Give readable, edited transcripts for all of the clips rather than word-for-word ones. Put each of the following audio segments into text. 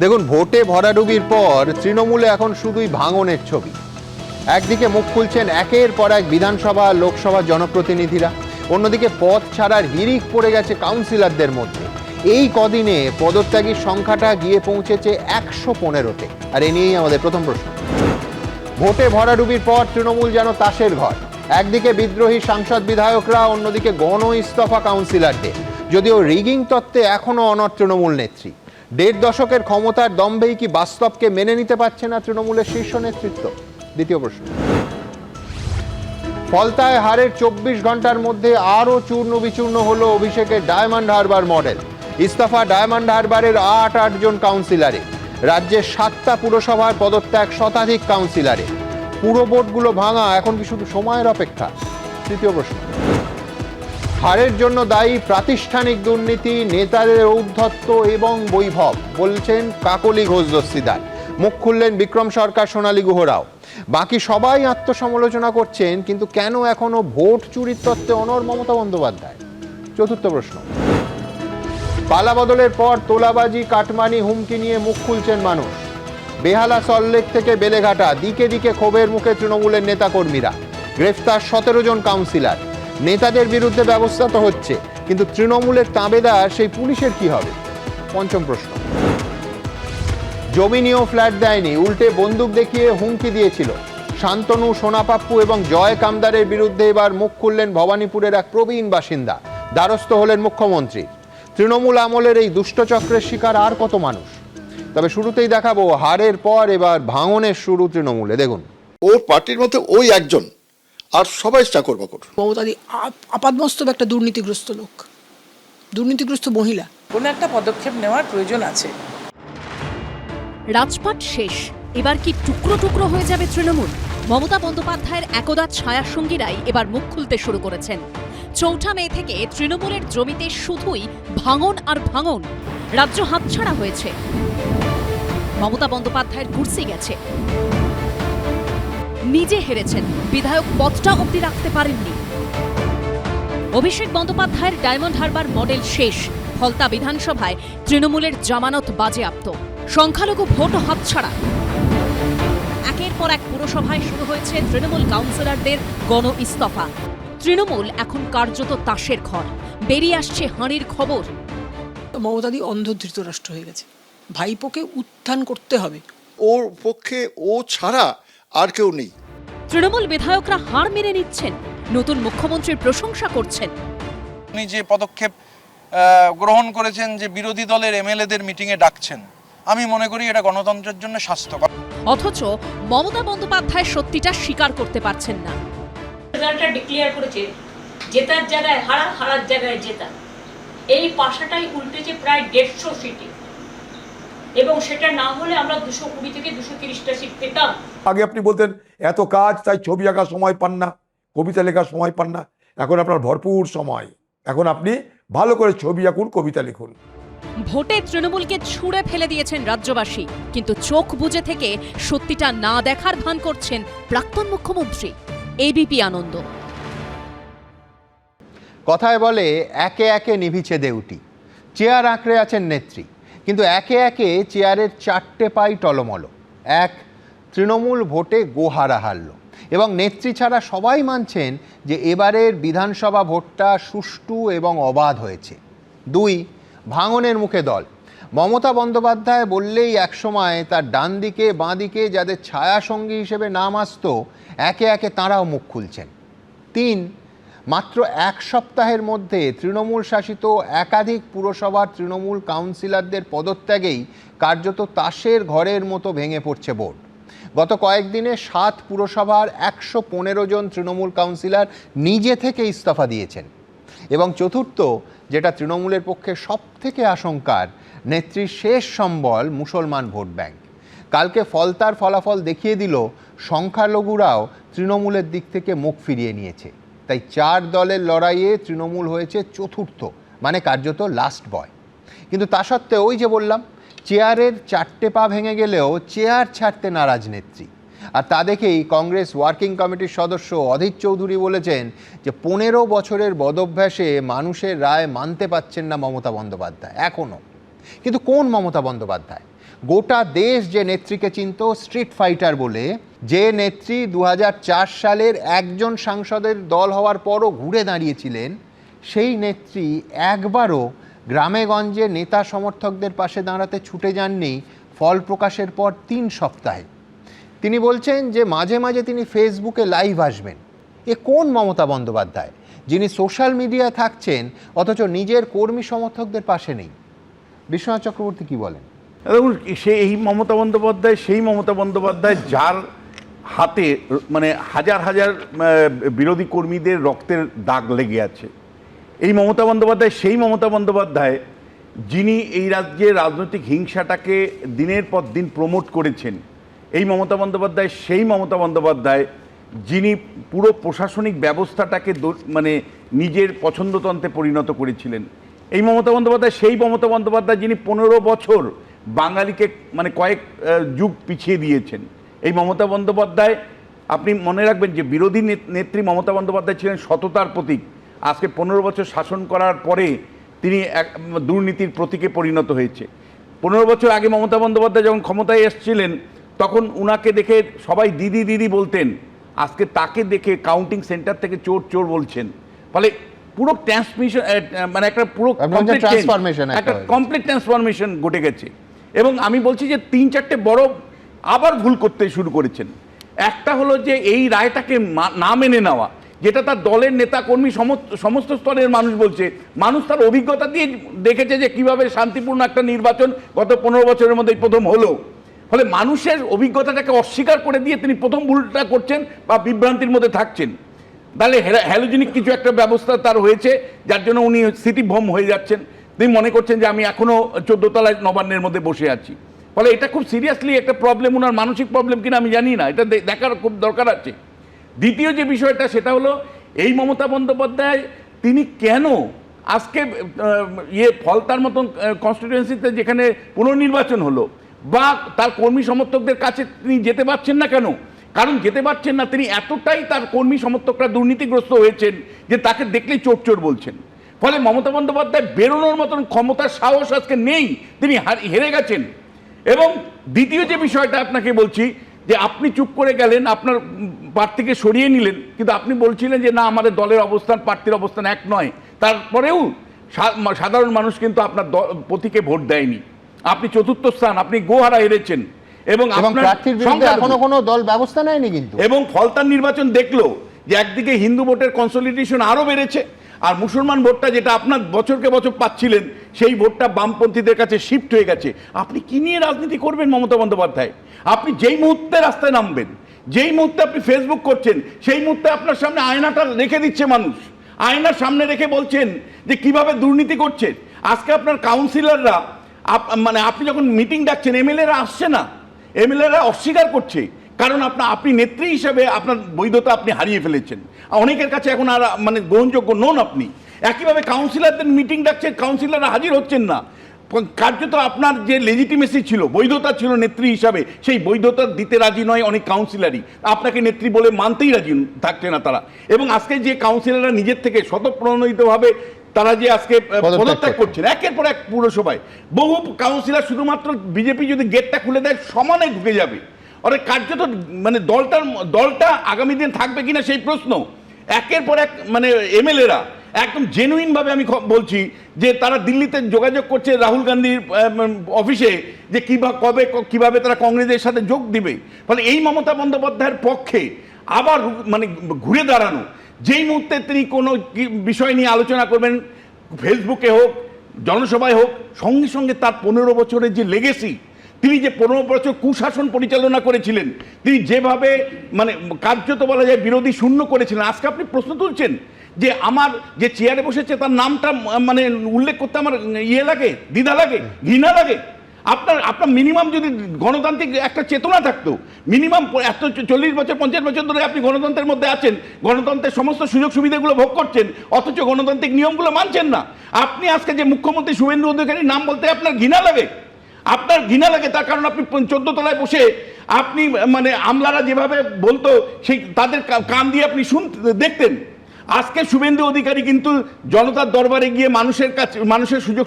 দেখুন, ভোটে ভরাডুবির পর তৃণমূলে এখন শুধুই ভাঙনের ছবি। একদিকে মুখ খুলছেন একের পর এক বিধানসভা লোকসভা জনপ্রতিনিধিরা, অন্যদিকে পদ ছাড়ার হিড়িক পড়ে গেছে কাউন্সিলরদের মধ্যে। এই কদিনে পদত্যাগীর সংখ্যাটা গিয়ে পৌঁছেছে ১১৫-তে। আর এ নিয়েই আমাদের প্রথম প্রশ্ন। ভোটে ভরাডুবির পর তৃণমূল যেন তাসের ঘর। একদিকে বিদ্রোহী সাংসদ বিধায়করা, অন্যদিকে গণ ইস্তফা কাউন্সিলরদের। যদিও রিগিং তত্ত্বে এখনো অনড় তৃণমূল নেত্রী। ১.৫ দশকের ক্ষমতার দম্ভেই কি বাস্তবকে মেনে নিতে পারছে না তৃণমূলের শীর্ষ নেতৃত্ব? দ্বিতীয় প্রশ্ন। ফলতায় হারের ২৪ ঘন্টার মধ্যে আরও চূর্ণ বিচূর্ণ হলো অভিষেকের ডায়মন্ড হারবার মডেল। ইস্তফা ডায়মন্ড হারবারের ৮ জন কাউন্সিলরে। রাজ্যের ৭টা পুরসভার পদত্যাগ শতাধিক কাউন্সিলরে। পুরো বোর্ডগুলো ভাঙা এখন কি শুধু সময়ের অপেক্ষা? তৃতীয় প্রশ্ন। হারের জন্য দায়ী প্রাতিষ্ঠানিক দুর্নীতি, নেতাদের ঔদ্ধত্য এবং বৈভব, বলছেন কাকলি ঘোষ দস্তিদার। মুখ খুললেন বিক্রম সরকার, সোনালী গুহরাও। বাকি সবাই আত্মসমালোচনা করছেন, কিন্তু কেন এখনো ভোট চুরির তত্ত্বে অনড় মমতা বন্দ্যোপাধ্যায়? চতুর্থ প্রশ্ন। পালাবদলের পর তোলাবাজি, কাটমানি, হুমকি নিয়ে মুখ খুলছেন মানুষ। বেহালা, সল্টলেক থেকে বেলেঘাটা, দিকে দিকে ক্ষোভের মুখে তৃণমূলের নেতাকর্মীরা। গ্রেফতার ১৭ জন কাউন্সিলর। নেতাদের বিরুদ্ধে ব্যবস্থা তো হচ্ছে, কিন্তু তৃণমূলের তাবেদার সেই পুলিশের কি হবে? পঞ্চম প্রশ্ন। জমি নিয়েও ফ্ল্যাট দেয়নি, উল্টে বন্দুক দেখিয়ে হুমকি দিয়েছিল। শান্তনু, সোনাপাপ্পু এবং জয় কামদারের বিরুদ্ধে এবার মুখ খুললেন ভবানীপুরের এক প্রবীণ বাসিন্দা। দ্বারস্থ হলেন মুখ্যমন্ত্রী। তৃণমূল আমলের এই দুষ্টচক্রের শিকার আর কত মানুষ? তবে শুরুতেই দেখাবো হারের পর এবার ভাঙনের শুরু তৃণমূলে। দেখুন, ওর পার্টির মধ্যে ওই একজন, আর সবাই চাকর বাকর। মমতাদি আপাতমস্তক একটা দুর্নীতিগ্রস্ত লোক, দুর্নীতিগ্রস্ত মহিলা। কোনো একটা পদক্ষেপ নেওয়ার প্রয়োজন আছে। রাজপাট শেষ, এবার কি টুকরো টুকরো হয়ে যাবে তৃণমূল? মমতা বন্দ্যোপাধ্যায়ের একদা ছায়াসঙ্গীরাই এবার মুখ খুলতে শুরু করেছেন। ৪ মে থেকে তৃণমূলের জমিতে শুধুই ভাঙন আর ভাঙন। রাজ্য হাতছাড়া হয়েছে, মমতা বন্দ্যোপাধ্যায়ের কুর্সি গেছে, নিজে হেরেছেন, বিধায়ক পদটা অবধি রাখতে পারেননি। অভিষেক বন্দ্যোপাধ্যায়ের ডায়মন্ড হারবার মডেল শেষ। ফলতা বিধানসভায় তৃণমূলের জামানত বাজেয়াপ্ত, সংখ্যালঘু ভোট হাতছাড়া। একের পর এক পুরসভায় শুরু হয়েছে তৃণমূল কাউন্সিলরদের গণ ইস্তফা। তৃণমূল এখন কার্যত তাসের ঘর। বেরিয়ে আসছে হাঁড়ির খবর। মমতাদি অন্ধ ধৃতরাষ্ট্র হয়ে গেছে। ভাইপোকে উত্থান করতে হবে। ওর পক্ষে ও ছাড়া আর কেউ নেই। তৃণমূল বিধায়করা হার মেনে নিচ্ছেন, নতুন মুখ্যমন্ত্রীর প্রশংসা করছেন। উনি যে পদক্ষেপ গ্রহণ করেছেন, যে বিরোধী দলের এমএলএদের মিটিংয়ে ডাকছেন, আমি মনে করি এটা গণতন্ত্রের জন্য স্বাস্থ্যকর। অথচ মমতা বন্দ্যোপাধ্যায় সত্যিটা স্বীকার করতে পারছেন না। রেজাল্টটা ডিক্লেয়ার করেছে, জেতার জায়গায় হারা, হারার জায়গায় জেতা। এই পাশাটাই উল্টেছে প্রায় 150 সিটে, এবং সেটা না হলে আমরা 220 থেকে 230টা সিট পেতাম। আগে আপনি বলতেন এত কাজ, তাই ছবি আঁকার সময় পান না, কবিতা লেখার সময় পান না। এখন আপনার ভরপুর সময়, এখন আপনি ভালো করে ছবি আঁকুন, কবিতা লিখুন। ভোটে তৃণমূলকে ছুঁড়ে ফেলে দিয়েছেন রাজ্যবাসী, কিন্তু চোখ বুজে থেকে সত্যিটা না দেখার ভান করছেন প্রাক্তন মুখ্যমন্ত্রী। এবিপি আনন্দ। কথায় বলে একে একে নিভিছে দেউটি। চেয়ার আঁকড়ে আছেন নেত্রী, কিন্তু একে একে চেয়ারের 4টে পাই টলমল। এক, তৃণমূল ভোটে গোহারা হারল, এবং নেত্রী ছাড়া সবাই মানছেন যে এবারের বিধানসভা ভোটটা সুষ্ঠু এবং অবাধ হয়েছে। 2, ভাঙনের মুখে দল। মমতা বন্দ্যোপাধ্যায় বললেই একসময় তার ডান দিকে বাঁ দিকে যাদের ছায়াসঙ্গী হিসেবে নাম আসত, একে একে তাঁরাও মুখ খুলছেন। 3, মাত্র 1 সপ্তাহের মধ্যে তৃণমূল শাসিত একাধিক পুরসভার তৃণমূল কাউন্সিলরদের পদত্যাগেই কার্যত তাসের ঘরের মতো ভেঙে পড়ছে বোর্ড। গত কয়েকদিনে 7 পুরসভার 115 জন তৃণমূল কাউন্সিলর নিজে থেকে ইস্তফা দিয়েছেন। এবং চতুর্থ, যেটা তৃণমূলের পক্ষে সবথেকে আশঙ্কার, নেত্রীর শেষ সম্বল মুসলমান ভোট ব্যাংক। কালকে ফলতার ফলাফল দেখিয়ে দিল সংখ্যালঘুরাও তৃণমূলের দিক থেকে মুখ ফিরিয়ে নিয়েছে। তাই 4 দলের লড়াইয়ে তৃণমূল হয়েছে চতুর্থ, মানে কার্যত লাস্ট বয়। কিন্তু তা সত্ত্বেও ওই যে বললাম, চেয়ারের 4টে পা ভেঙে গেলেও চেয়ার ছাড়তে নারাজ নেত্রী। আর তা দেখেই কংগ্রেস ওয়ার্কিং কমিটির সদস্য অধীর চৌধুরী বলেছেন যে 15 বছরের বদভ্যাসে মানুষের রায় মানতে পারছেন না মমতা বন্দ্যোপাধ্যায় এখনও। কিন্তু কোন মমতা বন্দ্যোপাধ্যায়? গোটা দেশ যে নেত্রীকে চিনত স্ট্রিট ফাইটার বলে, যে নেত্রী 2004 সালের একজন সাংসদের দল হওয়ার পরও ঘুরে দাঁড়িয়েছিলেন, সেই নেত্রী একবারও গ্রামেগঞ্জে নেতা সমর্থকদের পাশে দাঁড়াতে ছুটে যাননি ফল প্রকাশের পর 3 সপ্তাহে। তিনি বলছেন যে মাঝে মাঝে তিনি ফেসবুকে লাইভ আসবেন। এ কোন মমতা বন্দ্যোপাধ্যায় যিনি সোশ্যাল মিডিয়ায় থাকছেন অথচ নিজের কর্মী সমর্থকদের পাশে নেই? বিশ্বনাথ চক্রবর্তী কি বলেন? দেখুন, এই মমতা বন্দ্যোপাধ্যায় সেই মমতা বন্দ্যোপাধ্যায় যার হাতে মানে হাজার হাজার বিরোধী কর্মীদের রক্তের দাগ লেগে আছে। এই মমতা বন্দ্যোপাধ্যায় সেই মমতা বন্দ্যোপাধ্যায় যিনি এই রাজ্যের রাজনৈতিক হিংসাটাকে দিনের পর দিন প্রমোট করেছেন। এই মমতা বন্দ্যোপাধ্যায় সেই মমতা বন্দ্যোপাধ্যায় যিনি পুরো প্রশাসনিক ব্যবস্থাটাকে মানে নিজের পছন্দতন্ত্রে পরিণত করেছিলেন। এই মমতা বন্দ্যোপাধ্যায় সেই মমতা বন্দ্যোপাধ্যায় যিনি 15 বছর বাঙালিকে মানে কয়েক যুগ পিছিয়ে দিয়েছেন। এই মমতা বন্দ্যোপাধ্যায়, আপনি মনে রাখবেন যে বিরোধী নেত্রী মমতা বন্দ্যোপাধ্যায় ছিলেন সততার প্রতীক। আজকে 15 বছর শাসন করার পরে তিনি এক দুর্নীতির প্রতীকে পরিণত হয়েছে। 15 বছর আগে মমতা বন্দ্যোপাধ্যায় যখন ক্ষমতায় এসেছিলেন তখন উনাকে দেখে সবাই দিদি দিদি বলতেন, আজকে তাকে দেখে কাউন্টিং সেন্টার থেকে চোর চোর বলছেন। ফলে পুরো ট্রান্সমিশন মানে একটা পুরো কমপ্লিট ট্রান্সফরমেশন ঘটে গেছে। এবং আমি বলছি যে 3-4টে বড় আবার ভুল করতে শুরু করেছেন। একটা হলো যে এই রায়টাকে না মেনে নেওয়া, যেটা তার দলের নেতাকর্মী সমস্ত স্তরের মানুষ বলছে। মানুষ তার অভিজ্ঞতা দিয়ে দেখেছে যে কিভাবে শান্তিপূর্ণ একটা নির্বাচন গত 15 বছরের মধ্যে প্রথম হলো। ফলে মানুষের অভিজ্ঞতাটাকে অস্বীকার করে দিয়ে তিনি প্রথম ভুলটা করছেন বা বিভ্রান্তির মধ্যে থাকছেন। তাহলে হ্যালোজেনিক কিছু একটা ব্যবস্থা তার হয়েছে, যার জন্য উনি স্মৃতিভ্রম হয়ে যাচ্ছেন। তিনি মনে করছেন যে আমি এখনও 14 তলায় নবান্নের মধ্যে বসে আছি। ফলে এটা খুব সিরিয়াসলি একটা প্রবলেম, ওনার মানসিক প্রবলেম কিনা আমি জানি না, এটা দেখার খুব দরকার আছে। দ্বিতীয় যে বিষয়টা সেটা হলো এই মমতা বন্দ্যোপাধ্যায় তিনি কেন আজকে ফলতার মতন কনস্টিটিউয়েন্সিতে যেখানে পুনর্নির্বাচন হলো বা তার কর্মী সমর্থকদের কাছে তিনি যেতে পারছেন না কেন? কারণ যেতে পারছেন না, তিনি এতটাই তার কর্মী সমর্থকরা দুর্নীতিগ্রস্ত হয়েছেন যে তাকে দেখলেই চোর চোর বলছেন। ফলে মমতা বন্দ্যোপাধ্যায় বেরোনোর মতন ক্ষমতার সাহস আজকে নেই, তিনি হেরে গেছেন। এবং দ্বিতীয় যে বিষয়টা আপনাকে বলছি যে আপনি চুপ করে গেলেন, আপনার প্রার্থীকে সরিয়ে নিলেন, কিন্তু আপনি বলছিলেন যে না আমাদের দলের অবস্থান প্রার্থীর অবস্থান এক নয়। তারপরেও সাধারণ মানুষ কিন্তু আপনার প্রতীকে ভোট দেয়নি। আপনি 4র্থ স্থান, আপনি গোহারা হেরেছেন। এবং এখনো কোনো দল ব্যবস্থা নেয়নি কিন্তু। এবং ফলতার নির্বাচন দেখলো যে একদিকে হিন্দু ভোটের কনসলিডেশন আরও বেড়েছে, আর মুসলমান ভোটটা যেটা আপনার বছরকে বছর পাচ্ছিলেন সেই ভোটটা বামপন্থীদের কাছে শিফট হয়ে গেছে। আপনি কি নিয়ে রাজনীতি করবেন মমতা বন্দ্যোপাধ্যায়? আপনি যেই মুহূর্তে রাস্তায় নামবেন, যেই মুহূর্তে আপনি ফেসবুক করছেন, সেই মুহূর্তে আপনার সামনে আয়নাটা রেখে দিচ্ছে মানুষ, আয়নার সামনে রেখে বলছেন যে কিভাবে দুর্নীতি করছে। আজকে আপনার কাউন্সিলররা মানে আপনি যখন মিটিং ডাকছেন, এমএলএরা আসছে না, এমএলএরা অস্বীকার করছে, কারণ আপনি নেত্রী হিসেবে আপনার বৈধতা আপনি হারিয়ে ফেলেছেন। অনেকের কাছে এখন আর মানে গ্রহণযোগ্য নন আপনি। একইভাবে কাউন্সিলরদের মিটিং ডাকছেন, কাউন্সিলররা হাজির হচ্ছেন না। কার্যত আপনার যে লেজিটিমেসি ছিল, বৈধতা ছিল নেত্রী হিসাবে, সেই বৈধতা দিতে রাজি নয় অনেক কাউন্সিলরই। আপনাকে নেত্রী বলে মানতেই রাজি থাকছে না তারা। এবং আজকে যে কাউন্সিলররা নিজের থেকে স্বতঃপ্রণোদিতভাবে তারা যে আজকে পদত্যাগ করছেন একের পর এক পুরসভায়, বহু কাউন্সিলর শুধুমাত্র বিজেপি যদি গেটটা খুলে দেয় সমানে ঢুকে যাবে। অর্থাৎ কার্যত মানে দলটা আগামী দিন থাকবে কিনা সেই প্রশ্ন। একের পর এক মানে এমএলএরা একদম জেনুইনভাবে আমি বলছি যে তারা দিল্লিতে যোগাযোগ করছে রাহুল গান্ধীর অফিসে যে কিভাবে তারা কংগ্রেসের সাথে যোগ দিবে। ফলে এই মমতা বন্দ্যোপাধ্যায়ের পক্ষে আবার মানে ঘুরে দাঁড়ানো, যেই মুহূর্তে তিনি কোনো বিষয় নিয়ে আলোচনা করবেন, ফেসবুকে হোক জনসভায় হোক, সঙ্গে সঙ্গে তার 15 বছরের যে লেগেসি, তিনি যে 15 বছর কুশাসন পরিচালনা করেছিলেন, তিনি যেভাবে মানে কার্যত বলা যায় বিরোধী শূন্য করেছিলেন। আজকে আপনি প্রশ্ন তুলছেন যে আমার যে চেয়ারে বসেছে তার নামটা মানে উল্লেখ করতে আমার লাগে, দ্বিধা লাগে, ঘৃণা লাগে। আপনার মিনিমাম যদি গণতান্ত্রিক একটা চেতনা থাকতো, মিনিমাম 40 বছর 50 বছর ধরে আপনি গণতন্ত্রের মধ্যে আছেন, গণতন্ত্রের সমস্ত সুযোগ সুবিধাগুলো ভোগ করছেন, অথচ গণতান্ত্রিক নিয়মগুলো মানছেন না। আপনি আজকে যে মুখ্যমন্ত্রী শুভেন্দু অধিকারীর নাম বলতে আপনার ঘৃণা লাগে, তার কারণ আপনি 14 তলায় বসে আপনি মানে আমলারা যেভাবে বলতো সেই তাদের কান দিয়ে আপনি দেখতেন। আজকে শুভেন্দু অধিকারী কিন্তু জনতার দরবারে গিয়ে মানুষের কাছে মানুষের সুযোগ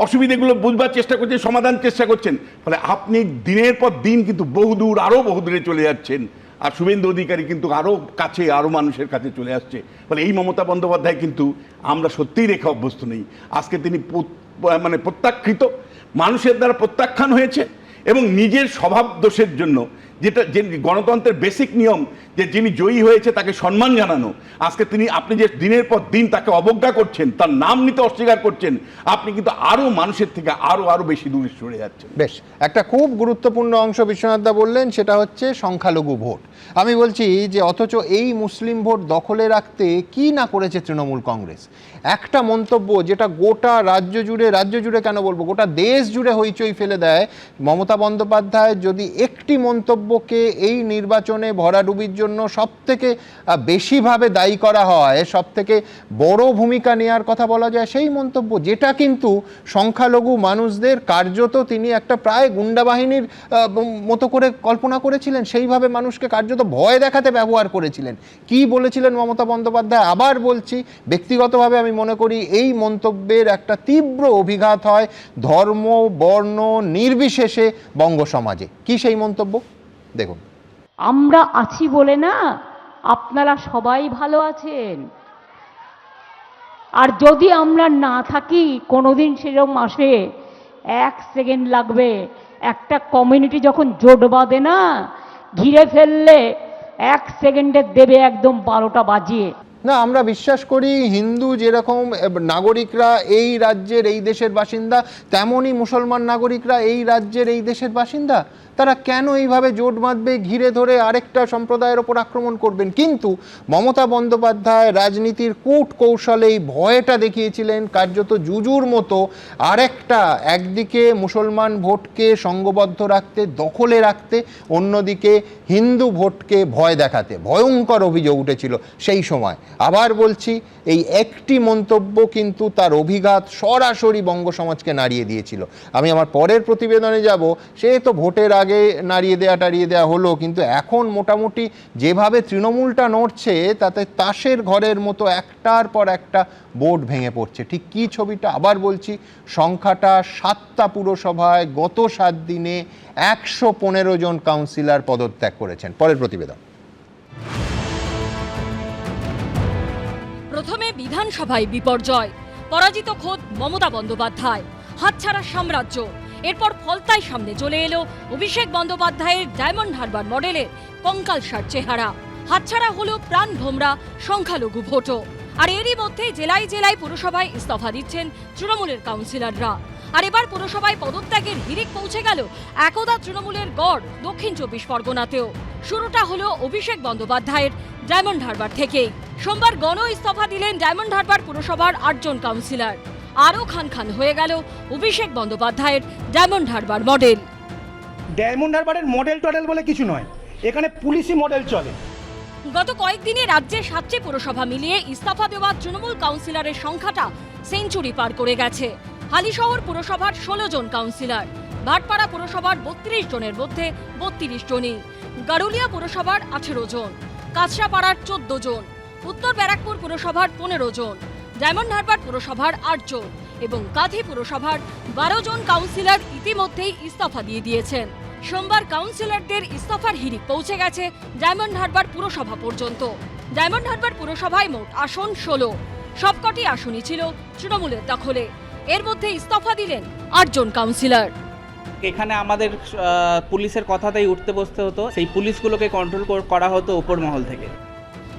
অসুবিধেগুলো বুঝবার চেষ্টা করছেন, সমাধান চেষ্টা করছেন। ফলে আপনি দিনের পর দিন কিন্তু বহুদূর আরও বহুদূরে চলে যাচ্ছেন, আর শুভেন্দু অধিকারী কিন্তু আরও কাছে আরও মানুষের কাছে চলে আসছে। ফলে এই মমতা বন্দ্যোপাধ্যায় কিন্তু আমরা সত্যিই রেখে অভ্যস্ত নেই। আজকে তিনি মানে প্রত্যাখ্যিত, মানুষের দ্বারা প্রত্যাখ্যান হয়েছে, এবং নিজের স্বভাব দোষের জন্য, যেটা যে গণতন্ত্রের বেসিক নিয়ম যে যিনি জয়ী হয়েছে তাকে সম্মান জানানো, আজকে আপনি যে দিনের পর দিন তাকে অবজ্ঞা করছেন, তার নাম নিতে অস্বীকার করছেন, আপনি কিন্তু আরও মানুষের থেকে আরও বেশি দূরে সরে যাচ্ছেন। বেশ, একটা খুব গুরুত্বপূর্ণ অংশ বিশ্বনাথ দা বললেন, সেটা হচ্ছে সংখ্যালঘু ভোট। আমি বলছি যে অথচ এই মুসলিম ভোট দখলে রাখতে কি না করেছে তৃণমূল কংগ্রেস। একটা মন্তব্য যেটা গোটা রাজ্য জুড়ে কেন বলবো, গোটা দেশ জুড়ে হইচই ফেলে দেয়। মমতা বন্দ্যোপাধ্যায় যদি একটি মন্তব্যকে এই নির্বাচনে ভরাডুবির জন্য সবথেকে বেশিভাবে দায়ী করা হয়, সবথেকে বড় ভূমিকা নেওয়ার কথা বলা যায় সেই মন্তব্য, যেটা কিন্তু সংখ্যালঘু মানুষদের কার্যত তিনি একটা প্রায় গুন্ডা বাহিনীর মতো করে কল্পনা করেছিলেন, সেইভাবে মানুষকে কার্যত ভয় দেখাতে ব্যবহার করেছিলেন। কি বলেছিলেন মমতা বন্দ্যোপাধ্যায়? আবার বলছি, ব্যক্তিগতভাবে আমি মনে করি এই মন্তব্যের একটা তীব্র অভিঘাত হয় ধর্ম বর্ণ নির্বিশেষে বঙ্গ সমাজে। কি সেই মন্তব্য দেখুন। আমরা আছি বলে না আপনারা সবাই ভালো আছেন, আর যদি আমরা না থাকি কোনোদিন সেরকম আসে 1 সেকেন্ড লাগবে। একটা কমিউনিটি যখন জোট বাঁধে না, ঘিরে ফেললে 1 সেকেন্ডে দেবে একদম 12টা বাজিয়ে। না, আমরা বিশ্বাস করি হিন্দু যেরকম নাগরিকরা এই রাজ্যের এই দেশের বাসিন্দা, তেমনই মুসলমান নাগরিকরা এই রাজ্যের এই দেশের বাসিন্দা। তারা কেন এইভাবে জোট বাঁধবে, ঘিরে ধরে আরেকটা সম্প্রদায়ের ওপর আক্রমণ করবেন? কিন্তু মমতা বন্দ্যোপাধ্যায় রাজনীতির কূট কৌশলে এই ভয়টা দেখিয়েছিলেন কার্যত জুজুর মতো। আরেকটা, একদিকে মুসলমান ভোটকে সঙ্গবদ্ধ রাখতে, দখলে রাখতে, অন্যদিকে হিন্দু ভোটকে ভয় দেখাতে। ভয়ঙ্কর অভিযোগ উঠেছিল সেই সময়। আবার বলছি, এই একটি মন্তব্য কিন্তু তার অভিঘাত সরাসরি বঙ্গ সমাজকে নাড়িয়ে দিয়েছিল। আমি আমার পরের প্রতিবেদনে যাব, সে তো ভোটের আগে নাড়িয়ে দেওয়া হলো, কিন্তু এখন মোটামুটি যেভাবে তৃণমূলটা নড়ছে তাতে তাসের ঘরের মতো একটার পর একটা বোর্ড ভেঙে পড়ছে। ঠিক কি ছবিটা আবার বলছি, সংখ্যাটা 7টা পুরসভায় গত 7 দিনে 115 জন কাউন্সিলর পদত্যাগ করেছেন। পরের প্রতিবেদন। প্রথমে বিধানসভায় বিপর্যয়, পরাজিত খোদ মমতা বন্দ্যোপাধ্যায়, হাতছাড়া সাম্রাজ্য। এরপর ফলতায় সামনে চলে এলো অভিষেক বন্দ্যোপাধ্যায়ের ডায়মন্ড হারবার মডেলের কঙ্কালসার চেহারা। হাতছাড়া হলো প্রাণ ভোমরা সংখ্যালঘু ভোটও। আর এরই মধ্যে জেলায় জেলায় পুরসভায় ইস্তফা দিচ্ছেন তৃণমূলের কাউন্সিলররা। আর এবার পুরসভায় পদত্যাগের হিড়িক পৌঁছে গেল একদা তৃণমূলের গড় দক্ষিণ 24 পরগনাতেও। শুরুটা হলো অভিষেক বন্দ্যোপাধ্যায়ের ডায়মন্ড হারবার থেকেই। সোমবার গণ ইস্তফা দিলেন ডায়মন্ড হারবার পুরসভার 8 জন কাউন্সিলর। আরও খান হয়ে গেল অভিষেক বন্দ্যোপাধ্যায়ের ডায়মন্ড হারবার মডেল। ডায়মন্ড হারবারের মডেল টডেল বলে কিছু নয়, এখানে পুলিশি মডেল চলে। গত কয়েকদিনে রাজ্যের 7টি পুরসভা মিলিয়ে ইস্তফা দেওয়া তৃণমূল কাউন্সিলরের সংখ্যাটা সেঞ্চুরি পার করে গেছে। হালিশহর পুরসভার 16 জন কাউন্সিলর, ভাটপাড়া পুরসভার 32 জনের মধ্যে 32 জনই, গারুলিয়া পুরসভার 18 জন, কাছড়াপাড়ার 14 জন, উত্তর ব্যারাকপুর পুরসভার 15 জন, ডায়মন্ড হারবার পুরসভার 8 জন এবং কাঁথি পুরসভার 12 জন কাউন্সিলর ইতিমধ্যেই ইস্তফা দিয়ে দিয়েছেন। সোমবার কাউন্সিলরদের ইস্তফার হিড়িক পৌঁছে গেছে ডায়মন্ড হারবার পুরসভা পর্যন্ত। ডায়মন্ড হারবার পুরসভায় মোট আসন 16, সবকটি আসনই ছিল তৃণমূলের দখলে। এর মধ্যে ইস্তফা দিলেন 8 জন কাউন্সিলর। এখানে আমাদের পুলিশের কথাতেই উঠতে বসতে হতো, সেই পুলিশগুলোকে কন্ট্রোল করা হতো উপর মহল থেকে।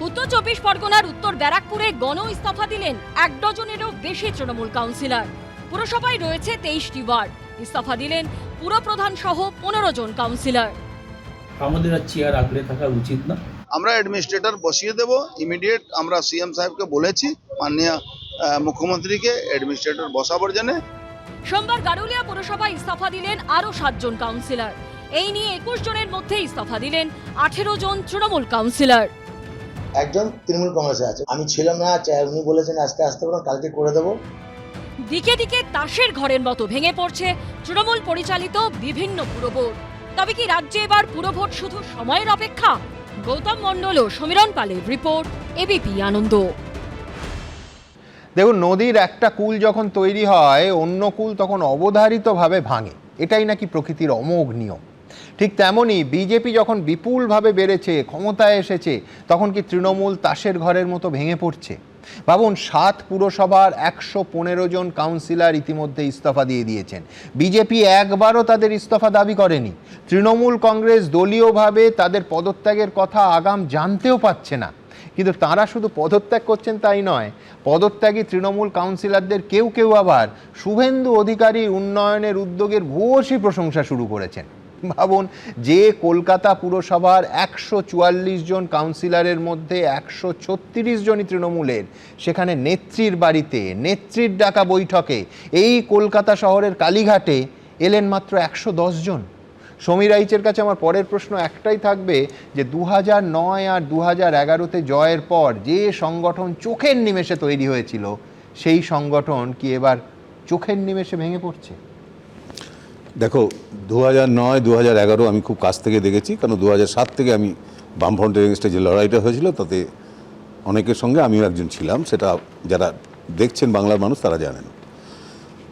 উত্তর 24 পরগনার উত্তর ব্যারাকপুরে গণ ইস্তফা দিলেন 1 ডজনেরও বেশি তৃণমূল কাউন্সিলর। পুরসভায় রয়েছে 23টি ওয়ার্ড। ইস্তফা দিলেন পুরপ্রধান সহ 15 জন কাউন্সিলর। আমাদের আর চেয়ার আঁকড়ে থাকা উচিত না, আমরা অ্যাডমিনিস্ট্রেটর বসিয়ে দেব ইমিডিয়েট। আমরা সিএম সাহেবকে বলেছি, মাননীয় মুখ্যমন্ত্রীকে অ্যাডমিনিস্ট্রেটর বসাবার জন্য। সোমবার গারুলিয়া পুরসভায় ইস্তফা দিলেন আরও 7 জন কাউন্সিলর। এই নিয়ে 21 জনের মধ্যে ইস্তফা দিলেন 18 জন তৃণমূল কাউন্সিলর। একজন তৃণমূল কংগ্রেসে আছে, আমি ছিলাম না, উনি বলেছেন আজকে আসতে পারেন, কালকে করে দেবো। দিকে দিকে তাসের ঘরের মতো ভেঙে পড়ছে তৃণমূল পরিচালিত বিভিন্ন পুরভোট। তবে কি রাজ্যে এবার পুরভোট শুধু সময়ের অপেক্ষা? গৌতম মণ্ডল ও সমীরণ পালের রিপোর্ট, এবিপি আনন্দ। দেখুন, নদীর একটা কূল যখন তৈরি হয় অন্য কূল তখন অবধারিতভাবে ভাঙে, এটাই নাকি প্রকৃতির অমোঘ নিয়ম। ঠিক তেমনই বিজেপি যখন বিপুলভাবে বেড়েছে, ক্ষমতায় এসেছে, তখন কি তৃণমূল তাসের ঘরের মতো ভেঙে পড়ছে? ভাবুন, 7 পুরসভার 115 জন কাউন্সিলর ইতিমধ্যে ইস্তফা দিয়ে দিয়েছেন। বিজেপি একবারও তাদের ইস্তফা দাবি করেনি। তৃণমূল কংগ্রেস দলীয়ভাবে তাদের পদত্যাগের কথা আগাম জানতেও পাচ্ছে না। কিন্তু তারা শুধু পদত্যাগ করছেন তাই নয়, পদত্যাগী তৃণমূল কাউন্সিলরদের কেউ কেউ আবার শুভেন্দু অধিকারীর উন্নয়নের উদ্যোগের ভূয়সী প্রশংসা শুরু করেছেন। ভাবুন, যে কলকাতা পুরসভার 144 জন কাউন্সিলরের মধ্যে 136 জনই তৃণমূলের, সেখানে নেত্রীর বাড়িতে নেত্রীর ডাকা বৈঠকে এই কলকাতা শহরের কালীঘাটে এলেন মাত্র 110 জন। সমীর রাইচের কাছে আমার পরের প্রশ্ন একটাই থাকবে যে 2009 আর 2011-তে জয়ের পর যে সংগঠন চোখের নিমেষে তৈরি হয়েছিল, সেই সংগঠন কি এবার চোখের নিমেষে ভেঙে পড়ছে? দেখো, 2009 2011 আমি খুব কাছ থেকে দেখেছি, কারণ 2007 থেকে আমি বামফ্রন্টের এগেনস্টে যে লড়াইটা হয়েছিল তাতে অনেকের সঙ্গে আমিও একজন ছিলাম। সেটা যারা দেখছেন বাংলার মানুষ তারা জানেন।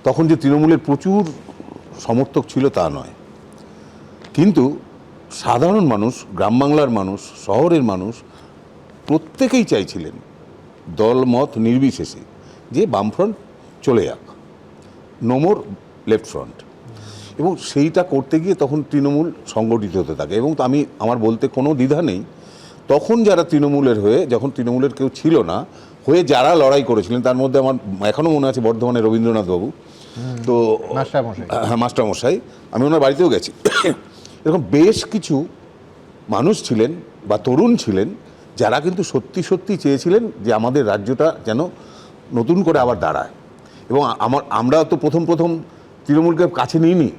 তখন যে তৃণমূলের প্রচুর সমর্থক ছিল তা নয়, কিন্তু সাধারণ মানুষ, গ্রাম বাংলার মানুষ, শহরের মানুষ প্রত্যেকেই চাইছিলেন দল মত নির্বিশেষে যে বামফ্রন্ট চলে যাক, নো মোর লেফট ফ্রন্ট। এবং সেইটা করতে গিয়ে তখন তৃণমূল সংগঠিত হতে থাকে। এবং আমি আমার বলতে কোনো দ্বিধা নেই, তখন যারা তৃণমূলের হয়ে, যখন তৃণমূলের কেউ ছিল না, হয়ে যারা লড়াই করেছিলেন, তার মধ্যে আমার এখনও মনে আছে বর্ধমানের রবীন্দ্রনাথ বাবু, তো হ্যাঁ মাস্টারমশাই, আমি ওনার বাড়িতেও গেছি। এরকম বেশ কিছু মানুষ ছিলেন বা তরুণ ছিলেন যারা কিন্তু সত্যি সত্যি চেয়েছিলেন যে আমাদের রাজ্যটা যেন নতুন করে আবার দাঁড়ায়। এবং আমরা তো প্রথম তৃণমূলকে কাছে নিইনি,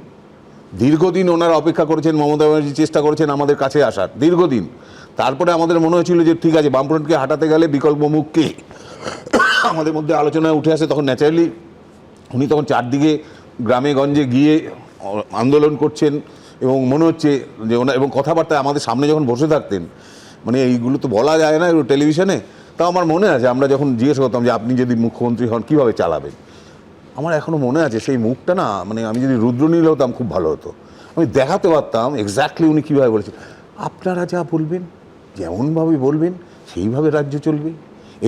দীর্ঘদিন ওনারা অপেক্ষা করেছেন, মমতা ব্যানার্জি চেষ্টা করেছেন আমাদের কাছে আসার দীর্ঘদিন। তারপরে আমাদের মনে হয়েছিল যে ঠিক আছে, বামফ্রন্টকে হাঁটাতে গেলে বিকল্প মুখ কে, আমাদের মধ্যে আলোচনায় উঠে আসে। তখন ন্যাচারালি উনি তখন চারদিকে গ্রামে গঞ্জে গিয়ে আন্দোলন করছেন এবং মনে হচ্ছে যে ওনার, এবং কথাবার্তায় আমাদের সামনে যখন বসে থাকতেন, মানে এইগুলো তো বলা যায় না টেলিভিশনে, তাও আমার মনে আছে আমরা যখন জিজ্ঞেস করতাম যে আপনি যদি মুখ্যমন্ত্রী হন কীভাবে চালাবেন, আমার এখনও মনে আছে সেই মুখটা না, মানে আমি যদি রুদ্রনীল হতাম খুব ভালো হতো, আমি দেখাতে পারতাম এক্স্যাক্টলি উনি কীভাবে বলেছেন, আপনারা যা বলবেন, যেমনভাবে বলবেন সেইভাবে রাজ্য চলবে।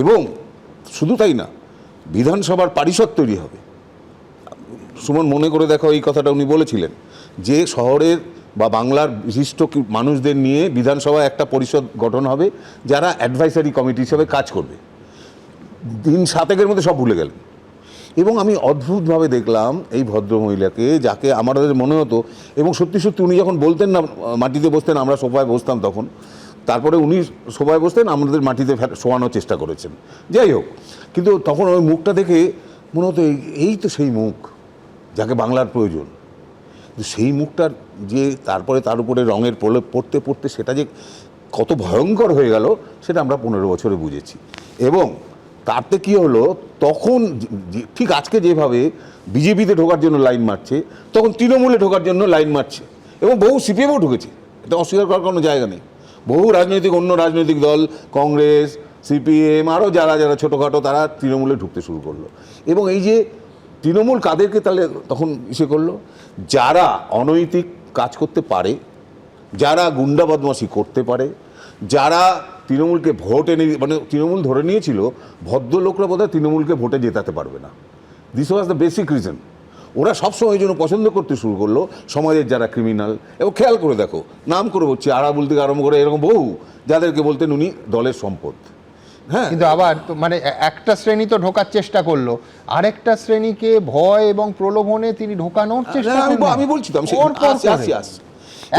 এবং শুধু তাই না, বিধানসভার পরিষদ তৈরি হবে। সুমন, মনে করে দেখো, এই কথাটা উনি বলেছিলেন যে শহরের বা বাংলার বিশিষ্ট মানুষদের নিয়ে বিধানসভায় একটা পরিষদ গঠন হবে যারা অ্যাডভাইসারি কমিটি হিসেবে কাজ করবে। দিন 7 মধ্যে সব ভুলে গেলেন। এবং আমি অদ্ভুতভাবে দেখলাম এই ভদ্রমহিলাকে, যাকে আমাদের মনে হতো, এবং সত্যি সত্যি উনি যখন বলতেন না মাটিতে বসতেন, আমরা সোফায় বসতাম তখন, তারপরে উনি সোফায় বসতেন, আমাদের মাটিতে শোয়ানোর চেষ্টা করেছেন, যাই হোক। কিন্তু তখন ওই মুখটা দেখে মনে হতো এই তো সেই মুখ যাকে বাংলার প্রয়োজন। সেই মুখটার যে তারপরে তার উপরে রঙের প্রলেপ পড়তে পড়তে সেটা যে কত ভয়ঙ্কর হয়ে গেল সেটা আমরা 15 বছরে বুঝেছি। এবং তাতে কী হলো, তখন ঠিক আজকে যেভাবে বিজেপিতে ঢোকার জন্য লাইন মারছে, তখন তৃণমূলে ঢোকার জন্য লাইন মারছে, এবং বহু সিপিএমও ঢুকেছে, এটা অস্বীকার করার কোনো জায়গা নেই। বহু অন্য রাজনৈতিক দল, কংগ্রেস, সিপিএম, আরও যারা ছোটোখাটো, তারা তৃণমূলে ঢুকতে শুরু করলো। এবং এই যে তৃণমূল কাদেরকে তাহলে তখন করলো, যারা অনৈতিক কাজ করতে পারে, যারা গুন্ডা বদমাশি করতে পারে, যারা তৃণমূলকে ভোট এনে, মানে তৃণমূল ধরে নিয়েছিল ভদ্রলোকরা বোধহয় তৃণমূলকে ভোটে জেতাতে পারবে না। This was the basic reason. ওরা সবসময় এই জন্য পছন্দ করতে শুরু করলো সমাজের যারা ক্রিমিনাল। এবং খেয়াল করে দেখো, নাম করে বলছি, আরাবুল থেকে আরম্ভ করে এরকম বহু, যাদেরকে বলতেন উনি দলের সম্পদ। হ্যাঁ, কিন্তু আবার মানে একটা শ্রেণী তো ঢোকার চেষ্টা করলো, আরেকটা শ্রেণীকে ভয় এবং প্রলোভনে তিনি ঢোকানোর চেষ্টা করলেন। আমি বলছি তো,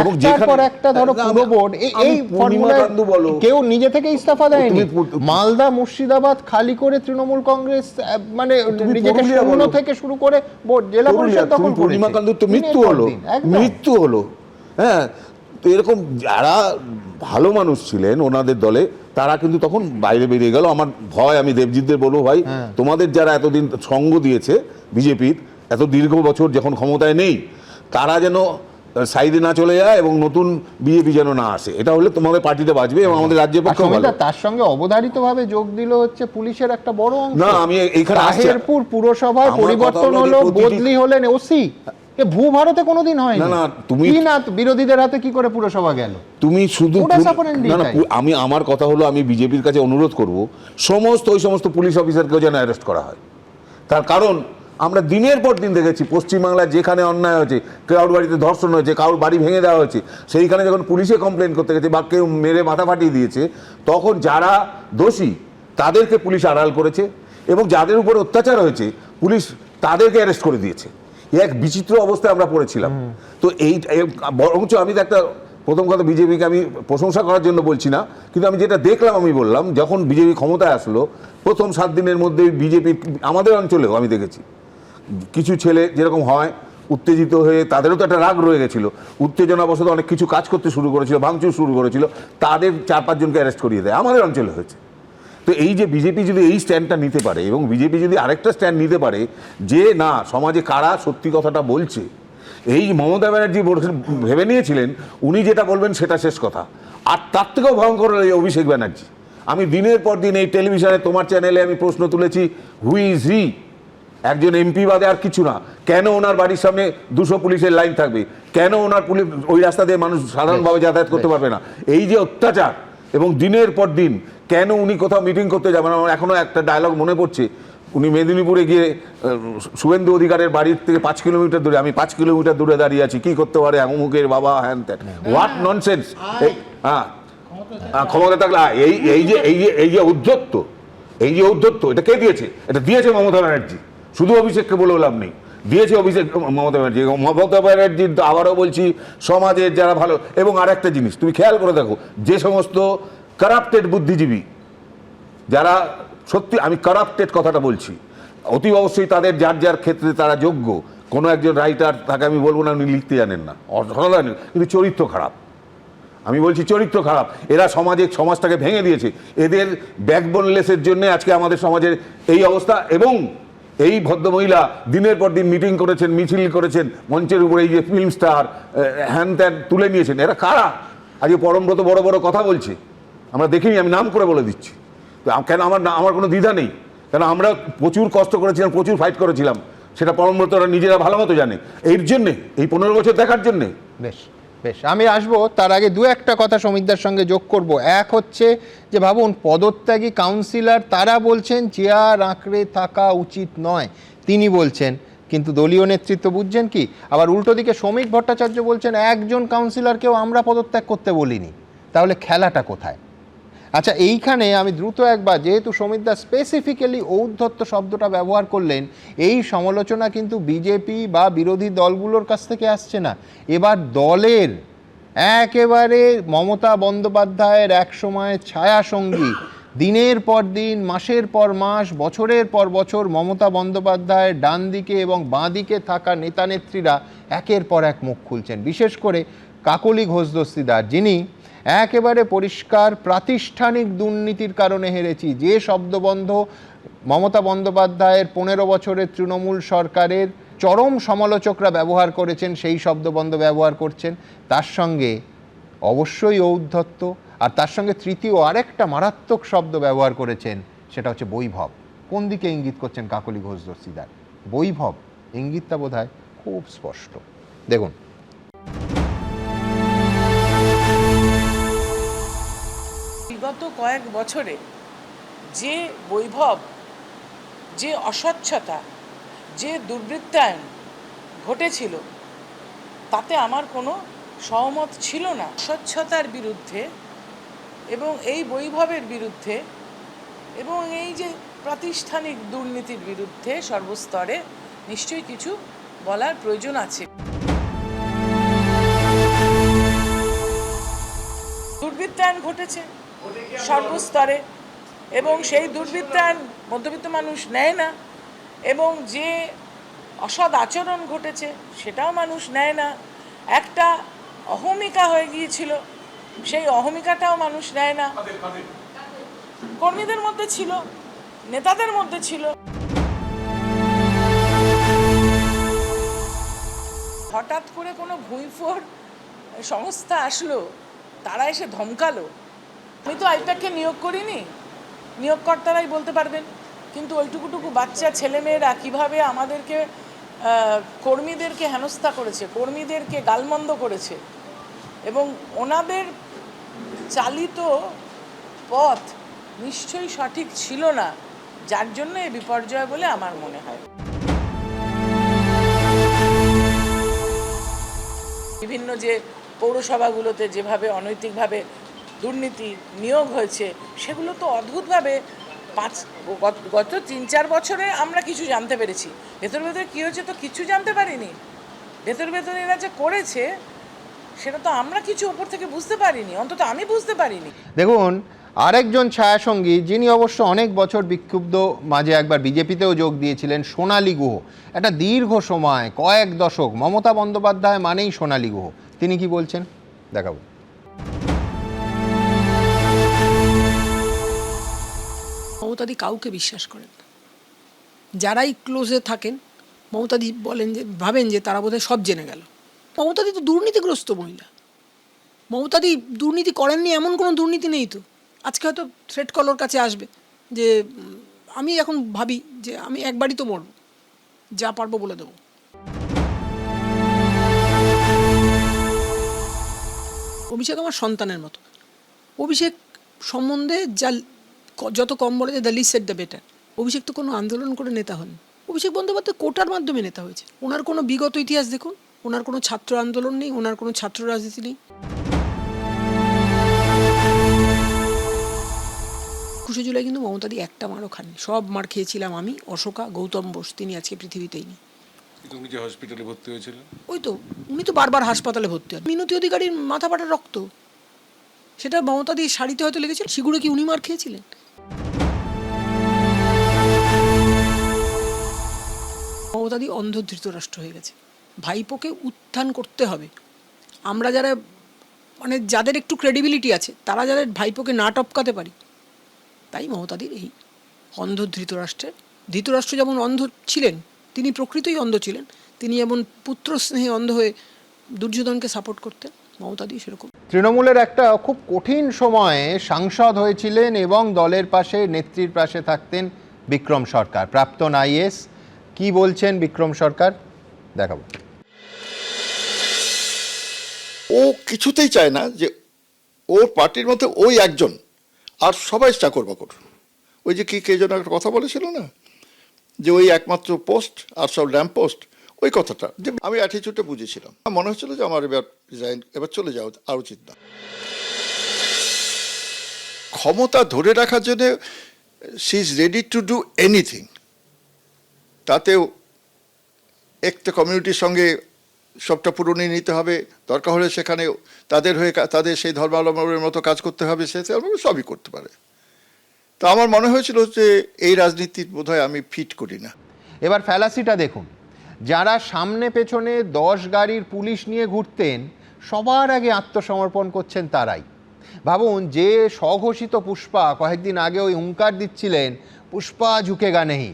এবং যেখানে একটা ধরো পুরো বোর্ড এই ফর্মুলায় কেউ নিজে থেকে ইস্তফা দেয়নি। মালদা, মুর্শিদাবাদ খালি করে তৃণমূল কংগ্রেস মানে নিজেকে শূন্য থেকে শুরু করে জেলা পরিষদ দখল করে। পূর্ণিমাকান্তর তো মৃত্যু হলো। হ্যাঁ, তো এরকম যারা ভালো মানুষ ছিলেন ওনাদের দলে, তারা কিন্তু তখন বাইরে বেরিয়ে গেল। আমার ভয়, আমি দেবজিৎদের বলবো, ভাই তোমাদের যারা এতদিন সঙ্গ দিয়েছে বিজেপির, এত দীর্ঘ বছর যখন ক্ষমতায় নেই, তারা যেন সাইডে না চলে যায় এবং নতুন বিজেপি যেন না আসে, এটা হলে তোমাদের পার্টিতে বাঁচবে এবং আমাদের রাজ্যের পক্ষে তার সঙ্গে অবধারিতভাবে যোগ দিল হচ্ছে পুলিশের একটা বড় অংশ। না, আমি এইখানে তাহেরপুর পুরসভায় পরিবর্তন হলো, বদলি হলেন ওসি। ভূ ভারতে কোনোদিন হয়নি। না তুমি না, বিরোধীদের হাতে কি করে পুরসভা গেল? তুমি শুধু আমি আমার কথা হলো, আমি বিজেপির কাছে অনুরোধ করব ওই সমস্ত পুলিশ অফিসারকেও যেন অ্যারেস্ট করা হয়। তার কারণ আমরা দিনের পর দিন দেখেছি পশ্চিমবাংলায় যেখানে অন্যায় হয়েছে, কারোর বাড়িতে ধর্ষণ হয়েছে, কারোর বাড়ি ভেঙে দেওয়া হয়েছে, সেইখানে যখন পুলিশে কমপ্লেন করতে গেছে বা কেউ মেরে মাথা ফাটিয়ে দিয়েছে, তখন যারা দোষী তাদেরকে পুলিশ আড়াল করেছে এবং যাদের উপর অত্যাচার হয়েছে পুলিশ তাদেরকে অ্যারেস্ট করে দিয়েছে। এক বিচিত্র অবস্থায় আমরা পড়েছিলাম। তো এই বরঞ্চ আমি তো একটা প্রথম কথা, বিজেপিকে আমি প্রশংসা করার জন্য বলছি না, কিন্তু আমি যেটা দেখলাম আমি বললাম, যখন বিজেপি ক্ষমতায় আসলো প্রথম 7 দিনের মধ্যে বিজেপি আমাদের অঞ্চলেও আমি দেখেছি কিছু ছেলে যেরকম হয় উত্তেজিত হয়ে, তাদেরও তো একটা রাগ রয়ে গেছিল, উত্তেজনাবশত অনেক কিছু কাজ করতে শুরু করেছিল, ভাঙচুর শুরু করেছিল, তাদের 4-5 জনকে অ্যারেস্ট করিয়ে দেয়। আমাদের অঞ্চলে হয়েছে। তো এই যে বিজেপি যদি এই স্ট্যান্ডটা নিতে পারে এবং বিজেপি যদি আরেকটা স্ট্যান্ড নিতে পারে যে না, সমাজে কারা সত্যি কথাটা বলছে, এই মমতা ব্যানার্জি ভেবে নিয়েছিলেন উনি যেটা বলবেন সেটা শেষ কথা, আর তার থেকেও ভয়ঙ্কর এই অভিষেক ব্যানার্জি। আমি দিনের পর দিন এই টেলিভিশনে তোমার চ্যানেলে আমি প্রশ্ন তুলেছি, হু ইজ হি? একজন এমপি বাদে আর কিছু না। কেন ওনার বাড়ির সামনে 200 পুলিশের লাইন থাকবে? কেন ওনার পুলিশ ওই রাস্তা দিয়ে মানুষ সাধারণভাবে যাতায়াত করতে পারবে না? এই যে অত্যাচার এবং দিনের পর দিন, কেন উনি কোথাও মিটিং করতে যাবেন? আমার এখনো একটা ডায়লগ মনে পড়ছে, উনি মেদিনীপুরে গিয়ে শুভেন্দু অধিকারের বাড়ির থেকে 5 কিলোমিটার দূরে, আমি 5 কিলোমিটার দূরে দাঁড়িয়ে আছি, কি করতে পারে অমুকের বাবা, হ্যান ত্যান, হোয়াট ননসেন্স। হ্যাঁ, ক্ষমতা থাকলে এই যে ঔদ্ধত্য, এটা কে দিয়েছে? এটা দিয়েছে মমতা ব্যানার্জি। শুধু অভিষেককে বলে লাভ নেই, দিয়েছে অভিষেক মমতা ব্যানার্জি। মমতা ব্যানার্জির আবারও বলছি, সমাজের যারা ভালো, এবং আর একটা জিনিস তুমি খেয়াল করে দেখো, যে সমস্ত কারাপ্টেড বুদ্ধিজীবী, যারা সত্যি, আমি কারাপ্টেড কথাটা বলছি, অতি অবশ্যই তাদের যার যার ক্ষেত্রে তারা যোগ্য। কোনো একজন রাইটার, তাকে আমি বলবো না উনি লিখতে জানেন না, অসাধারণ, কিন্তু চরিত্র খারাপ। আমি বলছি চরিত্র খারাপ। এরা সমাজটাকে ভেঙে দিয়েছে। এদের ব্যাকবোনলেসের জন্য আজকে আমাদের সমাজের এই অবস্থা। এবং এই ভদ্রমহিলা দিনের পর দিন মিটিং করেছেন, মিছিল করেছেন, মঞ্চের উপরে এই যে ফিল্ম স্টার হ্যান ত্যান তুলে নিয়েছেন, এরা কারা? আজকে পরমব্রত বড় বড় কথা বলছে, আমরা দেখিনি, আমি নাম করে বলে দিচ্ছি। তো কেন আমার কোনো দ্বিধা নেই, কেন আমরা প্রচুর কষ্ট করেছিলাম, প্রচুর ফাইট করেছিলাম, সেটা পরমব্রতরা নিজেরা ভালো মতো জানে। এর জন্যে, এই 15 বছর দেখার জন্যে। বেশ, আমি আসবো, তার আগে 2-1টা কথা সমিতদার সঙ্গে যোগ করব। এক হচ্ছে যে ভাবুন, পদত্যাগী কাউন্সিলর তারা বলছেন চেয়ার আঁকড়ে থাকা উচিত নয়, তিনি বলছেন, কিন্তু দলীয় নেতৃত্ব বুঝছেন কি? আবার উল্টো দিকে শ্রমিক ভট্টাচার্য বলছেন একজন কাউন্সিলরকেও আমরা পদত্যাগ করতে বলিনি। তাহলে খেলাটা কোথায়? আচ্ছা, এইখানে আমি দ্রুত একবার, যেহেতু সমিতদা স্পেসিফিক্যালি ঔদ্ধত্য শব্দটা ব্যবহার করলেন, এই সমালোচনা কিন্তু বিজেপি বা বিরোধী দলগুলোর কাছ থেকে আসছে না, এবার দলের একেবারে মমতা বন্দ্যোপাধ্যায়ের এক সময়ের ছায়াসঙ্গী, দিনের পর দিন, মাসের পর মাস, বছরের পর বছর মমতা বন্দ্যোপাধ্যায়ের ডান দিকে এবং বাঁ দিকে থাকা নেতানেত্রীরা একের পর এক মুখ খুলছেন। বিশেষ করে কাকলি ঘোষ দস্তিদার, যিনি একেবারে পরিষ্কার প্রাতিষ্ঠানিক দুর্নীতির কারণে হেরেছি, যে শব্দবন্ধ মমতা বন্দ্যোপাধ্যায়ের 15 বছরের তৃণমূল সরকারের চরম সমালোচকরা ব্যবহার করেছেন, সেই শব্দবন্ধ ব্যবহার করছেন। তার সঙ্গে অবশ্যই ঔদ্ধত্য, আর তার সঙ্গে তৃতীয় আরেকটা মারাত্মক শব্দ ব্যবহার করেছেন, সেটা হচ্ছে বৈভব। কোন দিকে ইঙ্গিত করছেন কাকলি ঘোষ দস্তিদার? বৈভব, ইঙ্গিতটা বোধহয় খুব স্পষ্ট। দেখুন, বিগত কয়েক বছরে যে বৈভব, যে অস্বচ্ছতা, যে দুর্বৃত্তায়ন ঘটেছিল, তাতে আমার কোনো সহমত ছিল না। স্বচ্ছতার বিরুদ্ধে এবং এই বৈভবের বিরুদ্ধে এবং এই যে প্রাতিষ্ঠানিক দুর্নীতির বিরুদ্ধে সর্বস্তরে নিশ্চয়ই কিছু বলার প্রয়োজন আছে। দুর্বৃত্তায়ন ঘটেছে সর্বস্তরে, এবং সেই দুর্বৃত্তায়ন মধ্যবিত্ত মানুষ নেয় না, এবং যে অসৎ আচরণ ঘটেছে সেটাও মানুষ নেয় না। একটা অহমিকা হয়ে গিয়েছিল, সেই অহমিকাটাও মানুষ নেয় না। কর্মীদের মধ্যে ছিল, নেতাদের মধ্যে ছিল। হঠাৎ করে কোনো ভুঁইফোড় সংস্থা আসলো, তারা এসে ধমকালো। আমি তো আইপ্যাককে নিয়োগ করিনি, নিয়োগকর্তারাই বলতে পারবেন। কিন্তু ওইটুকুটুকু বাচ্চা ছেলেমেয়েরা কীভাবে আমাদেরকে কর্মীদেরকে হেনস্থা করেছে, কর্মীদেরকে গালমন্দ করেছে, এবং ওনাদের চালিত পথ নিশ্চয়ই সঠিক ছিল না, যার জন্য এই বিপর্যয় বলে আমার মনে হয়। বিভিন্ন যে পৌরসভাগুলোতে যেভাবে অনৈতিকভাবে দুর্নীতি নিয়োগ হয়েছে, সেগুলো তো অদ্ভুতভাবে গত 3-4 বছরে আমরা কিছু জানতে পেরেছি। ভেতর ভেতরে কী হয়েছে তো কিছু জানতে পারিনি। ভেতর ভেতরে এরা যে করেছে সেটা তো আমরা কিছু ওপর থেকে বুঝতে পারিনি, অন্তত আমি বুঝতে পারিনি। দেখুন, আরেকজন ছায়াসঙ্গী যিনি অবশ্য অনেক বছর বিক্ষুব্ধ, মাঝে একবার বিজেপিতেও যোগ দিয়েছিলেন, সোনালী গুহ। একটা দীর্ঘ সময়, কয়েক দশক মমতা বন্দ্যোপাধ্যায় মানেই সোনালী গুহ। তিনি কি বলছেন দেখাবো। মমতাদি কাউকে বিশ্বাস করেন না। যারাই ক্লোজে থাকেন, মমতাদি বলেন যে ভাবেন যে তারা বোধহয় সব জেনে গেল। মমতাদি তো দুর্নীতিগ্রস্ত মহিলা। মমতাদি দুর্নীতি করেননি এমন কোনো দুর্নীতি নেই তো। আজকে হয়তো থ্রেট কলর কাছে আসবে যে আমি এখন ভাবি যে আমি একবারই তো মরব, যা পারবো বলে দেবো। অভিষেক আমার সন্তানের মতো। অভিষেক সম্বন্ধে যত কম বলে যে the least said the better. Abhishek তো কোনো আন্দোলন করে নেতা হন। অভিষেক বন্দ্যোপাধ্যায় কোটার মাধ্যমে নেতা হয়েছে। ওনার কোনো বিগত ইতিহাস দেখুন, ওনার কোনো ছাত্র আন্দোলন নেই, ওনার কোনো ছাত্র রাজনীতি নেই। 21শে জুলাই কিন্তু মমতাদি একটা মারও খাননি। সব মার খেয়েছিলাম আমি, অশোকা, গৌতম বোস। তিনি আজকে পৃথিবীতেই নেই। উনি যে হসপিটালে ভর্তি হয়েছিলেন, ওই তো উনি তো বারবার হাসপাতালে ভর্তি হন। মিনতি অধিকারীর মাথা ফাটা রক্ত, সেটা মমতাদি শাড়িতে হয়তো লেগেছিল। সিগুড়ে কি উনি মার খেয়েছিলেন? মমতাদি অন্ধ ধৃতরাষ্ট্র হয়ে গেছে। ভাইপোকে উত্থান করতে হবে। আমরা যারা মানে যাদের একটু ক্রেডিবিলিটি আছে, তারা যাদের ভাইপোকে না টপকাতে পারি, তাই মমতাদির এই অন্ধ ধৃতরাষ্ট্রের। ধৃতরাষ্ট্র যেমন অন্ধ ছিলেন, তিনি প্রকৃতই অন্ধ ছিলেন। তিনি যেমন পুত্র স্নেহে অন্ধ হয়ে দুর্যোধনকে সাপোর্ট করতেন, মমতাদি সেরকম। তৃণমূলের একটা খুব কঠিন সময়ে সাংসদ হয়েছিলেন এবং দলের পাশে, নেত্রীর পাশে থাকতেন বিক্রম সরকার, প্রাক্তন আইএস। কি বলছেন বিক্রম সরকার দেখাবো। ও কিছুতেই চায় না যে ওর পার্টির মধ্যে ওই একজন, আর সবাই চাকর বাকর। ওই যে কে যেন একটা কথা বলেছিল না, যে ওই একমাত্র পোস্ট আর সব ল্যাম্প পোস্ট, ওই কথাটা যে আমি অ্যাটিচিউডটা বুঝেছিলাম। মনে হচ্ছিল যে আমার এবার চলে যাওয়া আর উচিত না। ক্ষমতা ধরে রাখার জন্য she is ready to do anything. তাতেও একটা কমিউনিটির সঙ্গে সবটা পুরনো নিতে হবে, দরকার হলে সেখানে তাদের হয়ে তাদের সেই ধর্মাবলম্বনের মতো কাজ করতে হবে, সে সবই করতে পারে। তো আমার মনে হয়েছিল যে এই রাজনীতির বোধহয় আমি ফিট করি না। এবার ফ্যালাসিটা দেখুন। যারা সামনে পেছনে 10 গাড়ির পুলিশ নিয়ে ঘুরতেন, সবার আগে আত্মসমর্পণ করছেন তারাই। ভাবুন, যে স্বঘোষিত পুষ্পা কয়েকদিন আগে ওই হুঙ্কার দিচ্ছিলেন, পুষ্পা ঝুঁকেগা নেই,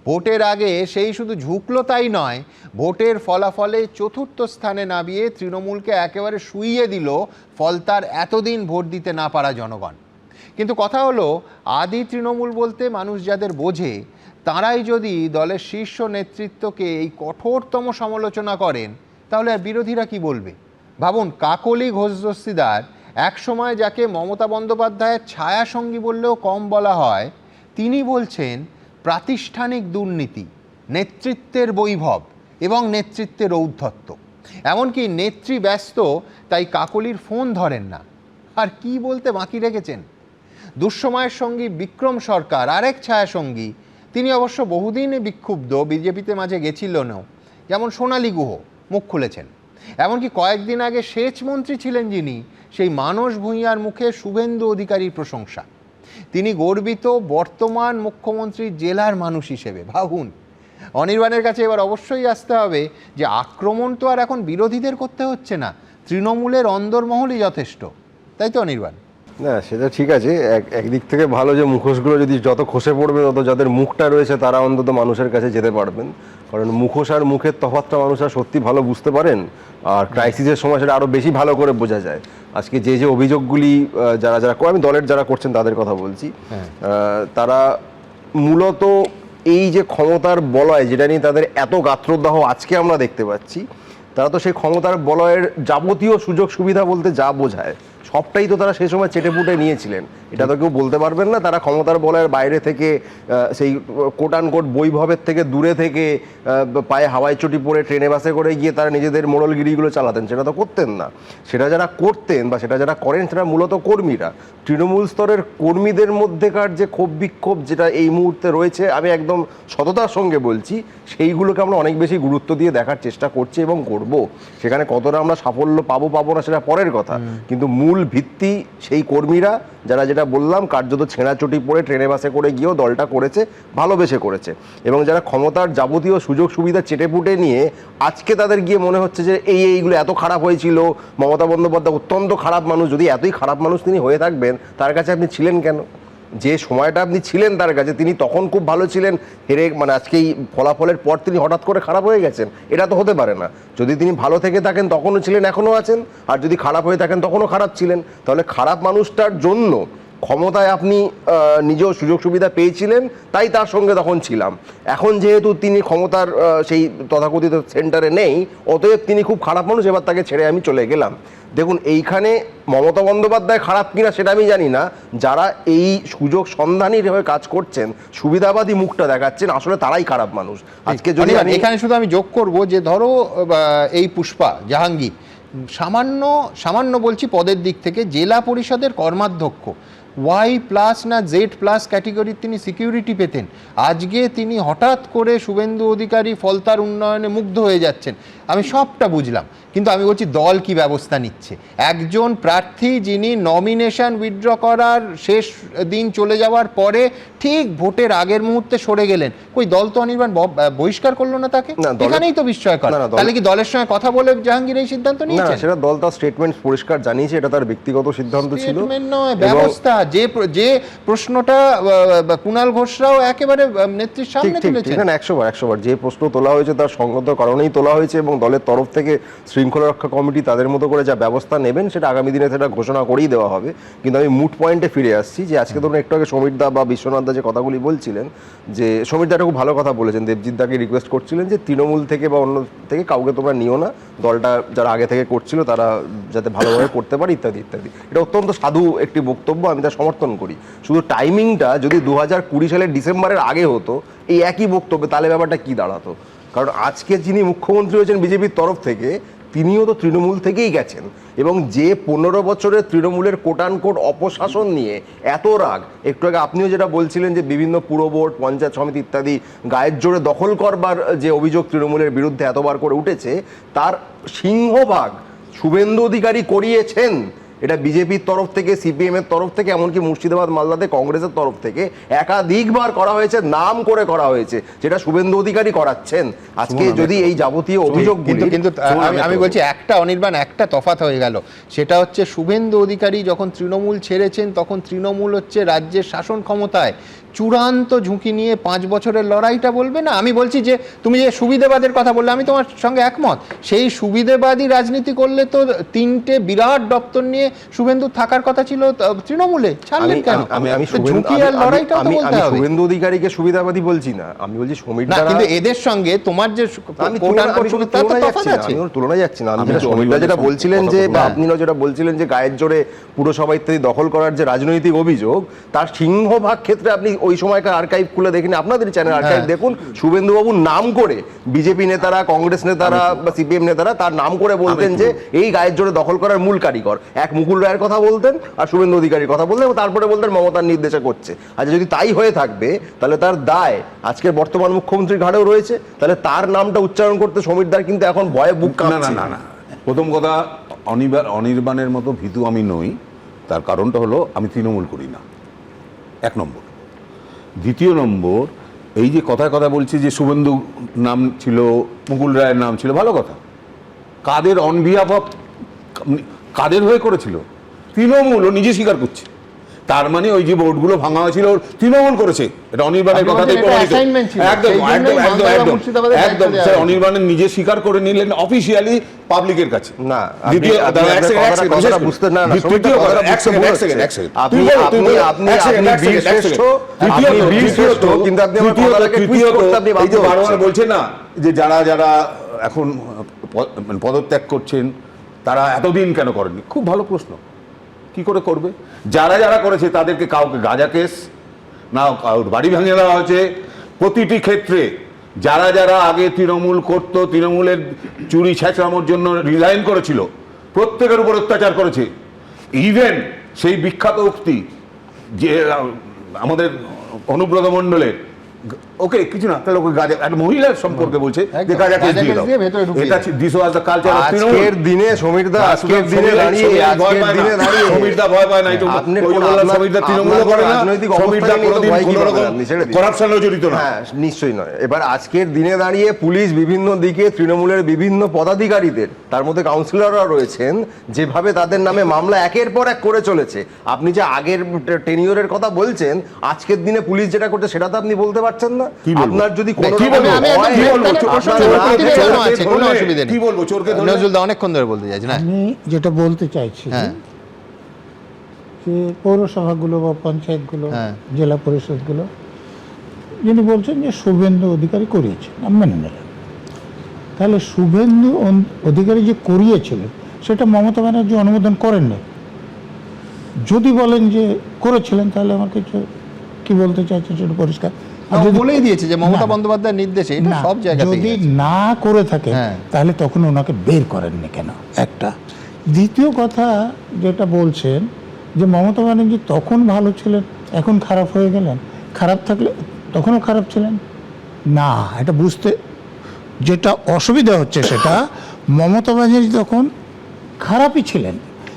ভোটের আগে সেই শুধু ঝুঁকলো তাই নয়, ভোটের ফলাফলে 4র্থ স্থানে নামিয়ে তৃণমূলকে একেবারে শুইয়ে দিল ফলতার এতদিন ভোট দিতে না পারা জনগণ। কিন্তু কথা হলো, আদি তৃণমূল বলতে মানুষ যাদের বোঝে, তারাই যদি দলের শীর্ষ নেতৃত্বকে এই কঠোরতম সমালোচনা করেন, তাহলে আর বিরোধীরা কি বলবে? ভাবুন, কাকলি ঘোষ দস্তিদার, একসময় যাকে মমতা বন্দ্যোপাধ্যায়ের ছায়াসঙ্গী বললেও কম বলা হয়, তিনি বলছেন প্রাতিষ্ঠানিক দুর্নীতি, নেতৃত্বের বৈভব এবং নেতৃত্বের ঔদ্ধত্য। এমনকি নেত্রী ব্যস্ত, তাই কাকলির ফোন ধরেন না। আর কি বলতে বাকি রেখেছেন? দুঃসময়ের সঙ্গী বিক্রম সরকার, আরেক ছায়াসঙ্গী, তিনি অবশ্য বহুদিন বিক্ষুব্ধ, বিজেপিতে মাঝে গেছিলেনও। যেমন সোনালী গুহ মুখ খুলেছেন। এমনকি কয়েকদিন আগে সেচ মন্ত্রী ছিলেন যিনি, সেই মানস ভূঁইয়ার মুখে শুভেন্দু অধিকারীর প্রশংসা। তিনি গর্বিত বর্তমান মুখ্যমন্ত্রীর জেলার মানুষ হিসেবে। ভাবুন, অনির্বাণের কাছে এবার অবশ্যই আসতে হবে যে আক্রমণ তো আর এখন বিরোধীদের করতে হচ্ছে না, তৃণমূলের অন্দরমহলই যথেষ্ট। তাই তো অনির্বাণ? না, সেটা ঠিক আছে। একদিক থেকে ভালো যে মুখোশগুলো যদি যত খসে পড়বে, তত যাদের মুখটা রয়েছে তারা অন্তত মানুষের কাছে যেতে পারবেন। কারণ মুখোশ আর মুখের তফাৎটা মানুষরা সত্যি ভালো বুঝতে পারেন, আর ক্রাইসিসের সময় সেটা আরও বেশি ভালো করে বোঝা যায়। আজকে যে অভিযোগগুলি যারা আমি দলের যারা করছেন তাদের কথা বলছি, তারা মূলত এই যে ক্ষমতার বলয় যেটা নিয়ে তাদের এত গাত্রদাহ আজকে আমরা দেখতে পাচ্ছি, তারা তো সেই ক্ষমতার বলয়ের যাবতীয় সুযোগ সুবিধা বলতে যা বোঝায় সবটাই তো তারা সেই সময় চেটেপুটে নিয়েছিলেন। এটা তো কেউ বলতে পারবেন না তারা ক্ষমতার বলয়ের বাইরে থেকে সেই কোট আনকোট বৈভবের থেকে দূরে থেকে পায়ে হাওয়াই চটি পরে ট্রেনে বাসে করে গিয়ে তারা নিজেদের মোড়লগিরিগুলো চালাতেন, সেটা তো করতেন না। সেটা যারা করতেন বা সেটা যারা করেন সেটা মূলত কর্মীরা, তৃণমূল স্তরের কর্মীদের মধ্যেকার যে ক্ষোভ বিক্ষোভ যেটা এই মুহূর্তে রয়েছে, আমি একদম সততার সঙ্গে বলছি, সেইগুলোকে আমরা অনেক বেশি গুরুত্ব দিয়ে দেখার চেষ্টা করছি এবং করব। সেখানে কতটা আমরা সাফল্য পাবো না সেটা পরের কথা, কিন্তু মূল ভিত্তি সেই কর্মীরা যারা যেটা বললাম কার্যত ছেঁড়াচটি পরে ট্রেনে বাসে করে গিয়েও দলটা করেছে, ভালোবেসে করেছে, এবং যারা ক্ষমতার যাবতীয় সুযোগ সুবিধা চেটেপুটে নিয়ে আজকে তাদের গিয়ে মনে হচ্ছে যে এইগুলো এত খারাপ হয়েছিল, মমতা বন্দ্যোপাধ্যায় অত্যন্ত খারাপ মানুষ। যদি এতই খারাপ মানুষ তিনি হয়ে থাকবেন, তার কাছে আপনি ছিলেন কেন? যে সময়টা আপনি ছিলেন তার কাছে, তিনি তখন খুব ভালো ছিলেন, হেরে মানে আজকে এই ফলাফলের পর তিনি হঠাৎ করে খারাপ হয়ে গেছেন, এটা তো হতে পারে না। যদি তিনি ভালো থেকে থাকেন তখনও ছিলেন, এখনও আছেন, আর যদি খারাপ হয়ে থাকেন তখনও খারাপ ছিলেন। তাহলে খারাপ মানুষটার জন্য ক্ষমতায় আপনি নিজেও সুযোগ সুবিধা পেয়েছিলেন, তাই তার সঙ্গে তখন ছিলাম। এখন যেহেতু তিনি ক্ষমতার সেই তথাকথিত সেন্টারে নেই, অতএব তিনি খুব খারাপ মানুষ, এবার তাকে ছেড়ে আমি চলে গেলাম। দেখুন, এইখানে মমতা বন্দ্যোপাধ্যায় খারাপ কিনা সেটা আমি জানি না, যারা এই সুযোগ সন্ধানীর হয়ে কাজ করছেন, সুবিধাবাদী মুখটা দেখাচ্ছেন, আসলে তারাই খারাপ মানুষ। আজকে যদি এখানে শুধু আমি যোগ করব যে ধরো এই পুষ্পা জাহাঙ্গীর সামান্য বলছি পদের দিক থেকে জেলা পরিষদের কর্মাধ্যক্ষ, Y+ না Z+ ক্যাটেগরির তিনি সিকিউরিটি পেতেন। আজকে তিনি হঠাৎ করে শুভেন্দু অধিকারী ফলতার উন্নয়নে মুগ্ধ হয়ে যাচ্ছেন, আমি সবটা বুঝলাম, কিন্তু আমি বলছি দল কি ব্যবস্থা নিচ্ছে? একজন প্রার্থী যিনি নমিনেশন উইথড্র করার শেষ দিন চলে যাওয়ার পরে ঠিক ভোটের আগের মুহূর্তে সরে গেলেন, কই দল তো অনির্বাণ বহিষ্কার করলো না তাকে? এখানেই তো বিস্ময়কর। তাহলে কি দলের সঙ্গে কথা বলে জাহাঙ্গীর এই সিদ্ধান্ত নিয়েছে? সেটা দল তার স্টেটমেন্ট পরিষ্কার জানিয়েছে, এটা তার ব্যক্তিগত সিদ্ধান্ত ছিল, ব্যবস্থা। যে প্রশ্নটা কুণাল ঘোষরাও একেবারে নেত্রীর সামনে তুলেছেন, 100বার যে প্রশ্ন তোলা হয়েছে তার সঙ্গত কারণেই তোলা হয়েছে, এবং দলের তরফ থেকে শৃঙ্খলা রক্ষা কমিটি তাদের মতো করে যা ব্যবস্থা নেবেন সেটা আগামী দিনে সেটা ঘোষণা করেই দেওয়া হবে। কিন্তু আমি মুড পয়েন্টে ফিরে আসছি, যে আজকে ধরুন একটু আগে সমীর দা বা বিশ্বনাথ দা যে কথাগুলি বলছিলেন, যে সমীর দা খুব ভালো কথা বলেছেন, দেবজিৎ দাকে রিকোয়েস্ট করছিলেন যে তৃণমূল থেকে বা অন্য থেকে কাউকে তোমরা নিও না, দলটা যারা আগে থেকে করছিল তারা যাতে ভালোভাবে করতে পারে ইত্যাদি ইত্যাদি। এটা অত্যন্ত সাধু একটি বক্তব্য, আমি তা সমর্থন করি। শুধু টাইমিংটা যদি 2020 সালের ডিসেম্বরের আগে হতো এই একই বক্তব্যে, তাহলে ব্যাপারটা কি দাঁড়াতো? কারণ আজকে যিনি মুখ্যমন্ত্রী হয়েছেন বিজেপির তরফ থেকে, তিনিও তো তৃণমূল থেকেই গেছেন, এবং যে 15 বছরের তৃণমূলের কোটানকোট অপশাসন নিয়ে এত রাগ, একটু আগে আপনিও যেটা বলছিলেন যে বিভিন্ন পুর বোর্ড, পঞ্চায়েত সমিতি ইত্যাদি গায়ের জোরে দখল করবার যে অভিযোগ তৃণমূলের বিরুদ্ধে এতবার করে উঠেছে, তার সিংহভাগ শুভেন্দু অধিকারী করিয়েছেন। এটা বিজেপির তরফ থেকে, সিপিএম এর তরফ থেকে, এমনকি মুর্শিদাবাদ মালদাতে কংগ্রেসের তরফ থেকে একাধিকবার করা হয়েছে, নাম করে করা হয়েছে, যেটা শুভেন্দু অধিকারী করাচ্ছেন। আজকে যদি এই যাবতীয় অভিযোগ, কিন্তু আমি বলছি একটা অনির্বাণ একটা তফাৎ হয়ে গেল, সেটা হচ্ছে শুভেন্দু অধিকারী যখন তৃণমূল ছেড়েছেন তখন তৃণমূল হচ্ছে রাজ্যের শাসন ক্ষমতায়, চূড়ান্ত ঝুঁকি নিয়ে 5 বছরের লড়াইটা বলবে না। আমি বলছি যে তুমি যে সুবিধাবাদের কথা বললে, আমি তোমার সঙ্গে একমত, সেই সুবিধাবাদী রাজনীতি করলে তো 3টে বিরাট দপ্তর নিয়ে শুভেন্দু থাকার কথা ছিল তৃণমূলে, ছাড়লেন কেন? আমি শুভেন্দু অধিকারীকে সুবিধাবাদী বলছি না, আমি বলছি সমীর দা, কিন্তু এদের সঙ্গে তোমার যে তুলনা যাচ্ছে না। আমি সমীর দা যেটা বলছিলেন যে, বা আপনিও যেটা বলছিলেন যে গায়ের জোরে পুরসভা ইত্যাদি দখল করার যে রাজনৈতিক অভিযোগ, তার সিংহভাগ ক্ষেত্রে আপনি ওই সময়কার আর্কাইভ খুলে দেখেন, আপনাদের চ্যানেল আর্কাইভ দেখুন, শুভেন্দু বাবুর নাম করে বিজেপি নেতারা, কংগ্রেস নেতারা বা সিপিএম নেতারা তার নাম করে বলতেন যে এই গায়ের জোরে দখল করার মূল কারিগর। এক মুকুল রায়ের কথা বলতেন আর শুভেন্দু অধিকারীর কথা বলতেন, এবং তারপরে বলতেন মমতার নির্দেশে করছে। আচ্ছা, যদি তাই হয়ে থাকবে তাহলে তার দায় আজকের বর্তমান মুখ্যমন্ত্রীর ঘাড়েও রয়েছে, তাহলে তার নামটা উচ্চারণ করতে সমীর দার কিন্তু এখন ভয়ে বুক কাঁপছে। না, প্রথম কথা, অনির্বাণের মতো ভীতু আমি নই। তার কারণটা হলো আমি তৃণমূল করি না, 1 নম্বর। দ্বিতীয় নম্বর, এই যে কথা বলছি যে শুভেন্দু নাম ছিল, মুকুল রায়ের নাম ছিল, ভালো কথা, কাদের অন বিহাফ অফ কাদের হয়ে করেছিল? তৃণমূল নিজে স্বীকার করছে। তার মানে ওই যে বোর্ডগুলো ভাঙা হয়েছিল তৃণমূল করেছে, এটা অনির্বাণের কথাতেই প্রমাণিত। একদম একদম একদম একদম একদম স্যার, অনির্বাণের নিজে স্বীকার করে নিলেন অফিসিয়ালি পাবলিকের কাছে। না, দ্বিতীয় বুঝতে না বারবার বলছে না যে যারা যারা এখন পদত্যাগ করছেন তারা এতদিন কেন করেননি, খুব ভালো প্রশ্ন, কি করে করবে? যারা যারা করেছে তাদেরকে কাউকে গাঁজা কেস না কাউর বাড়ি ভেঙে দেওয়া হয়েছে, প্রতিটি ক্ষেত্রে যারা যারা আগে তৃণমূল করতো, তৃণমূলের চুরি ছেঁচড়ানোর জন্য রিজাইন করেছিল, প্রত্যেকের উপর অত্যাচার করেছে। ইভেন সেই বিখ্যাত উক্তি যে আমাদের অনুব্রত মণ্ডলের, ওকে কিছু না তাহলে ওকে গাঁজা, একটা মহিলার সম্পর্কে বলছে যে গাঁজা কেস দিয়ে দাও, এটা this was the culture of Trinamool. আজকের দিনে সমীরদা, আজকের দিনে দাঁড়িয়ে সমীরদা ভয় পায় না, একটু সমীরদা তৃণমূল করে না, সমীরদা কোনোদিন কোনো রকম করাপশনে জড়িত না। হ্যাঁ, নিশ্চয়ই নয়। এবার আজকের দিনে দাঁড়িয়ে পুলিশ বিভিন্ন দিকে তৃণমূলের বিভিন্ন পদাধিকারীদের, তার মধ্যে কাউন্সিলররা রয়েছেন, যেভাবে তাদের নামে মামলা একের পর এক করে চলেছে। আপনি যে আগের টেনিয়রের কথা বলছেন, আজকের দিনে পুলিশ যেটা করছে সেটা তো আপনি বলতে পারছেন না। আপনার যদি অনেকক্ষণ ধরে বলতে চাইছি না, আমি যেটা বলতে চাইছি যে পৌরসভাগুলো বা পঞ্চায়েতগুলো, জেলা পরিষদগুলো, যিনি বলছেন যে শুভেন্দু অধিকারী করিয়েছেন, আমি মেনে নিলাম। তাহলে শুভেন্দু অধিকারী যে করিয়েছিলেন সেটা মমতা ব্যানার্জি অনুমোদন করেননি। যদি বলেন যে করেছিলেন তাহলে আমার কিছু কি বলতে চাইছে সেটা পরিষ্কার বলেই দিয়েছে যে মমতা বন্দ্যোপাধ্যায়ের নির্দেশে এটা সব জায়গায়। যদি না করে থাকে তাহলে তখন ওনাকে বের করেননি কেন, একটা। দ্বিতীয় কথা যেটা বলছেন যে মমতা ব্যানার্জি তখন ভালো ছিলেন, এখন খারাপ হয়ে গেলেন। খারাপ থাকলে তখনও খারাপ ছিলেন না, এটা বুঝতে যেটা অসুবিধা হচ্ছে সেটা মমতা ব্যানার্জি তখন খারাপই ছিলেন,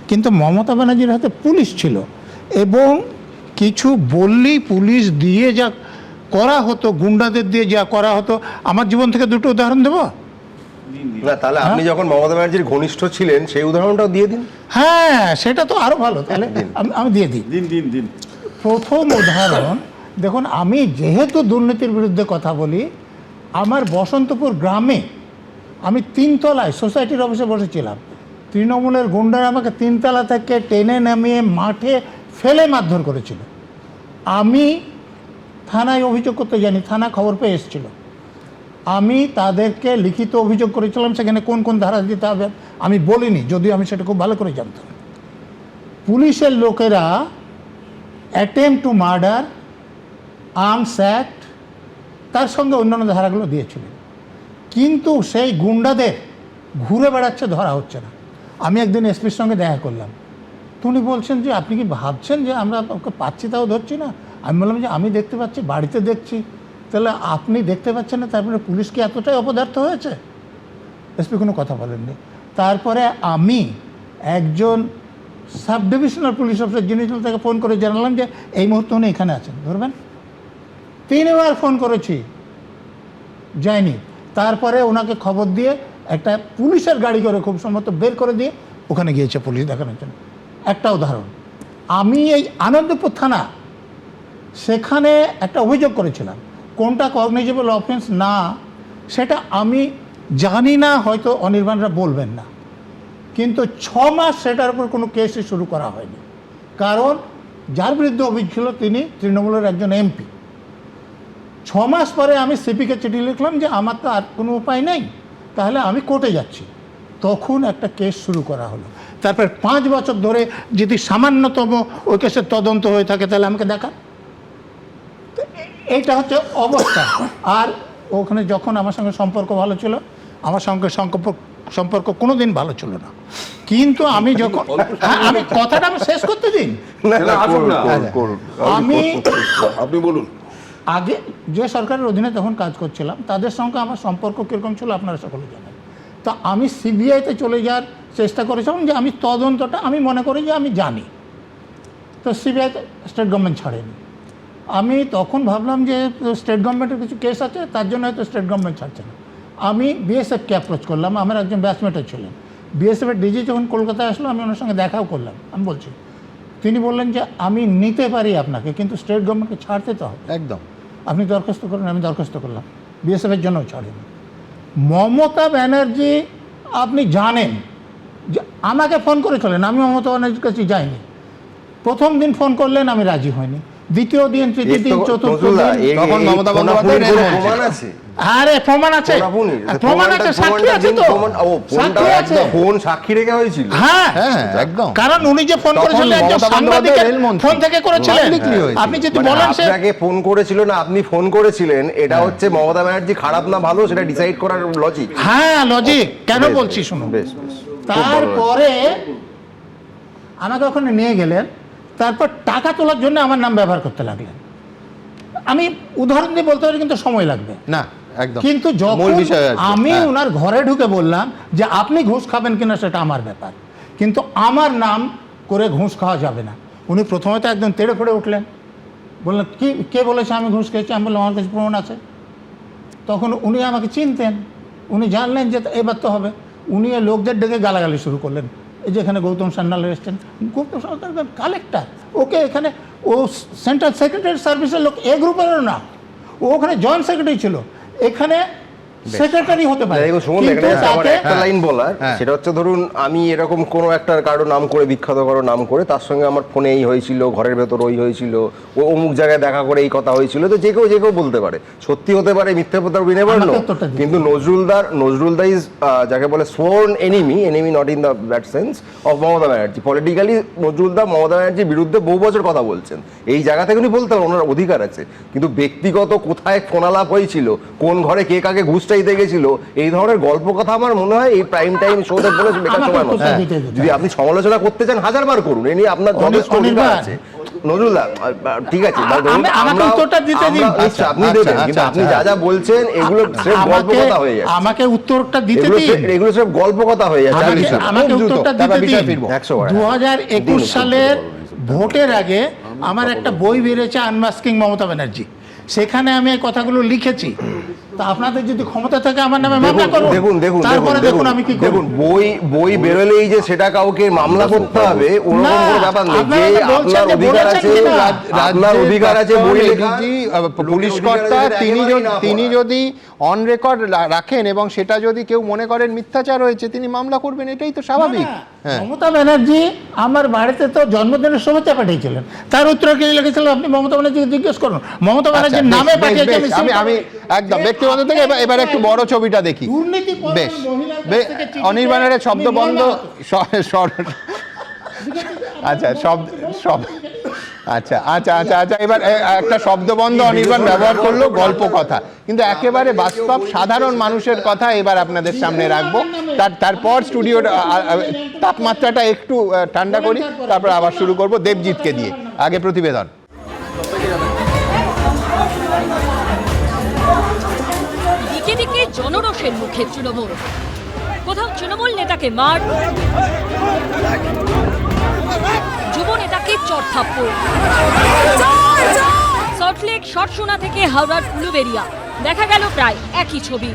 কিন্তু মমতা ব্যানার্জির হাতে পুলিশ ছিল এবং কিছু বললেই পুলিশ দিয়ে যা করা হতো, গুন্ডাদের দিয়ে যা করা হতো। আমার জীবন থেকে দুটো উদাহরণ দেবো না, তাহলে আপনি যখন মমতা ব্যানার্জির ঘনিষ্ঠ ছিলেন সেই উদাহরণটাও দিয়ে দিন। হ্যাঁ, সেটা তো আরো ভালো, তাহলে আমি দিয়ে দিই। দিন। প্রথম উদাহরণ দেখুন, আমি যেহেতু দুর্নীতির বিরুদ্ধে কথা বলি, আমার বসন্তপুর গ্রামে আমি 3 তলায় সোসাইটির অফিসে বসেছিলাম, তৃণমূলের গুন্ডারা আমাকে 3 তলা থেকে টেনে নামিয়ে মাঠে ফেলে মারধর করেছিল। আমি থানায় অভিযোগ করতে জানি, থানা খবর পেয়ে এসেছিল। আমি তাদেরকে লিখিত অভিযোগ করেছিলাম, সেখানে কোন কোন ধারা দিতে হবে আমি বলিনি, যদিও আমি সেটা খুব ভালো করে জানতাম। পুলিশের লোকেরা attempt to murder, arms act, তার সঙ্গে অন্যান্য ধারাগুলো দিয়েছিলেন, কিন্তু সেই গুন্ডাদের ঘুরে বেড়াচ্ছে, ধরা হচ্ছে না। আমি একদিন এসপির সঙ্গে দেখা করলাম, উনি বলছেন যে আপনি কি ভাবছেন যে আমরা ওকে পাচ্ছি তাও ধরছি না? আমি বললাম যে আমি দেখতে পাচ্ছি, বাড়িতে দেখছি, তাহলে আপনি দেখতে পাচ্ছেন না, তারপরে পুলিশ কি এতটাই অপদার্থ হয়েছে? এসপি কোনো কথা বলেননি। তারপরে আমি একজন সাব ডিভিশনাল পুলিশ অফিসার যিনি ছিলেন তাকে ফোন করে জানালাম যে এই মুহূর্তে উনি এখানে আছেন, ধরবেন। 3 বার ফোন করেছি, যায়নি। তারপরে ওনাকে খবর দিয়ে একটা পুলিশের গাড়ি করে খুব সম্ভবত বের করে দিয়ে ওখানে গিয়েছে পুলিশ দেখানোর জন্য। একটা উদাহরণ, আমি এই আনন্দপুর থানা, সেখানে একটা অভিযোগ করেছিলাম, কোনটা কগনিজেবল অফেন্স না সেটা আমি জানি না, হয়তো অনির্বাণরা বলবেন না, কিন্তু 6 মাস সেটার উপর কোনো কেসই শুরু করা হয়নি, কারণ যার বিরুদ্ধে অভিযোগ ছিল তিনি তৃণমূলের একজন এমপি। 6 মাস পরে আমি সিপিকে চিঠি লিখলাম যে আমার তো আর কোনো উপায় নেই, তাহলে আমি কোর্টে যাচ্ছি, তখন একটা কেস শুরু করা হলো। তারপর 5 বছর ধরে যদি সামান্যতম ওই কেসের তদন্ত হয়ে থাকে তাহলে আমাকে দেখা। এইটা হচ্ছে অবস্থা। আর ওখানে যখন আমার সঙ্গে সম্পর্ক ভালো ছিল, আমার সঙ্গে সম্পর্ক কোনো দিন ভালো ছিল না, কিন্তু আমি যখন আমি কথাটা আমি শেষ করতে দিন, আপনি বলুন। আগে যে সরকারের অধীনে তখন কাজ করছিলাম তাদের সঙ্গে আমার সম্পর্ক কীরকম ছিল আপনারা সকলে জানেন। তো আমি সিবিআইতে চলে যাওয়ার চেষ্টা করেছিলাম যে আমি তদন্তটা আমি মনে করি যে আমি জানি, তো সিবিআইতে স্টেট গভর্নমেন্ট ছাড়েনি। আমি তখন ভাবলাম যে স্টেট গভর্নমেন্টের কিছু কেস আছে, তার জন্য হয়তো স্টেট গভর্নমেন্ট ছাড়ছে না। আমি বিএসএফকে অ্যাপ্রোচ করলাম, আমার একজন ব্যাচমেটও ছিলেন, বিএসএফের ডিজি যখন কলকাতায় আসলো আমি ওনার সঙ্গে দেখাও করলাম। আমি বলছি তিনি বললেন যে আমি নিতে পারি আপনাকে, কিন্তু স্টেট গভর্নমেন্টকে ছাড়তে তো হবে। একদম। আপনি দরখাস্ত করেন, আমি দরখাস্ত করলাম, বিএসএফের জন্য ছাড়েন। মমতা ব্যানার্জি আপনি জানেন যে আমাকে ফোন করেছিলেন, আমি মমতা ব্যানার্জির কাছে যাইনি। প্রথম দিন ফোন করলেন, আমি রাজি হইনি। দ্বিতীয় দিন, তৃতীয় দিন, চতুর্থ দিন, তখন মমতা বন্দ্যোপাধ্যায় প্রমাণ আছে। আরে প্রমাণ আছে, প্রমাণ আছে, সাক্ষী আছে তো, সাক্ষী আছে, ফোন সাক্ষী রেখে হয়েছিল। হ্যাঁ একদম। কারণ উনি যে ফোন করেছিলেন একজন সাংবাদিকের ফোন থেকে করেছিলেন। আপনি যদি বলেন সে আপনাকে ফোন করেছিল না, আপনি ফোন করেছিলেন, এটা হচ্ছে মমতা ব্যানার্জি খারাপ না ভালো সেটা ডিসাইড করার লজিক। হ্যাঁ লজিক, কেন বলছি শুনুন। বেশ বেশ। তারপরে আমাকে ওখানে নিয়ে গেলেন, তারপর টাকা তোলার জন্য আমার নাম ব্যবহার করতে লাগলেন। আমি উদাহরণ দিয়ে বলতে পারি, কিন্তু সময় লাগবে না। একদম। কিন্তু যখন আমি ওনার ঘরে ঢুকে বললাম যে আপনি ঘুষ খাবেন কিনা সেটা আমার ব্যাপার, কিন্তু আমার নাম করে ঘুষ খাওয়া যাবে না। উনি প্রথমে তো একদম তেড়ে ফেড়ে উঠলেন, বললেন কি, কে বলেছে আমি ঘুষ খেয়েছি? আমি বললাম আমার কাছে প্রমাণ আছে। তখন উনি আমাকে চিনতেন, উনি জানলেন যে এবার তো হবে। উনি লোকদের ডেকে গালাগালি শুরু করলেন। এই যে এখানে গৌতম সান্যাল এসছেন, গৌতম সান্যাল কালেক্টর, ওকে এখানে ও সেন্ট্রাল সেক্রেটারি সার্ভিসের লোক, এ গ্রুপেরও না, ও ওখানে জয়েন্ট সেক্রেটারি ছিল, এখানে সেক্রেটারি হতে পারে। একটা লাইন বলার, সেটা হচ্ছে ধরুন আমি এরকম কোনো একটা কারো নাম করে, বিখ্যাত কারো নাম করে, তার সঙ্গে আমার ফোনে এই হয়েছিল, ঘরের ভেতর ওই হয়েছিল, ও অমুক জায়গায় দেখা করে এই কথা হয়েছিল, তো যে কেউ বলতে পারে, সত্যি হতে পারে, মিথ্যে হতে পারে, নেভার নো। কিন্তু নজরুলদা ইজ যাকে বলে sworn enemy not in the that sense of Mamata Banerjee. Politically নজরুলদা মমতা ব্যানার্জির বিরুদ্ধে বহু বছর কথা বলছেন, এই জায়গা থেকে উনি বলতে পারেন, ওনার অধিকার আছে। কিন্তু ব্যক্তিগত কোথায় ফোনালাপ হয়েছিল, কোন ঘরে কে কাকে ঘুষ চাইতে গেছিল, এই ধরনের গল্প কথা আমার মনে হয় এই প্রাইম টাইম শোতে বলে বেকার সময় নষ্ট। যদি আপনি সমালোচনা করতে চান 1000 বার করুন, এ নিয়ে আপনার যথেষ্ট অধিকার আছে। নজরুলদা ঠিক আছে, আপনি দেবেন, কিন্তু আপনি যা বলছেন এগুলো সির্ফ গল্প কথা হয়ে যাচ্ছে। আমাকে উত্তরটা দিতে দিন, এগুলো সির্ফ গল্প কথা হয়ে যাচ্ছে। আমাকে উত্তরটা দিতে দিন। 2021 সালের ভোটের আগে আমার একটা বই বেরিয়েছে, আনমাস্কিং মমতা ব্যানার্জি, সেখানে আমি এই কথাগুলো লিখেছি। তা আপনাদের যদি ক্ষমতা থাকে আমার নামে মামলা করুন। তারপরে দেখুন আমি কি করব। দেখুন বই বেরোলেই যে সেটা কাউকে মামলা করতে হবে ওরকম কোনো ব্যাপার নেই। যে আপনার অধিকার আছে, আপনার অধিকার আছে বই লেখা। পুলিশ কর্তা তিনি যদি অন রেকর্ড রাখেন এবং সেটা যদি কেউ মনে করেন মিথ্যাচার হয়েছে, তিনি মামলা করবেন, এটাই তো স্বাভাবিক। মমতা ব্যানার্জি আমার বাড়িতে তো জন্মদিনের শুভেচ্ছা পাঠিয়েছিলেন, তার উত্তর কে লিখেছিল আপনি মমতা ব্যানার্জিকে জিজ্ঞেস করুন। মমতা ব্যানার্জির নামে পাঠিয়েছেন। আমি একদম ব্যক্তিগত থেকে এবার একটু বড় ছবিটা দেখি। বেশ, অনির্বাণের শব্দ বন্ধ। আচ্ছা আচ্ছা এবার একটা শব্দ বন্ধ অনির্বাণ ব্যবহার করলো, গল্প কথা, কিন্তু একেবারে বাস্তব সাধারণ মানুষের কথা এবার আপনাদের সামনে রাখবো। তারপর স্টুডিওর তাপমাত্রাটা একটু ঠান্ডা করি, তারপর আবার শুরু করব দেবজিৎকে দিয়ে। আগে প্রতিবেদন। দিকে দিকে জনরোষের মুখে তৃণমূল, কোথাও তৃণমূল নেতাকে মার, যুব নেতাকে চড়থাপ্পড়। সল্টলেক শর্টসোনা থেকে হাওড়ার উলুবেড়িয়া দেখা গেল প্রায় একই ছবি।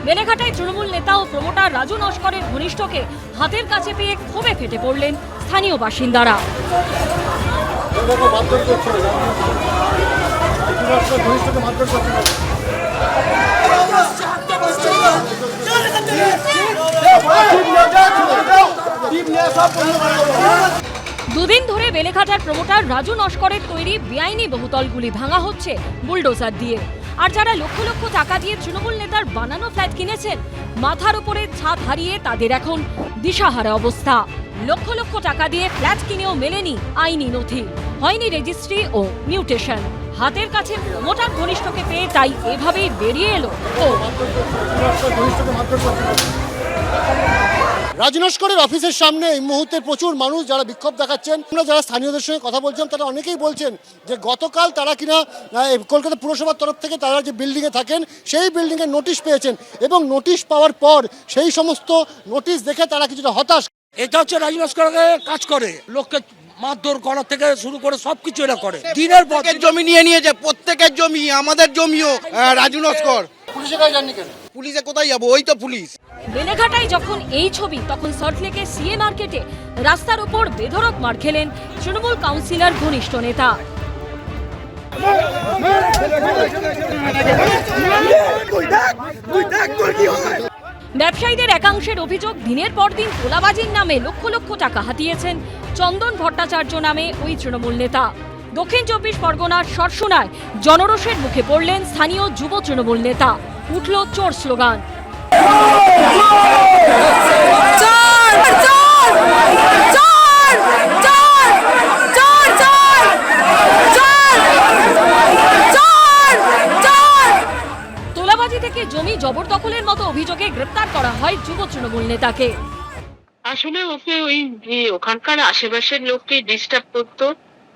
বেলেঘাটায় তৃণমূল নেতা ও প্রমোটার রাজু নস্করের ঘনিষ্ঠকে হাতের কাছে পেয়ে ক্ষোভে ফেটে পড়লেন স্থানীয় বাসিন্দারা। দুদিন ধরে বেলেঘাটার প্রমোটার রাজু নস্করের তৈরি বেআইনি বহুতলগুলি ভাঙা হচ্ছে বুলডোজার দিয়ে। আর যারা লক্ষ লক্ষ টাকা দিয়ে তৃণমূল নেতার বানানো ফ্ল্যাট কিনেছেন, মাথার উপরে ছাদ হারিয়ে তাদের এখন দিশাহারা অবস্থা। লক্ষ লক্ষ টাকা দিয়ে ফ্ল্যাট কিনেও মেলেনি আইনি নথি, হয়নি রেজিস্ট্রি ও মিউটেশন। হাতের কাছে প্রমোটার ঘনিষ্ঠকে পেয়ে তাই এভাবেই বেরিয়ে এলো ও রাজু নস্করের অফিসের সামনে এই মুহূর্তে প্রচুর মানুষ যারা বিক্ষোভ দেখাচ্ছেন। আমরা যারা স্থানীয়দের সঙ্গে কথা বলছিলাম তারা অনেকেই বলছেন যে গতকাল তারা কিনা কলকাতা পুরসভার তরফ থেকে তারা যে বিল্ডিংয়ে থাকেন সেই বিল্ডিংয়ের নোটিশ পেয়েছেন, এবং নোটিশ পাওয়ার পর সেই সমস্ত নোটিশ দেখে তারা কিছুটা হতাশ। এটা হচ্ছে রাজু নস্করের কাজ করে, লোককে মারধর করা থেকে শুরু করে সবকিছু এরা করে। দিনের পর জমি নিয়ে নিয়েছে, প্রত্যেকের জমি, আমাদের জমিও রাজু নস্কর। পুলিশের কাছে যাননি কেন? পুলিশে কোথায় যাবো, ওই তো পুলিশ। বেলেঘাটায় যখন এই ছবি, তখন সল্টলেকের সিএ মার্কেটে রাস্তার উপর বেধড়ক মার খেলেন তৃণমূল কাউন্সিলর ঘনিষ্ঠ নেতা। ব্যবসায়ীদের একাংশের অভিযোগ, দিনের পর দিন তোলাবাজির নামে লক্ষ লক্ষ টাকা হাতিয়েছেন চন্দন ভট্টাচার্য নামে ওই তৃণমূল নেতা। দক্ষিণ 24 পরগনার সরসুনায় জনরোষের মুখে পড়লেন স্থানীয় যুব তৃণমূল নেতা। উঠল চোর স্লোগান। তোলাবাজি থেকে জমি জবরদখলের মতো অভিযোগে গ্রেপ্তার করা হয় যুব তৃণমূল নেতাকে। আসলে ওকে ওই যে ওখানকার আশেপাশের লোককে ডিস্টার্ব করতো,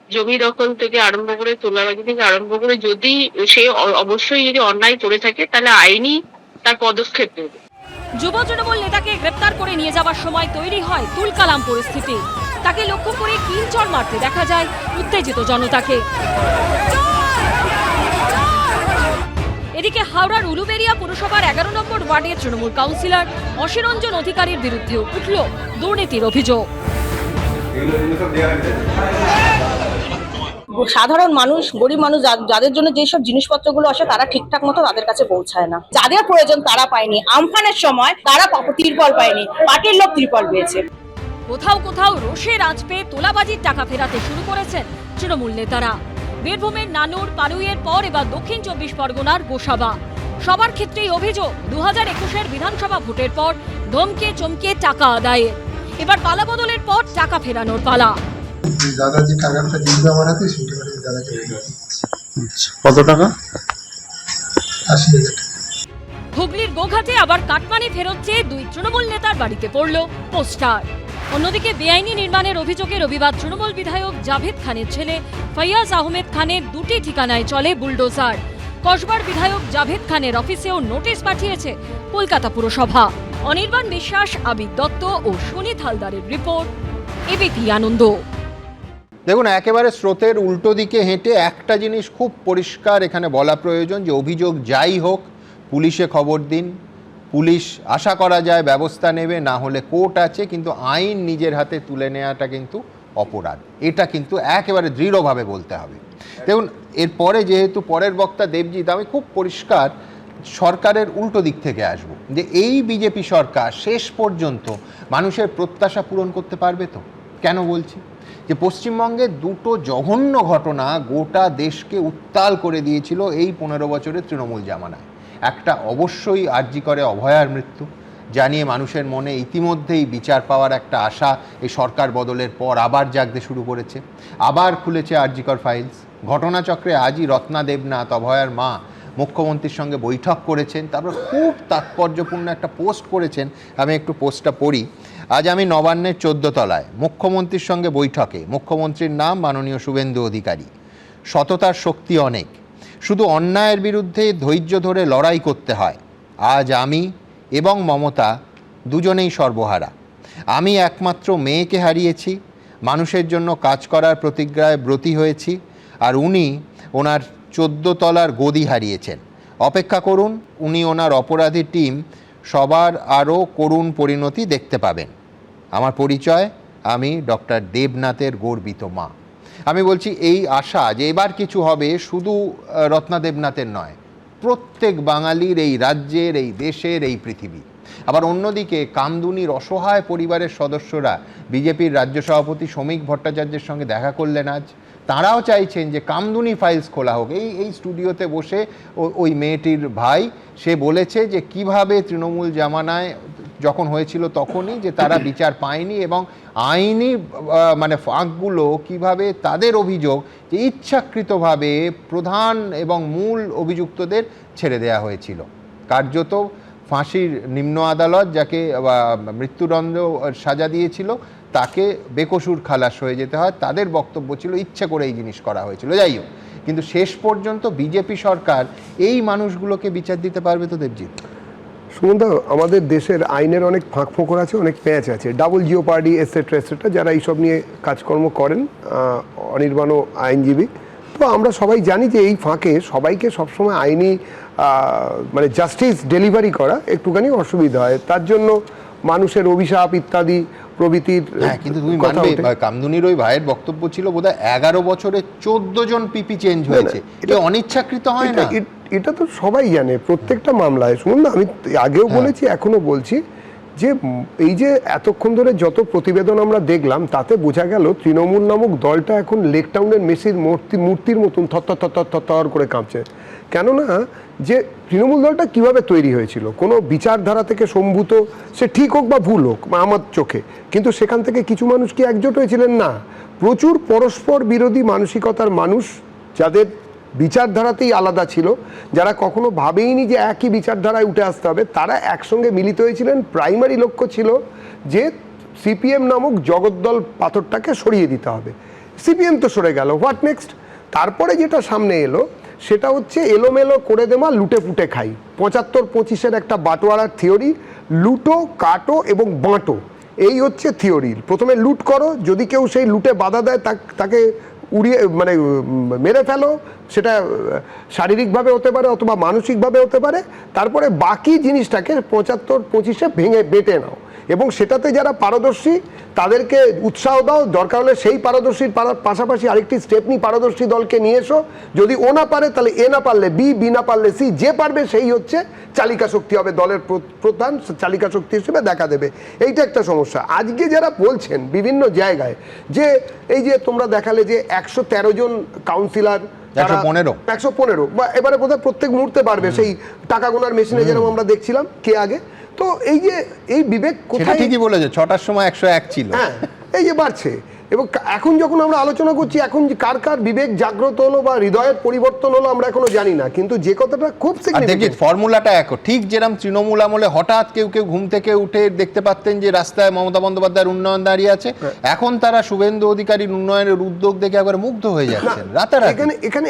জমি দখল থেকে আরম্ভ করে তোলাবাজি থেকে আরম্ভ করে, যদি সে অবশ্যই যদি অন্যায় করে থাকে তাহলে আইনি তার পদক্ষেপ নেবে। যুব তৃণমূল নেতাকে গ্রেপ্তার করে নিয়ে যাওয়ার সময় তৈরি হয় তুলকালাম পরিস্থিতি। তাকে লক্ষ্য করে কিলচড় মারতে দেখা যায় উত্তেজিত জনতাকে। এদিকে হাওড়ার উলুবেড়িয়া পুরসভার 11 নম্বর ওয়ার্ডের তৃণমূল কাউন্সিলর অশিরঞ্জন অধিকারীর বিরুদ্ধে উঠল দুর্নীতির অভিযোগ। সাধারণ মানুষ, গরিব মানুষ, যাদের জন্য যেসব জিনিসপত্রগুলো আসে তারা ঠিকঠাক মতো তাদের কাছে পৌঁছায় না। যাদের প্রয়োজন তারা পায়নি। আমফানের সময় তারা তিরপল পায়নি, পার্টির লোক তিরপল পেয়েছে। কোথাও কোথাও রোষের আঁচ পেয়ে তোলাবাজির টাকা ফেরাতে শুরু করেছেন তৃণমূল নেতারা। বীরভূমের নানুর, পারুইয়ের পর এবার দক্ষিণ 24 পরগনার গোসাবা। সবার ক্ষেত্রেই অভিযোগ 2021-এর বিধানসভা ভোটের পর ধমকে চমকে টাকা আদায়ের। এবার পালা বদলের পর টাকা ফেরানোর পালা। দাদা যে টাকাটা দিতে আমার হাতে, সেই টাকাটা দাদাকে কত টাকা? 80,000 টাকা। হুগলির গোঘাটে আবার কাটমানি ফেরত চেয়ে দুই তৃণমূল নেতার বাড়িতে পড়ল পোস্টার। অন্যদিকে বেআইনি নির্মাণের অভিযোগে রবিবার তৃণমূল বিধায়ক জাভেদ খানের ছেলে ফৈয়াজ আহমেদ খানের দুটি ঠিকানায় চলে বুলডোজার। কসবার বিধায়ক জাভেদ খানের অফিসেও নোটিশ পাঠিয়েছে কলকাতা পুরসভা। অনির্বাণ বিশ্বাস, আবিদ দত্ত ও সুনীত হালদারের রিপোর্ট, এবিপি আনন্দ। দেখুন, একেবারে স্রোতের উল্টো দিকে হেঁটে একটা জিনিস খুব পরিষ্কার এখানে বলা প্রয়োজন, যে অভিযোগ যাই হোক পুলিশে খবর দিন। পুলিশ আশা করা যায় ব্যবস্থা নেবে, না হলে কোর্ট আছে, কিন্তু আইন নিজের হাতে তুলে নেওয়াটা কিন্তু অপরাধ। এটা কিন্তু একেবারে দৃঢ়ভাবে বলতে হবে। দেখুন, এরপরে যেহেতু পরের বক্তা দেবজিৎ, আমি খুব পরিষ্কার সরকারের উল্টো দিক থেকে আসব, যে এই বিজেপি সরকার শেষ পর্যন্ত মানুষের প্রত্যাশা পূরণ করতে পারবে তো? কেন বলছি? যে পশ্চিমবঙ্গে দুটো জঘন্য ঘটনা গোটা দেশকে উত্তাল করে দিয়েছিল এই 15 বছরের তৃণমূল জামানায়। একটা অবশ্যই আরজি করে অভয়ার মৃত্যু, জানিয়ে মানুষের মনে ইতিমধ্যেই বিচার পাওয়ার একটা আশা এই সরকার বদলের পর আবার জাগতে শুরু করেছে। আবার খুলেছে আরজিকর ফাইলস। ঘটনাচক্রে আজই রত্না দেবনাথ, অভয়ার মা, মুখ্যমন্ত্রীর সঙ্গে বৈঠক করেছেন। তারপর খুব তাৎপর্যপূর্ণ একটা পোস্ট করেছেন, আমি একটু পোস্টটা পড়ি। আজ আমি নবান্নের 14 তলায় মুখ্যমন্ত্রীর সঙ্গে বৈঠকে। মুখ্যমন্ত্রীর নাম মাননীয় শুভেন্দু অধিকারী। সততার শক্তি অনেক, শুধু অন্যায়ের বিরুদ্ধে ধৈর্য ধরে লড়াই করতে হয়। আজ আমি এবং মমতা দুজনেই সর্বহারা। আমি একমাত্র মেয়েকে হারিয়েছি, মানুষের জন্য কাজ করার প্রতিজ্ঞায় ব্রতী হয়েছি, আর উনি ওনার 14 তলার গদি হারিয়েছেন। অপেক্ষা করুন, উনি ওনার অপরাধী টিম সবার আরও করুণ পরিণতি দেখতে পাবেন। আমার পরিচয়, আমি ডক্টর দেবনাথের গর্বিত মা। আমি বলছি এই আশা যে এবার কিছু হবে শুধু রত্না দেবনাথের নয়, প্রত্যেক বাঙালির, এই রাজ্যের, এই দেশের, এই পৃথিবী। আবার অন্যদিকে কামদুনির অসহায় পরিবারের সদস্যরা বিজেপির রাজ্য সভাপতি শ্রমিক ভট্টাচার্যের সঙ্গে দেখা করলেন আজ। তারাও চাইছেন যে কামদুনি ফাইলস খোলা হোক। এই স্টুডিওতে বসে ওই মেয়েটির ভাই সে বলেছে যে কিভাবে তৃণমূল জামানায় যখন হয়েছিল তখনই যে তারা বিচার পায়নি, এবং আইনি মানে ফাঁকগুলো কিভাবে তাদের অভিযোগ যে ইচ্ছাকৃতভাবে প্রধান এবং মূল অভিযুক্তদের ছেড়ে দেওয়া হয়েছিল। কার্যত ফাঁসির নিম্ন আদালত যাকে মৃত্যুদণ্ড সাজা দিয়েছিল তাকে বেকসুর খালাস হয়ে যেতে হয়। তাদের বক্তব্য ছিল ইচ্ছে করে এই জিনিস করা হয়েছিল। যাই হোক, কিন্তু শেষ পর্যন্ত বিজেপি সরকার এই মানুষগুলোকে বিচার দিতে পারবে তো দেবজিৎ? সুমনদা, আমাদের দেশের আইনের অনেক ফাঁক ফোকর আছে, অনেক প্যাঁচ আছে, ডাবল জিওপার্ডি এটসেট্রা এটসেট্রা, যারা এইসব নিয়ে কাজকর্ম করেন। অনির্বাণও আইনজীবী, তো আমরা সবাই জানি যে এই ফাঁকে সবাইকে সবসময় আইনি মানে জাস্টিস ডেলিভারি করা একটুখানি অসুবিধা হয়, তার জন্য মানুষের অভিশাপ ইত্যাদি প্রভৃতির। হ্যাঁ, কিন্তু তুমি মানবে কামদুনির ওই ভাইয়ের বক্তব্য ছিল বোধহয় 11 বছরে 14 জন পিপি চেঞ্জ হয়েছে, এটা অনিচ্ছাকৃত হয় না? এটা তো সবাই জানে প্রত্যেকটা মামলায়। শুনুন না, আমি আগেও বলেছি এখনো বলছি যে এই যে এতক্ষণ ধরে যত প্রতিবেদন আমরা দেখলাম তাতে বোঝা গেল তৃণমূল নামক দলটা এখন লেক টাউনের মেসির মূর্তির মতন থর করে কাঁপছে। কেননা যে তৃণমূল দলটা কিভাবে তৈরি হয়েছিল, কোনো বিচারধারা থেকে সম্ভূত, সে ঠিক হোক বা ভুল হোক আমার চোখে, কিন্তু সেখান থেকে কিছু মানুষ কি একজোট হয়েছিলেন? না, প্রচুর পরস্পর বিরোধী মানসিকতার মানুষ, যাদের বিচারধারাতেই আলাদা ছিল, যারা কখনো ভাবেইনি যে একই বিচারধারায় উঠে আসতে হবে, তারা একসঙ্গে মিলিত হয়েছিলেন। প্রাইমারি লক্ষ্য ছিল যে সিপিএম নামক জগদ্দল পাথরটাকে সরিয়ে দিতে হবে। সিপিএম তো সরে গেল, হোয়াট নেক্সট? তারপরে যেটা সামনে এলো সেটা হচ্ছে এলোমেলো করে দেওয়া, লুটে পুটে খাই। 75-25-এর একটা বাটোয়ারার থিওরি, লুটো, কাটো এবং বাঁটো, এই হচ্ছে থিওরি। প্রথমে লুট করো, যদি কেউ সেই লুটে বাধা দেয় তাকে উড়িয়ে মানে মেরে ফেলো, সেটা শারীরিকভাবে হতে পারে অথবা মানসিকভাবে হতে পারে। তারপরে বাকি জিনিসটাকে 75-25-এ ভেঙে বেটে নাও, এবং সেটাতে যারা পারদর্শী তাদেরকে উৎসাহ দাও। দরকার হলে সেই পারদর্শীর পাশাপাশি আরেকটি স্টেপনি পারদর্শী দলকে নিয়ে এসো। যদি ও না পারে তাহলে এ না পারলে বি, বি না পারলে সি, যে পারবে সেই হচ্ছে চালিকা শক্তি হবে, দলের প্রধান চালিকা শক্তি হিসেবে দেখা দেবে। এইটা একটা সমস্যা। আজকে যারা বলছেন বিভিন্ন জায়গায় যে এই যে তোমরা দেখালে যে 113 জন কাউন্সিলর, 115 বা এবারে বোধহয় প্রত্যেক মুহূর্তে বাড়বে, সেই টাকা গোনার মেশিনে যেরকম আমরা দেখছিলাম কে আগে। তো এই যে এই বিবেক কোথায়, ঠিকই বলেছে, 6টার সময় 101 ছিল, হ্যাঁ এই যে বাড়ছে। এবং এখন যখন আমরা আলোচনা করছি, এখন কার কার বিবেক জাগ্রত হলো বা হৃদয়ের পরিবর্তন হলো আমরা এখনো জানি না, কিন্তু যে কথাটা খুব সিগনিফিকেন্ট, ফর্মুলাটা এক। ঠিক যেরকম তৃণমূল আমলে হঠাৎ কেউ ঘুম থেকে উঠে দেখতে পারতেন যে রাস্তায় মমতা বন্দ্যোপাধ্যায়ের উন্নয়ন দাঁড়িয়ে আছে, এখন তারা শুভেন্দু অধিকারীর উন্নয়নের উদ্যোগ দেখে একবার মুগ্ধ হয়ে যাচ্ছেন রাতারাতি।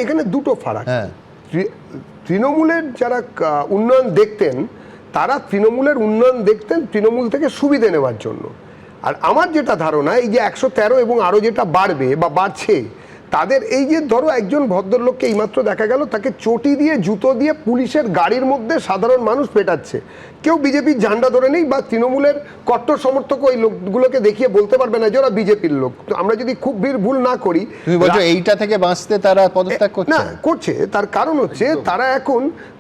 এখানে দুটো ফারাক। তৃণমূলের যারা উন্নয়ন দেখতেন, তারা তৃণমূলের উন্নয়ন দেখতেন তৃণমূল থেকে সুবিধে নেওয়ার জন্য। আর আমার যেটা ধারণা, এই যে 113 এবং আরও যেটা বাড়বে বা বাড়ছে, তাদের এই যে ধরো একজন ভদ্রলোককে এইমাত্র দেখা গেল তাকে চটি দিয়ে জুতো দিয়ে পুলিশের গাড়ির মধ্যে সাধারণ মানুষ পেটাচ্ছে, কেউ বিজেপির ঝান্ডা ধরে নেই বা তৃণমূলের কট্টর সমর্থক ওই লোকগুলোকে দেখিয়ে বলতে পারবে না যে ওরা বিজেপির লোক। তো আমরা যদি খুব ভুল না করি, তুমি বলছো এইটা থেকে বাঁচতে তারা পদত্যাগ করছে না, করছে। তার কারণ হচ্ছে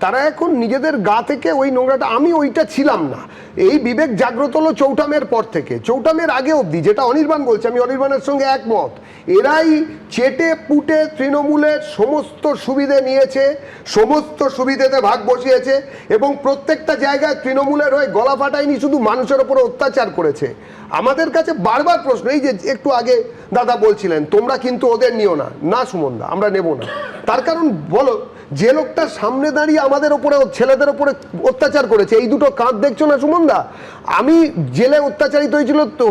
তারা এখন নিজেদের গা থেকে ওই নোংরাটা, আমি ওইটা ছিলাম না, এই বিবেক জাগ্রত হলো চৌঠামের পর থেকে, চৌঠামের আগে অবধি, যেটা অনির্বাণ বলছে, আমি অনির্বাণের সঙ্গে একমত। এরাই চেটে পুটে তৃণমূলের সমস্ত সুবিধে নিয়েছে, সমস্ত সুবিধেতে ভাগ বসিয়েছে, এবং প্রত্যেকটা জায়গায় তৃণমূলের হয়ে গলা ফাটায়নি, শুধু মানুষের ওপর অত্যাচার করেছে। আমাদের কাছে বারবার প্রশ্ন, এই যে একটু আগে দাদা বলছিলেন তোমরা কিন্তু ওদের নিও না, না সুমনদা আমরা নেব না। তার কারণ বলো, যে লোকটা সামনে দাঁড়িয়ে আমাদের ওপরে ছেলেদের ওপরে অত্যাচার করেছে, এই দুটো কাঁধ দেখছো না সুমনদা? আমি জেলে অত্যাচারিত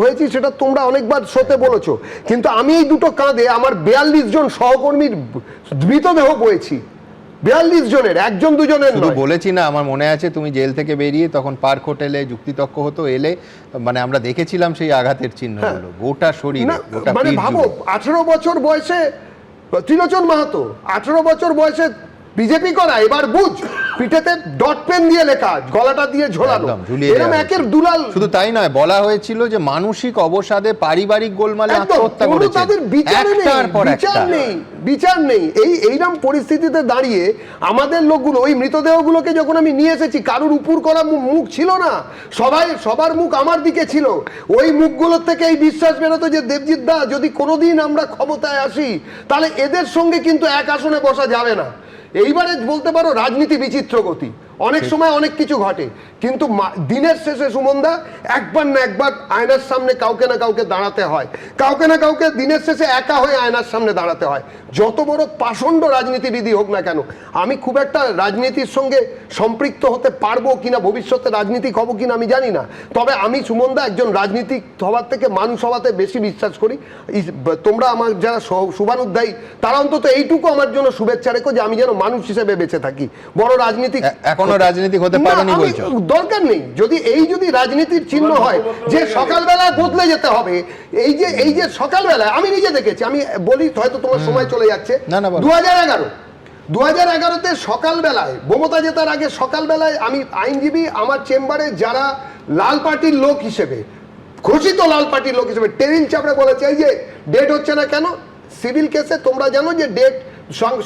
হয়েছি সেটা তোমরা অনেকবার শোতে বলেছো, কিন্তু আমি এই দুটো কাঁধে আমার 42 জন সহকর্মীর মৃতদেহ বয়েছি, 42 জনের, একজন দুজনের নয়। বলেছি না, আমার মনে আছে তুমি জেল থেকে বেরিয়ে তখন পার্ক হোটেলে যুক্তিতর্ক হতো, এলে মানে আমরা দেখেছিলাম সেই আঘাতের চিহ্নগুলো গোটা শরীরে। মানে ভাবো 18 বছর বয়সে ত্রিলোচন মাহাতো, 18 বছর বয়সে বিজেপি করা, এবার বুঝ পিঠেতে ডট পেন দিয়ে লেখা, গলাটা দিয়ে ঝোলানো, এরকম একের দুলাল। শুধু তাই নয়, বলা হয়েছিল যে মানসিক অবসাদে পারিবারিক গোলমালে আত্মহত্যা করেছে, তাদের বিচার নেই। এইরকম পরিস্থিতিতে দাঁড়িয়ে আমাদের লোকগুলো, ওই মৃতদেহগুলোকে যখন আমি নিয়ে এসেছি, কারুর উপর করা মুখ ছিল না, সবার মুখ আমার দিকে ছিল। ওই মুখগুলোর থেকে এই বিশ্বাস বেরোতো যে দেবজিৎ দা, যদি কোনোদিন আমরা ক্ষমতায় আসি তাহলে এদের সঙ্গে কিন্তু এক আসনে বসা যাবে না। এইবারে বলতে পারো রাজনীতি বিচিত্র গতি, অনেক সময় অনেক কিছু ঘটে, কিন্তু দিনের শেষে সুমনদা একবার না একবার আয়নার সামনে কাউকে না কাউকে দাঁড়াতে হয়, কাউকে না কাউকে দিনের শেষে একা হয়ে আয়নার সামনে দাঁড়াতে হয়, যত বড় পাষণ্ড রাজনীতিবিদই হোক না কেন। আমি খুব একটা রাজনীতির সঙ্গে সম্পৃক্ত হতে পারবো কিনা, ভবিষ্যতে রাজনীতিক হবো কিনা আমি জানি না, তবে আমি সুমনদা একজন রাজনীতিক হওয়ার থেকে মানুষ হওয়াতে বেশি বিশ্বাস করি। তোমরা আমার যারা শুভানুধ্যায়ী, তারা অন্তত এইটুকু আমার জন্য শুভেচ্ছা রেখো যে আমি যেন মানুষ হিসেবে বেঁচে থাকি, বড় রাজনীতিক কোনো রাজনীতিক হতে পারেনি বলছো? দরকার নেই, যদি রাজনীতির চিহ্ন হয় যে সকালবেলায় বদলে যেতে হবে, এই যে সকালবেলায় আমি নিজে দেখেছি, আমি বলি হয়তো তোমার সময় চলে যাচ্ছে, 2011-তে সকালবেলায় মমতা জেতার আগে সকালবেলায় আমি আইনজীবী আমার চেম্বারে যারা লাল পার্টির লোক হিসেবে, ঘোষিত লাল পার্টির লোক হিসেবে টেবিল চাপড়ে বলেছে এই যে ডেট হচ্ছে না কেন, সিভিল কেসে তোমরা জানো যে ডেট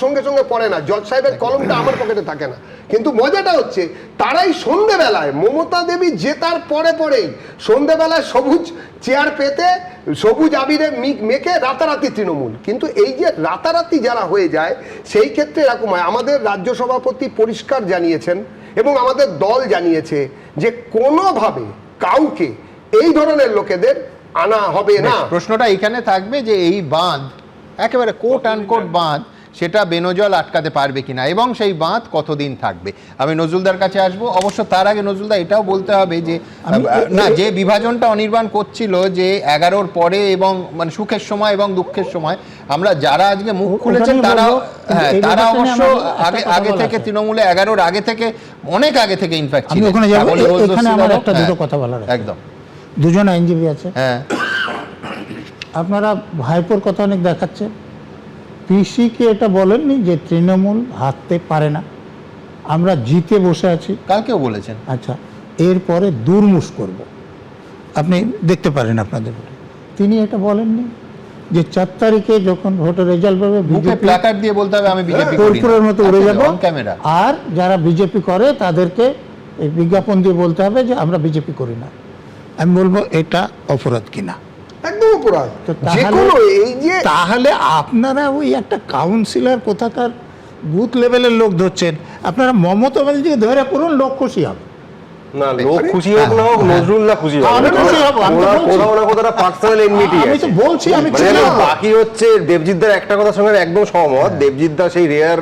সঙ্গে সঙ্গে পড়ে না, জজ সাহেবের কলমটা আমার পকেটে থাকে না, কিন্তু মজাটা হচ্ছে তারাই সন্ধ্যেবেলায় মমতা দেবী জেতার পরেই সন্ধ্যেবেলায় সবুজ চেয়ার পেতে সবুজ আবিরে মেখে রাতারাতি তৃণমূল। কিন্তু এই যে রাতারাতি যারা হয়ে যায় সেই ক্ষেত্রে এরকম হয়। আমাদের রাজ্য সভাপতি পরিষ্কার জানিয়েছেন এবং আমাদের দল জানিয়েছে যে কোনোভাবে কাউকে এই ধরনের লোকেদের আনা হবে না। প্রশ্নটা এখানে থাকবে যে এই বাঁধ একেবারে কোট আনকোট বাঁধ, সেটা বেনজল আটকাতে পারবে কিনা এবং সেই বাঁধ কতদিন থাকবে। আমি নজরুলদার কাছে আসবো, অবশ্য তার আগে নজরুলদা এটাও বলতে হবে যে না, যে বিভাজনটা অনির্বাণ করছিল যে 11-র পরে এবং মানে সুখের সময় এবং দুঃখের সময়, আমরা যারা আজকে মুখ খুলেছেন তারা অবশ্য আগে থেকে তৃণমূলে 11-র আগে থেকে অনেক আগে থেকে ইনফ্যাক্ট ছিল। দুটো কথা বলার একদম, দুজন আইনজীবী আছে, আপনারা ভাইপোর কথা অনেক দেখাচ্ছে, পিসিকে এটা বলেননি যে তৃণমূল হারতে পারে না, আমরা জিতে বসে আছি, কালকেও বলেছেন। আচ্ছা, এরপরে দুর্মুষ করব, আপনি দেখতে পারেন আপনাদের ভোটে। তিনি এটা বলেননি যে 4 তারিখে যখন ভোটের রেজাল্ট পাবে বিজেপি প্ল্যাকার্ড দিয়ে বলতে হবে আমি বিজেপি করি না, কর্পূরের মতো উড়ে যাব, আর যারা বিজেপি করে তাদেরকে এই বিজ্ঞাপন দিয়ে বলতে হবে যে আমরা বিজেপি করি না। আমি বলবো এটা অপরাধ কিনা। একদম অপরাধ। তাহলে আপনারা ওই একটা কাউন্সিলর কোথাকার বুথ লেভেলের লোক ধরছেন, আপনারা মমতা ব্যানার্জিকে ধরে করুন, লোক খুশি হবে। না, লোক খুশি হোক না হোক, নজরুল্লাহ খুশি হবে। আমি খুশি হব, কোথাও না কোথাও পার্সোনাল এনমিটি আছে। আমি তো বলছি, আমি বাকি হচ্ছে দেবজিৎদার একটা কথার সঙ্গে একদম সহমত। দেবজিৎদা সেই রেয়ার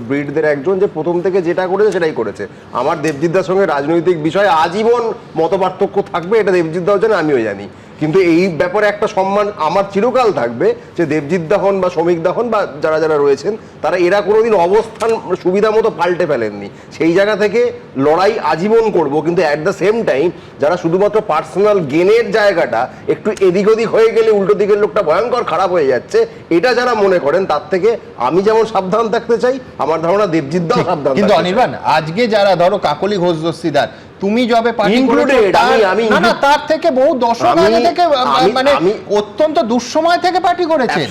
ব্রিডদের একজন যে প্রথম থেকে যেটা করেছে সেটাই করেছে। আমার দেবজিৎদার সঙ্গে রাজনৈতিক বিষয়ে আজীবন মতপার্থক্য থাকবে, এটা দেবজিৎদাও জানে, আমিও জানি, কিন্তু এই ব্যাপারে একটা সম্মান আমার চিরকাল থাকবে যে দেবজিৎদা হন বা শ্রমিকদা হন বা যারা যারা রয়েছেন তারা এরা কোনোদিন অবস্থান সুবিধা মতো পাল্টে ফেলেননি। সেই জায়গা থেকে লড়াই আজীবন করব, কিন্তু অ্যাট দ্য সেম টাইম যারা শুধুমাত্র পার্সোনাল গেনের জায়গাটা একটু এদিক ওদিক হয়ে গেলে উল্টো দিকের লোকটা ভয়ঙ্কর খারাপ হয়ে যাচ্ছে, এটা যারা মনে করেন তার থেকে আমি যেমন সাবধান থাকতে চাই, আমার ধারণা দেবজিৎদাও সাবধান। কিন্তু অনির্বাণ, আজকে যারা ধরো কাকলি ঘোষ দস্তিদার, তুমি যবে পার্টি করেছো না তার থেকে বহু দশক আগে থেকে, মানে অত্যন্ত দুঃসময় থেকে পার্টি করেছেন।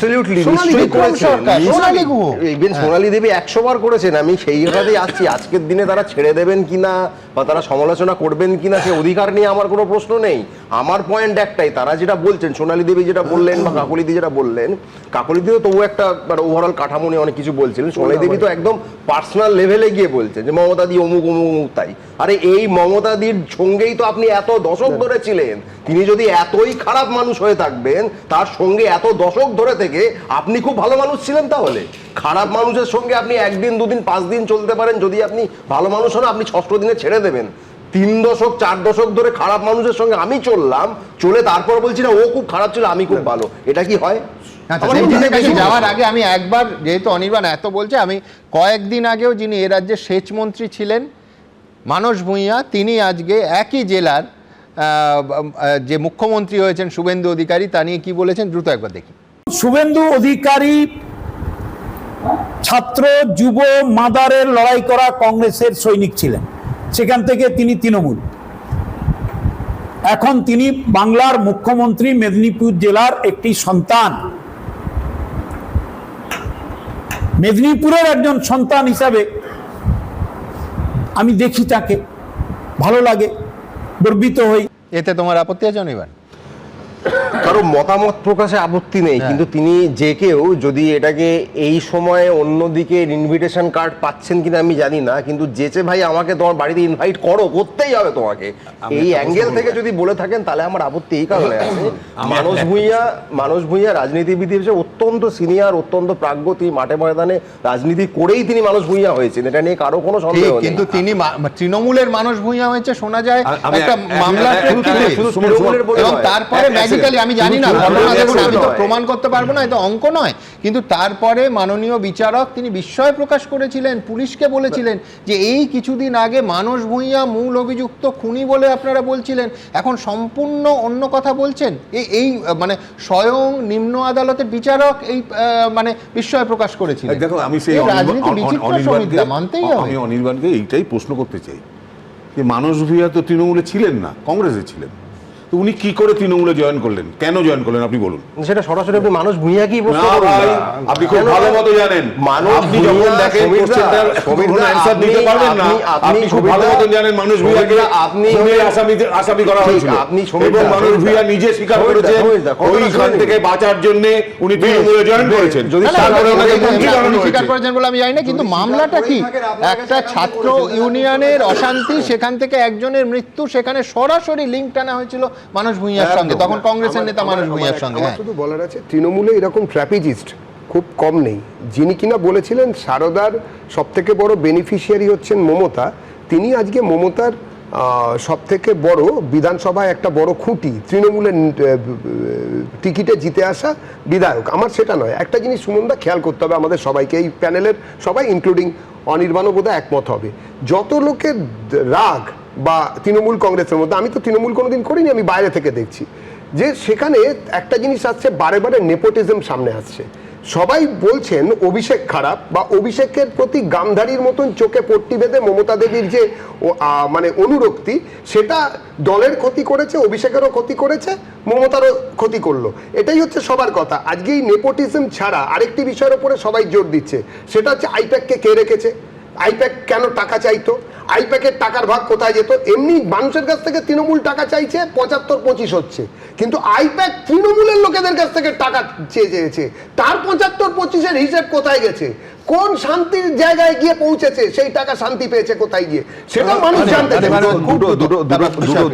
সোনালী দেবী 100 বার করেছেন, আমি সেই জায়গাতেই আসছি। আজকের দিনে তারা ছেড়ে দেবেন কিনা বা তারা সমালোচনা করবেন কিনা সে অধিকার নিয়ে আমার কোনো প্রশ্ন নেই। আমার পয়েন্ট একটাই, তারা যেটা বলছেন, সোনালী দেবী যেটা বললেন বা কাকলিদি যেটা বললেন, কাকলিদি তো তবু একটা মানে ওভারঅল কাঠামো নিয়ে অনেক কিছু বলছিলেন, সোনালী দেবী তো একদম পার্সোনাল লেভেলে গিয়ে বলছেন যে মমতা দি অমুক অমুক অমুক তাই। আরে এই মমতাদির সঙ্গেই তো আপনি এত দশক ধরে ছিলেন, তিনি যদি এতই খারাপ মানুষ হয়ে থাকবেন তার সঙ্গে এত দশক ধরে থেকে আপনি খুব ভালো মানুষ ছিলেন, তাহলে খারাপ মানুষের সঙ্গে আপনি 1 দিন 2 দিন 5 দিন চলতে পারেন, যদি আপনি ভালো মানুষ হন আপনি 6ষ্ঠ দিনে ছেড়ে দেবেন। 3 দশক 4 দশক ধরে খারাপ মানুষের সঙ্গে আমি চললাম, চলে তারপর বলছি না ও খুব খারাপ ছিল আমি খুব ভালো, এটা কি হয়? যাওয়ার আগে আমি একবার, যেহেতু অনির্বাণ এত বলছে, আমি কয়েকদিন আগেও যিনি এ রাজ্যের সেচ মন্ত্রী ছিলেন মানস ভূঁইয়া, তিনি আজকে একই জেলার যে মুখ্যমন্ত্রী হয়েছেন শুভেন্দু অধিকারী, তা নিয়ে কি বলেছেন দ্রুত একবার দেখি। শুভেন্দু অধিকারী ছাত্র যুব মাদারের লড়াই করা কংগ্রেসের সৈনিক ছিলেন, সেখান থেকে তিনি তৃণমূল, এখন তিনি বাংলার মুখ্যমন্ত্রী, মেদিনীপুর জেলার একটি সন্তান, মেদিনীপুরের একজন সন্তান হিসাবে আমি দেখি তাকে, ভালো লাগে, গর্বিত হই। এতে তোমার আপত্তি আছে অনির্বাণ? কারো মতামত প্রকাশে আপত্তি নেই, কিন্তু তিনি যে কেউ যদি এটাকে এই সময়ে অন্যদিকে ইনভিটেশন কার্ড পাচ্ছেন কিনা আমি জানি না, কিন্তু যেচে ভাই আমাকে তোমার বাড়িতে ইনভাইট করতেই হবে তোমাকে, এই অ্যাঙ্গেল থেকে যদি বলে থাকেন তাহলে আমার আপত্তি এই কারণে আছে। মানস ভূঁইয়া রাজনীতিবিদ হিসেবে অত্যন্ত সিনিয়র, অত্যন্ত প্রাজ্ঞ, তিনি মাঠে ময়দানে রাজনীতি করেই তিনি মানস ভূঁইয়া হয়েছেন, এটা নিয়ে কারো কোনো সন্দেহ নেই। কিন্তু তিনি তৃণমূলের মানস ভূঁইয়া হয়েছে শোনা যায় একটা মামলা, এবং তারপরে বেসিক্যালি আমি জানি না ঘটনা, দেখুন আমি তো প্রমাণ করতে পারবো না, এটা অঙ্ক নয়, কিন্তু তারপরে মাননীয় বিচারক তিনি বিস্ময় প্রকাশ করেছিলেন, পুলিশকে বলেছিলেন যে এই কিছুদিন আগে মানস ভূঁইয়া মূল অভিযুক্ত খুনি বলে আপনারা বলছিলেন, এখন সম্পূর্ণ অন্য কথা বলছেন। এই মানে স্বয়ং নিম্ন আদালতের বিচারক এই মানে বিস্ময় প্রকাশ করেছিলেন। দেখো আমি সেই আমি অনির্বাণকে এইটাই প্রশ্ন করতে চাই যে মানস ভূঁইয়া তো তৃণমূলে ছিলেন না, কংগ্রেসে ছিলেন, তো উনি কি করে তৃণমূলে জয়েন করলেন, কেন জয়েন করলেন আপনি বলুন। সেটা সরাসরি আপনি মানুষ ভূঁইয়া কি আপনি খুব ভালো মতো জানেন, আপনি যখন দেখেন কোশ্চেনটার অ্যানসার দিতে পারবেন না, আপনি খুব ভালো মতো জানেন মানুষ ভূঁইয়াকে আপনি আসামি করা হয়েছিল এবং মানুষ ভূঁইয়া নিজে স্বীকার করেছে ওইখান থেকে বাঁচার জন্য উনি তৃণমূলে জয়েন করেছেন। যদি তারপরে ওনাকে মন্ত্রী বানানো হয়েছে, স্বীকার করেছেন বলে আমি জানি না, কিন্তু মামলাটা কি একটা ছাত্র ইউনিয়নের অশান্তি, সেখান থেকে একজনের মৃত্যু, সেখানে সরাসরি লিঙ্ক টানা হয়েছিল মানস ভূঁইয়ার সঙ্গে, তখন কংগ্রেসের নেতা মানস ভূঁইয়ার সঙ্গে। শুধু বলার আছে তৃণমূলে এরকম ট্র্যাপিজিস্ট খুব কম নেই, যিনি কিনা বলেছিলেন সারদার সব থেকে বড় বেনিফিশিয়ারি হচ্ছেন মমতা, তিনি আজকে মমতার সব থেকে বড় বিধানসভায় একটা বড় খুঁটি, তৃণমূলের টিকিটে জিতে আসা বিধায়ক। আমার সেটা নয়, একটা জিনিস সুমনদা খেয়াল করতে হবে আমাদের সবাইকে, এই প্যানেলের সবাই ইনক্লুডিং অনির্বাণও বোধহয় একমত হবে, যত লোকের রাগ বা তৃণমূল কংগ্রেসের মধ্যে, আমি তো তৃণমূল কোনোদিন করিনি, আমি বাইরে থেকে দেখছি যে সেখানে একটা জিনিস আসছে, বারে বারে নেপোটিজম সামনে আসছে। সবাই বলছেন অভিষেক খারাপ, বা অভিষেকের প্রতি গামধারীর মতন চোখে পট্টি বেঁধে মমতা দেবীর যে মানে অনুরক্তি, সেটা দলের ক্ষতি করেছে, অভিষেকেরও ক্ষতি করেছে, মমতারও ক্ষতি করলো। এটাই হচ্ছে সবার কথা। আজকে এই নেপোটিজম ছাড়া আরেকটি বিষয়ের উপরে সবাই জোর দিচ্ছে, সেটা হচ্ছে আইপ্যাককে কে রেখেছে, আইপ্যাক কেন টাকা চাইতো, আইপ্যাকের টাকার ভাগ কোথায় যেত। এমনি মানুষের কাছ থেকে তৃণমূল টাকা চাইছে 75-25 হচ্ছে, কিন্তু আইপ্যাক তৃণমূলের লোকেদের কাছ থেকে টাকা চেয়েছে, তার 75-25-এর হিসেব কোথায় গেছে, কোন শান্তির জায়গায় গিয়ে পৌঁছেছে, সেই টাকা শান্তি পেয়েছে কোথায় গিয়ে, সেটা মানুষ জানতে চায়।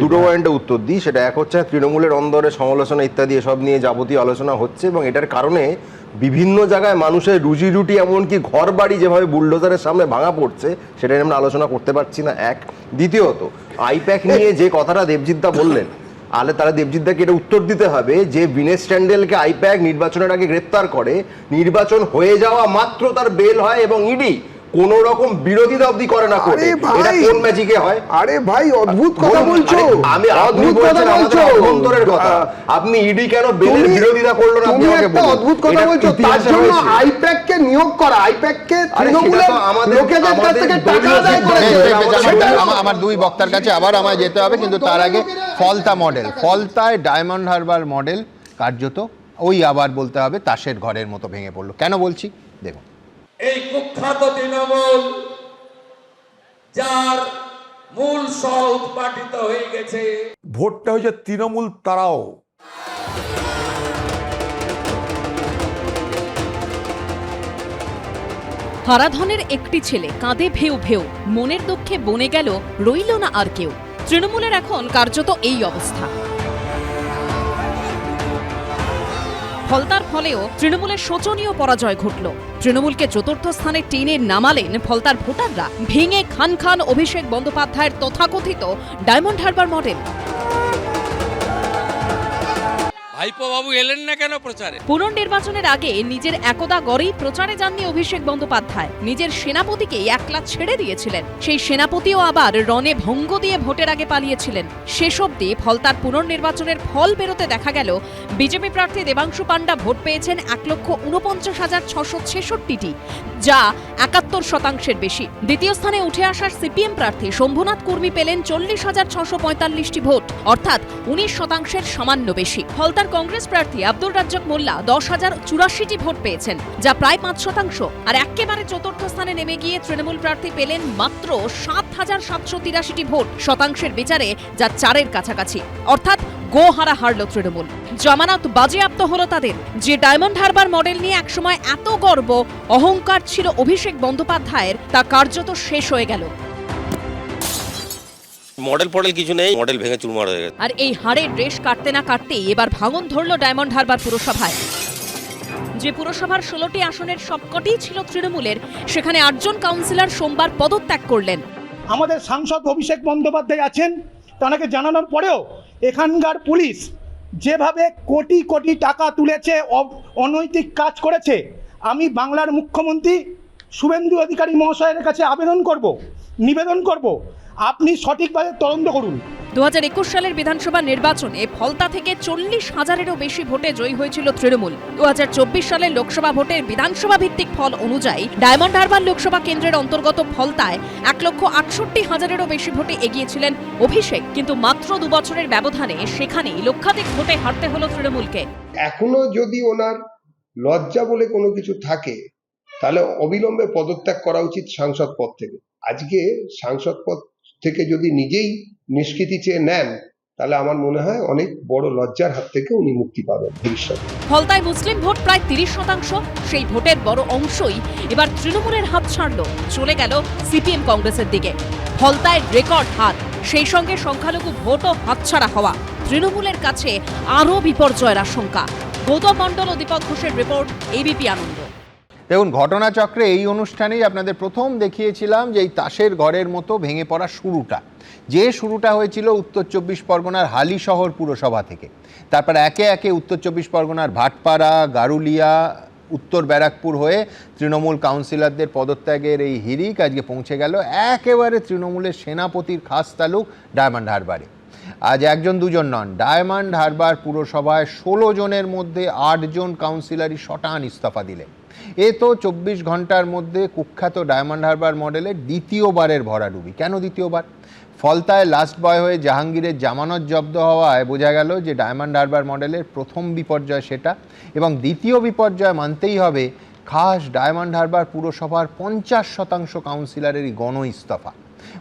দুটো পয়েন্টে উত্তর দিই। সেটা এক হচ্ছে তৃণমূলের অন্দরে সমালোচনা ইত্যাদি এসব নিয়ে যাবতীয় আলোচনা হচ্ছে, এবং এটার কারণে বিভিন্ন জায়গায় মানুষের রুজি রুটি, এমনকি ঘর বাড়ি যেভাবে বুলডোজারের সামনে ভাঙা পড়ছে, সেটা নিয়ে আমরা আলোচনা করতে পারছি না। এক, দ্বিতীয়ত আইপ্যাক নিয়ে যে কথাটা দেবজিৎদা বললেন, তাহলে দেবজিৎদাকে এটা উত্তর দিতে হবে যে বিনেশ স্ট্যান্ডেলকে আইপ্যাক নির্বাচনের আগে গ্রেপ্তার করে, নির্বাচন হয়ে যাওয়া মাত্র তার বেল হয়, এবং ইডি কোন রকম বিরোধিতা অবধি করে না করে। এটা কোন ম্যাজিকে হয়? আরে ভাই অদ্ভুত কথা বলছো, আমি অদ্ভুত কথা বলছো, অভ্যন্তরের কথা। আপনি ইডি কেন বেলের বিরোধিতা করলো না? তুমি একটা অদ্ভুত কথা বলছো, তার জন্য আইপ্যাক কে নিয়োগ করা, আইপ্যাক কে তৃণমূলের লোকেদের কাছ থেকে টাকা আদায় করেছে। আমার দুই বক্তার কাছে আবার আমায় যেতে হবে, কিন্তু তার আগে ফলতা মডেল, ফলতায় ডায়মন্ড হারবার মডেল কার্যত ওই আবার বলতে হবে তাসের ঘরের মতো ভেঙে পড়লো। কেন বলছি দেখুন, এই কুখ্যাত তৃণমূল যার মূল সহ উৎপাটিত হয়ে গেছে, ভোটটা হয়েছে তৃণমূল তারাও। হারাধনের একটি ছেলে কাঁদে ভেউ ভেউ, মনের দুঃখে বনে গেল রইল না আর কেউ। তৃণমূলের এখন কার্যত এই অবস্থা। ফলতার ফলেও তৃণমূলের শোচনীয় পরাজয় ঘটল। তৃণমূলকে চতুর্থ স্থানে টেনে নামালেন ফলতার ভোটাররা, ভেঙে খান খান অভিষেক বন্দ্যোপাধ্যায়ের তথাকথিত ডায়মন্ড হারবার মডেল। ভাইপো বাবু এলেন না কেন প্রচারে? পুনর্নির্বাচনের আগে নিজের একদা গড়েই প্রচারে যাননি অভিষেক বন্দ্যোপাধ্যায়, নিজের সেনাপতিকে একলা ছেড়ে দিয়েছিলেন। সেই সেনাপতিও আবার রণে ভঙ্গ দিয়ে ভোটের আগে পালিয়েছিলেন। শেষ অবধি ফলতার পুনর্নির্বাচনের ফল বেরোতে দেখা গেল বিজেপি প্রার্থী দেবাংশু পাণ্ডা ভোট পেয়েছেন 1,49,666টি, যা 71% বেশি। দ্বিতীয় স্থানে উঠে আসার সিপিএম প্রার্থী শম্ভুনাথ কুর্মী পেলেন 40,645টি ভোট, অর্থাৎ 19% সামান্য বেশি। ফলতার কংগ্রেস প্রার্থী আব্দুর রাজ্জাক মোল্লা 10,084টি ভোট পেয়েছেন, যা প্রায় 5%। আর একেবারে চতুর্থ স্থানে নেমে গিয়ে তৃণমূল প্রার্থী পেলেন মাত্র 7,783টি ভোট, শতাংশের বিচারে যা 4-এর কাছাকাছি, অর্থাৎ গোহারা হারল তৃণমূল। জামানত বাজেয়াপ্ত হলো তাদের। যে ডায়মন্ড হারবার মডেল নিয়ে একসময় এত গর্ব অহংকার ছিল অভিষেক বন্দ্যোপাধ্যায়ের, তা কার্যত শেষ হয়ে গেল। মডেল কিছু নেই, মডেল ভেঙে চুরমার হয়ে গেছে। আর এই হাড়ের রেশ কাটতে না কাটতেই এবার ভাঙন ধরল ডায়মন্ড হারবার পুরসভায়। যে পুরসভার 16টি আসনের সবকটিই ছিল তৃণমূলের, সেখানে 8 জন কাউন্সিলর সোমবার পদত্যাগ করলেন। আমাদের সাংসদ অভিষেক বন্দ্যোপাধ্যায় আছেন, তাকে জানানোর পরেও এখানকার পুলিশ যেভাবে কোটি কোটি টাকা তুলেছে, অনৈতিক কাজ করেছে, আমি বাংলার মুখ্যমন্ত্রী শুভেন্দু অধিকারী মহাশয়ের কাছে নিবেদন করব আপনি সঠিকভাবে তদন্ত করুন। 2021 সালের বিধানসভা নির্বাচনে ফলতা থেকে 40,000-এরও বেশি ভোটে জয়ী হয়েছিল তৃণমূল। 2024 সালের লোকসভা ভোটের বিধানসভা ভিত্তিক ফল অনুযায়ী ডায়মন্ড হারবার লোকসভা কেন্দ্রের অন্তর্গত ফলতায় 1,68,000-এরও বেশি ভোটে এগিয়েছিলেন অভিষেক, কিন্তু মাত্র 2 বছরের ব্যবধানে সেখানেই লক্ষাধিক ভোটে হারতে হলো তৃণমূলকে। এখনো যদি ওনার লজ্জা বলে কোনো কিছু থাকে তাহলে অবিলম্বে পদত্যাগ করা উচিত সাংসদ পদ থেকে। আজকে সাংসদ পদ থেকে যদি নিজেই নিষ্কৃতি চেয়ে নেন তাহলে আমার মনে হয় অনেক বড় লজ্জার হাত থেকে উনি মুক্তি পাবেন ভবিষ্যতে। ফলতায় মুসলিম ভোট প্রায় 30%, সেই ভোটের বড় অংশই এবার তৃণমূলের হাত ছাড়ল, চলে গেল সিপিএম কংগ্রেসের দিকে। ফলতায় রেকর্ড হার, সেই সঙ্গে সংখ্যালঘু ভোটও হাতছাড়া হওয়া, তৃণমূলের কাছে আরও বিপর্যয়ের আশঙ্কা। গৌতম মণ্ডল ও দীপক ঘোষের রিপোর্ট, এবিপি আনন্দ। দেখুন, ঘটনাচক্রে এই অনুষ্ঠানেই আপনাদের প্রথম দেখিয়েছিলাম যে এই তাসের ঘরের মতো ভেঙে পড়া শুরুটা হয়েছিল উত্তর 24 পরগনার হালিশহর পুরসভা থেকে। তারপর একে একে উত্তর 24 পরগনার ভাটপাড়া, গারুলিয়া, উত্তর ব্যারাকপুর হয়ে তৃণমূল কাউন্সিলরদের পদত্যাগের এই হিড়িক আজকে পৌঁছে গেল একেবারে তৃণমূলের সেনাপতির খাস তালুক ডায়মন্ড হারবারে। আজ একজন দুজন নন, ডায়মন্ড হারবার পুরসভায় 16 জনের মধ্যে 8 জন কাউন্সিলরই শটান ইস্তফা দিলেন। এ তো 24 ঘন্টার মধ্যে কুখ্যাত ডায়মন্ড হারবার মডেলের দ্বিতীয়বারের ভরাডুবি। কেন দ্বিতীয়বার? ফলতায় লাস্ট বয় হয়ে জাহাঙ্গীরের জামানত জব্দ হওয়ায় বোঝা গেল যে ডায়মন্ড হারবার মডেলের প্রথম বিপর্যয় সেটা, এবং দ্বিতীয় বিপর্যয় মানতেই হবে খাস ডায়মন্ড হারবার পুরসভার 50% কাউন্সিলরেরই গণ ইস্তফা।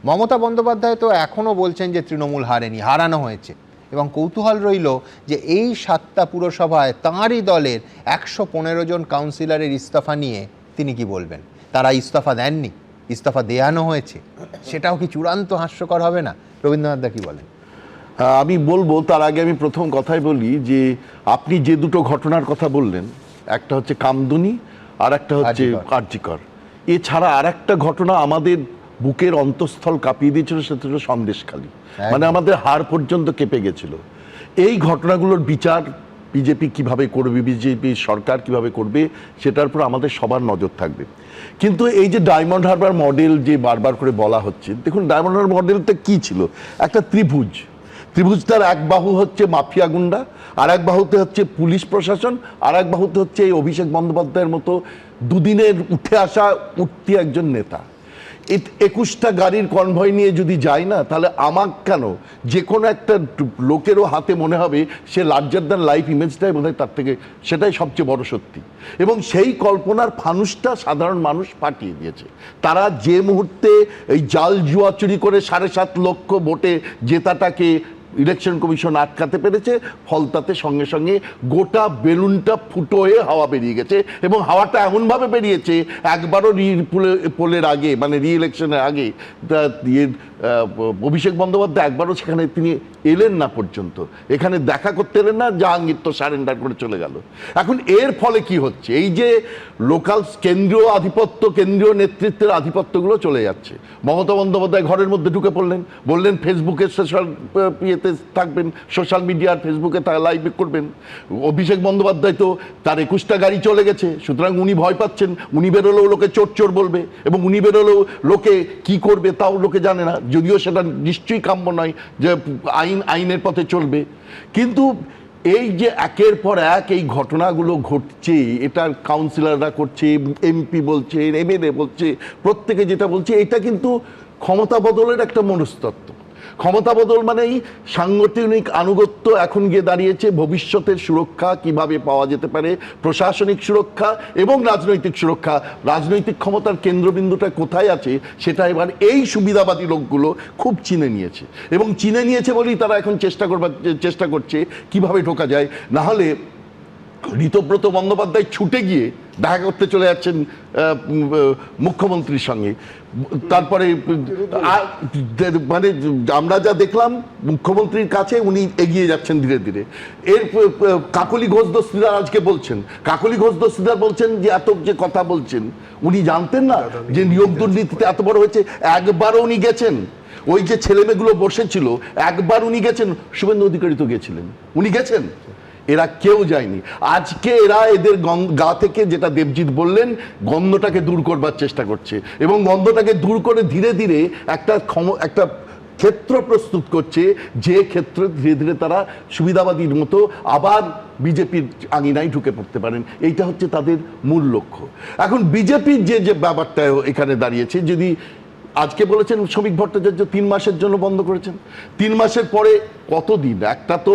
মমতা বন্দ্যোপাধ্যায় তো এখনও বলছেন যে তৃণমূল হারেনি, হারানো হয়েছে, এবং কৌতূহল রইল যে এই 7টা পুরসভায় তাঁরই দলের 115 জন কাউন্সিলরের ইস্তফা নিয়ে তিনি কি বলবেন। তারা ইস্তফা দেননি, ইস্তফা দেয়ানো হয়েছে, সেটাও কি চূড়ান্ত হাস্যকর হবে না? রবীন্দ্রনাথ দা কি বলেন? আমি বলবো, তার আগে আমি প্রথম কথাই বলি যে আপনি যে দুটো ঘটনার কথা বললেন, একটা হচ্ছে কামদুনি আর একটা হচ্ছে কার্যকর, এছাড়া আর একটা ঘটনা আমাদের বুকের অন্তঃস্থল কাঁপিয়ে দিয়েছিল, সেটা হলো সন্দেশখালী। মানে আমাদের হাড় পর্যন্ত কেঁপে গেছিল। এই ঘটনাগুলোর বিচার বিজেপি কিভাবে করবে, বিজেপি সরকার কিভাবে করবে, সেটার উপর আমাদের সবার নজর থাকবে। কিন্তু এই যে ডায়মন্ড হারবার মডেল যে বারবার করে বলা হচ্ছে, দেখুন ডায়মন্ড হারবার মডেলটা কি ছিল? একটা ত্রিভুজটার এক বাহু হচ্ছে মাফিয়া গুন্ডা, আর এক বাহুতে হচ্ছে পুলিশ প্রশাসন, আর এক বাহুতে হচ্ছে এই অভিষেক বন্দ্যোপাধ্যায়ের মতো দুদিনের উঠে আসা উঠতি একজন নেতা। 21টা গাড়ির কনভয় নিয়ে যদি যায় না, তাহলে আমার কেন যে কোনো একটা লোকেরও হাতে মনে হবে সে লার্জার দ্যান লাইফ ইমেজটাই বোধ হয় তার থেকে, সেটাই সবচেয়ে বড় সত্যি। এবং সেই কল্পনার ফানুসটা সাধারণ মানুষ পাঠিয়ে দিয়েছে। তারা যে মুহূর্তে এই জাল জুয়া চুরি করে 7.5 লক্ষ ভোটে জেতাটাকে ইলেকশন কমিশন আটকাতে পেরেছে, ফলতাতে সঙ্গে সঙ্গে গোটা বেলুনটা ফুটো হয়ে হাওয়া বেরিয়ে গেছে। এবং হাওয়াটা এমনভাবে বেরিয়েছে, একবারও পোলের আগে, মানে রি ইলেকশনের আগে অভিষেক বন্দ্যোপাধ্যায় একবারও সেখানে তিনি এলেন না পর্যন্ত, এখানে দেখা করতে এলেন না, জাহাঙ্গীর তো সারেন্ডার করে চলে গেল। এখন এর ফলে কি হচ্ছে? এই যে লোকাল কেন্দ্রীয় আধিপত্য, কেন্দ্রীয় নেতৃত্বের আধিপত্যগুলো চলে যাচ্ছে। মমতা বন্দ্যোপাধ্যায় ঘরের মধ্যে ঢুকে পড়লেন, বললেন ফেসবুকে সোশ্যাল ইয়েতে থাকবেন, সোশ্যাল মিডিয়ার ফেসবুকে তারা লাইভ করবেন। অভিষেক বন্দ্যোপাধ্যায় তো তার 21টা গাড়ি চলে গেছে, সুতরাং উনি ভয় পাচ্ছেন। উনি বেরোলেও লোকে চোর চোর বলবে, এবং উনি বেরোলেও লোকে কি করবে তাও লোকে জানে না, যদিও সেটা নিশ্চয়ই কাম্য নয় যে আইনের পথে চলবে। কিন্তু এই যে একের পর এক এই ঘটনাগুলো ঘটছে, এটার কাউন্সিলররা করছে, এমপি বলছে, এমএলএ বলছে, প্রত্যেকে যেটা বলছে, এটা কিন্তু ক্ষমতা বদলের একটা মনস্তত্ত্ব। ক্ষমতা বদল মানেই সাংগঠনিক আনুগত্য এখন গিয়ে দাঁড়িয়েছে ভবিষ্যতের সুরক্ষা কিভাবে পাওয়া যেতে পারে, প্রশাসনিক সুরক্ষা এবং রাজনৈতিক সুরক্ষা। রাজনৈতিক ক্ষমতার কেন্দ্রবিন্দুটা কোথায় আছে সেটা এবার এই সুবিধাবাদী লোকগুলো খুব চিনে নিয়েছে, এবং চিনে নিয়েছে বলেই তারা এখন চেষ্টা করছে কিভাবে ঢোকা যায়। নাহলে ঋতব্রত বন্দ্যোপাধ্যায় ছুটে গিয়ে দেখা করতে চলে যাচ্ছেন মুখ্যমন্ত্রীর সঙ্গে। তারপরে মানে আমরা যা দেখলাম, মুখ্যমন্ত্রীর কাছে উনি এগিয়ে যাচ্ছেন ধীরে ধীরে। এর কাকলি ঘোষ দস্তিদার আজকে বলছেন, কাকলি ঘোষ দস্তিদার বলছেন যে এত যে কথা বলছেন, উনি জানতেন না যে নিয়োগ দুর্নীতিতে এত বড় হয়েছে? একবারও উনি গেছেন? ওই যে ছেলেমেয়েগুলো বসেছিল, একবার উনি গেছেন, শুভেন্দু অধিকারী তো গেছিলেন, উনি গেছেন, এরা কেউ যায়নি। আজকে এরা এদের গা থেকে, যেটা দেবজিৎ বললেন, গন্ধটাকে দূর করবার চেষ্টা করছে এবং গন্ধটাকে দূর করে ধীরে ধীরে একটা ক্ষেত্র প্রস্তুত করছে, যে ক্ষেত্র ধীরে ধীরে তারা সুবিধাবাদীর মতো আবার বিজেপির আঙিনায় ঢুকে পড়তে পারেন। এইটা হচ্ছে তাদের মূল লক্ষ্য। এখন বিজেপির যে ব্যাপারটা এখানে দাঁড়িয়েছে, যদি আজকে বলেছেন শ্রমিক ভট্টাচার্য 3 মাসের জন্য বন্ধ করেছেন, 3 মাসের পরে কতদিন? একটা তো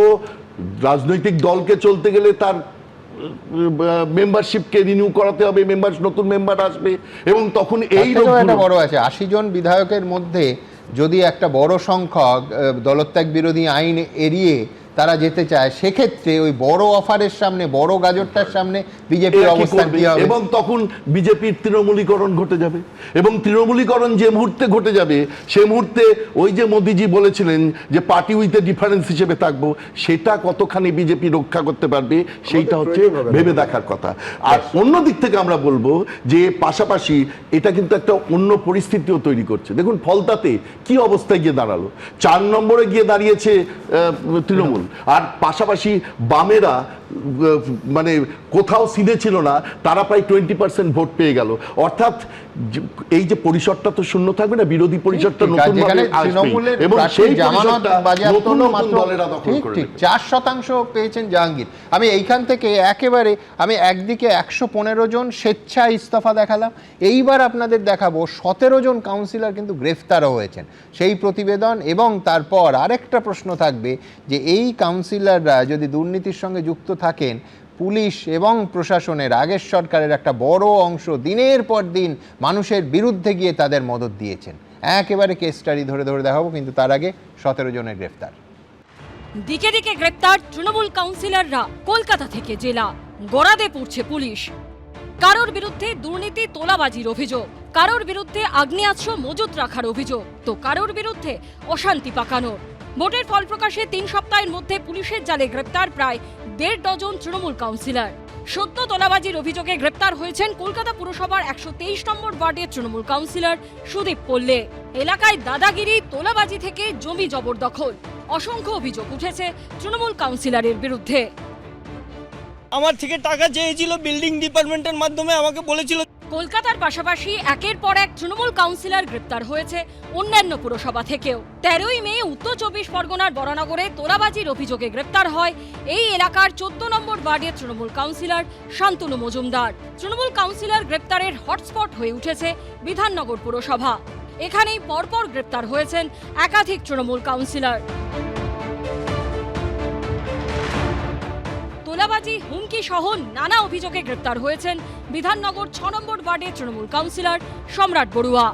রাজনৈতিক দলকে চলতে গেলে তার মেম্বারশিপকে রিনিউ করাতে হবে, নতুন মেম্বার আসবে এবং তখন এই একটা বড় আছে 80 জন বিধায়কের মধ্যে যদি একটা বড় সংখ্যক দলত্যাগ বিরোধী আইন এড়িয়ে তারা যেতে চায়, সেক্ষেত্রে ওই বড় অফারের সামনে, বড় গাজরটার সামনে বিজেপির অবস্থান কি হবে? এবং তখন বিজেপির তৃণমূলীকরণ ঘটে যাবে এবং তৃণমূলীকরণ যে মুহূর্তে ঘটে যাবে, সে মুহূর্তে ওই যে মোদিজি বলেছিলেন যে পার্টি উইথ এ ডিফারেন্স হিসেবে থাকবো, সেটা কতখানি বিজেপি রক্ষা করতে পারবে সেইটা হচ্ছে ভেবে দেখার কথা। আর অন্য দিক থেকে আমরা বলবো যে পাশাপাশি এটা কিন্তু একটা অন্য পরিস্থিতিও তৈরি করছে। দেখুন ফলতাতে কি অবস্থায় গিয়ে দাঁড়ালো, 4 নম্বরে গিয়ে দাঁড়িয়েছে তৃণমূল, আর পাশাপাশি বামেরা মানে কোথাও সিধে ছিল না, তারা প্রায় 20% ভোট পেয়ে গেল। অর্থাৎ এই যে পরিসরটা তো শূন্য থাকবে না, বিরোধী পরিসরটা নতুন ভাবে আসবে এবং সেই জামানত নতুন দলেরা দখল করে নেবে। 4% পেয়েছেন জাহাঙ্গীর। আমি এইখান থেকে একেবারে একদিকে 115 জন স্বেচ্ছা ইস্তফা দেখালাম, এইবার আপনাদের দেখাবো 17 জন কাউন্সিলর কিন্তু গ্রেফতারও হয়েছেন, সেই প্রতিবেদন। এবং তারপর আরেকটা প্রশ্ন থাকবে যে এই কাউন্সিলররা যদি দুর্নীতির সঙ্গে যুক্ত থাকেন, পুলিশ এবং প্রশাসনের আগের সরকারের একটা বড় অংশ দিনের পর দিন মানুষের বিরুদ্ধে গিয়ে তাদের মদত দিয়েছেন। একেবারে কেস স্টাডি ধরে ধরে দেখাবো, কিন্তু তার আগে 17 জনের গ্রেফতার। দিকে দিকে গ্রেপ্তার তৃণমূল কাউন্সিলররা, কলকাতা থেকে জেলা গড়াদে পড়ছে পুলিশ। কারোর বিরুদ্ধে দুর্নীতি তোলাবাজির অভিযোগ, কারোর বিরুদ্ধে আগ্নেয়াস্ত্র মজুত রাখার অভিযোগ, তো কারোর বিরুদ্ধে অশান্তি পাকানোর। ভোটের ফল প্রকাশে 3 সপ্তাহের মধ্যে পুলিশের জালে গ্রেপ্তার প্রায় 1.5 ডজন তৃণমূল কাউন্সিলর। সত্য তোলাবাজির অভিযোগে গ্রেপ্তার হয়েছেন কলকাতা পুরসভার 123 নম্বর ওয়ার্ডের তৃণমূল কাউন্সিলর সুদীপ পল্লে। এলাকায় দাদাগিরি, তোলাবাজি থেকে জমি জবরদখল, অসংখ্য অভিযোগ উঠেছে তৃণমূল কাউন্সিলরের বিরুদ্ধে। আমার থেকে টাকা চেয়েছিল, বিল্ডিং ডিপার্টমেন্টের মাধ্যমে আমাকে বলেছিল। কলকাতার পাশাপাশি একের পর এক তৃণমূল কাউন্সিলর গ্রেপ্তার হয়েছে অন্যান্য পুরসভা থেকেও। 13ই মে উত্তর 24 পরগনার বরানগরে তোলাবাজির অভিযোগে গ্রেপ্তার হয় এই এলাকার 14 নম্বর ওয়ার্ডের তৃণমূল কাউন্সিলর শান্তনু মজুমদার। তৃণমূল কাউন্সিলর গ্রেপ্তারের হটস্পট হয়ে উঠেছে বিধাননগর পুরসভা। এখানেই পরপর গ্রেপ্তার হয়েছেন একাধিক তৃণমূল কাউন্সিলর। তোলাবাজি, হুমকি সহ নানা অভিযোগে গ্রেপ্তার হয়েছেন বিধাননগর 6 নম্বর ওয়ার্ডের তৃণমূল কাউন্সিলর সম্রাট বড়ুয়া।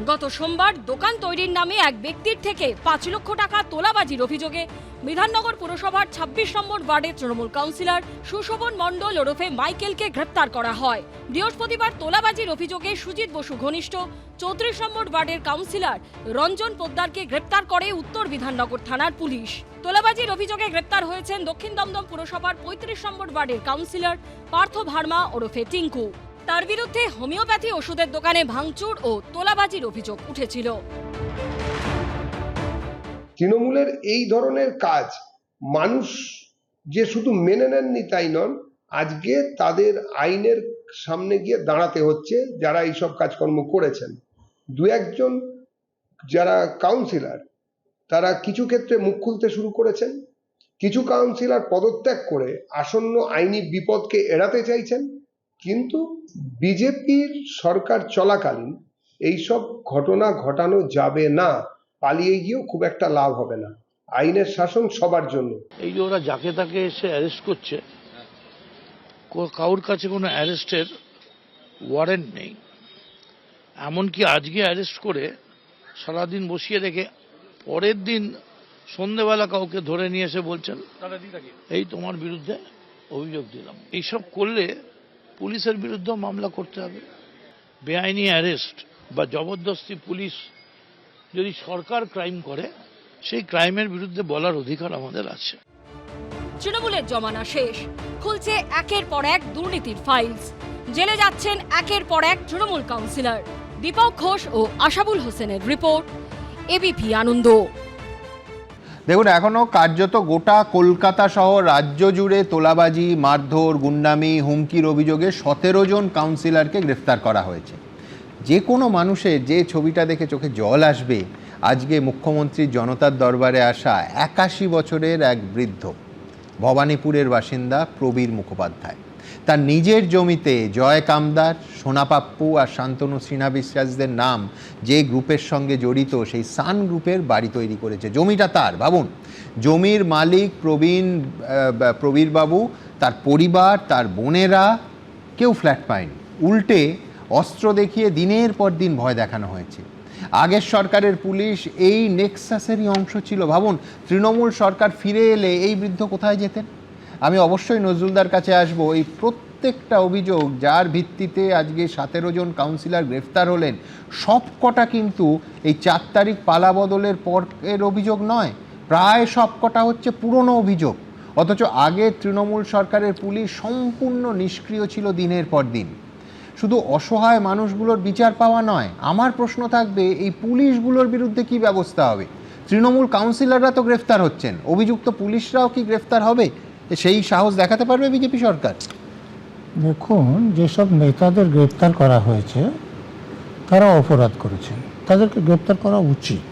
গত সোমবার দোকান তৈরির নামে এক ব্যক্তির থেকে 5 লক্ষ টাকা তোলাবাজির অভিযোগে বিধাননগর পুরসভার 26 নম্বর ওয়ার্ডের তৃণমূল কাউন্সিলর সুশোভন মণ্ডল ওরফে মাইকেলকে গ্রেপ্তার করা হয়। বৃহস্পতিবার তোলাবাজির অভিযোগে সুজিত বসু ঘনিষ্ঠ 34 নম্বর ওয়ার্ডের কাউন্সিলর রঞ্জন পোদ্দারকে গ্রেপ্তার করে উত্তর বিধাননগর থানার পুলিশ। তোলাবাজির অভিযোগে গ্রেপ্তার হয়েছেন দক্ষিণ দমদম পুরসভার 35 নম্বর ওয়ার্ডের কাউন্সিলর পার্থ ভার্মা ওরফে টিঙ্কু। তার বিরুদ্ধে হোমিওপ্যাথি ওষুধের দোকানে ভাঙচুর ও তোলাবাজির অভিযোগ উঠেছিল। তৃণমূলের এই ধরনের কাজ মানুষ যে শুধু মেনে নেননি তাই নন, আজকে তাদের আইনের সামনে গিয়ে দাঁড়াতে হচ্ছে যারা এইসব কাজকর্ম করেছেন। 2-1 যারা কাউন্সিলর তারা কিছু ক্ষেত্রে মুখ খুলতে শুরু করেছেন, কিছু কাউন্সিলর পদত্যাগ করে আসন্ন আইনি বিপদকে এড়াতে চাইছেন। কিন্তু বিজেপির সরকার চলাকালীন এইসব ঘটনা ঘটানো যাবে না, পালিয়ে গিয়েও খুব একটা লাভ হবে না। আইনের শাসন সবার জন্য। এই যে ওরা যাকে তাকে এসে অ্যারেস্ট করছে, কারোর কাছে কোনো অ্যারেস্টের ওয়ারেন্ট নেই। এমনকি আজকে অ্যারেস্ট করে সারাদিন বসিয়ে রেখে পরের দিন সন্ধেবেলা কাউকে ধরে নিয়ে এসে বলছেন এই তোমার বিরুদ্ধে অভিযোগ দিলাম। এইসব করলে পুলিশের বিরুদ্ধে মামলা করতে হবে। বেআইনি অ্যারেস্ট বা জবরদস্তি পুলিশ যদি সরকার ক্রাইম করে, সেই ক্রাইমের বিরুদ্ধে বলার অধিকার আমাদের আছে। তৃণমূলের জমানা শেষ, খুলছে একের পর এক দুর্নীতির ফাইলস, জেলে যাচ্ছেন একের পর এক তৃণমূল কাউন্সিলর। দীপক ঘোষ ও আশাবুল হোসেনের রিপোর্ট, এবিপি আনন্দ। দেখুন, এখনও কার্যত গোটা কলকাতা সহ রাজ্য জুড়ে তোলাবাজি, মারধর, গুন্ডামি, হুমকির অভিযোগে 17 জন কাউন্সিলরকে গ্রেফতার করা হয়েছে। যে কোনো মানুষের যে ছবিটা দেখে চোখে জল আসবে, আজকে মুখ্যমন্ত্রীর জনতার দরবারে আসা 81 বছরের এক বৃদ্ধ, ভবানীপুরের বাসিন্দা প্রবীর মুখোপাধ্যায়। তার নিজের জমিতে জয় কামদার, সোনাপাপ্পু আর শান্তনু সিনহা বিশ্বাসদের নাম যে গ্রুপের সঙ্গে জড়িত, সেই সান গ্রুপের বাড়ি তৈরি করেছে। জমিটা তার, ভাবুন, জমির মালিক প্রবীর বাবু, তার পরিবার, তার বোনেরা কেউ ফ্ল্যাট পায়নি। উল্টে অস্ত্র দেখিয়ে দিনের পর দিন ভয় দেখানো হয়েছে। আগের সরকারের পুলিশ এই নেক্সাসেরই অংশ ছিল। ভাবুন, তৃণমূল সরকার ফিরে এলে এই বৃদ্ধ কোথায় যেতেন? আমি অবশ্যই নজরুলদার কাছে আসবো। এই প্রত্যেকটা অভিযোগ যার ভিত্তিতে আজকে 17 জন কাউন্সিলর গ্রেফতার হলেন, সব কটা কিন্তু এই 4 তারিখ পালা বদলের পরের অভিযোগ নয়, প্রায় সব কটা হচ্ছে পুরনো অভিযোগ। অথচ আগে তৃণমূল সরকারের পুলিশ সম্পূর্ণ নিষ্ক্রিয় ছিল দিনের পর দিন। শুধু অসহায় মানুষগুলোর বিচার পাওয়া নয়, আমার প্রশ্ন থাকবে এই পুলিশগুলোর বিরুদ্ধে কি ব্যবস্থা হবে? তৃণমূল কাউন্সিলররা তো গ্রেফতার হচ্ছেন, অভিযুক্ত পুলিশরাও কি গ্রেফতার হবে? সেই সাহস দেখাতে পারবে বিজেপি সরকার? দেখুন, যেসব নেতাদের গ্রেপ্তার করা হয়েছে তারা অপরাধ করেছেন, তাদেরকে গ্রেপ্তার করা উচিত।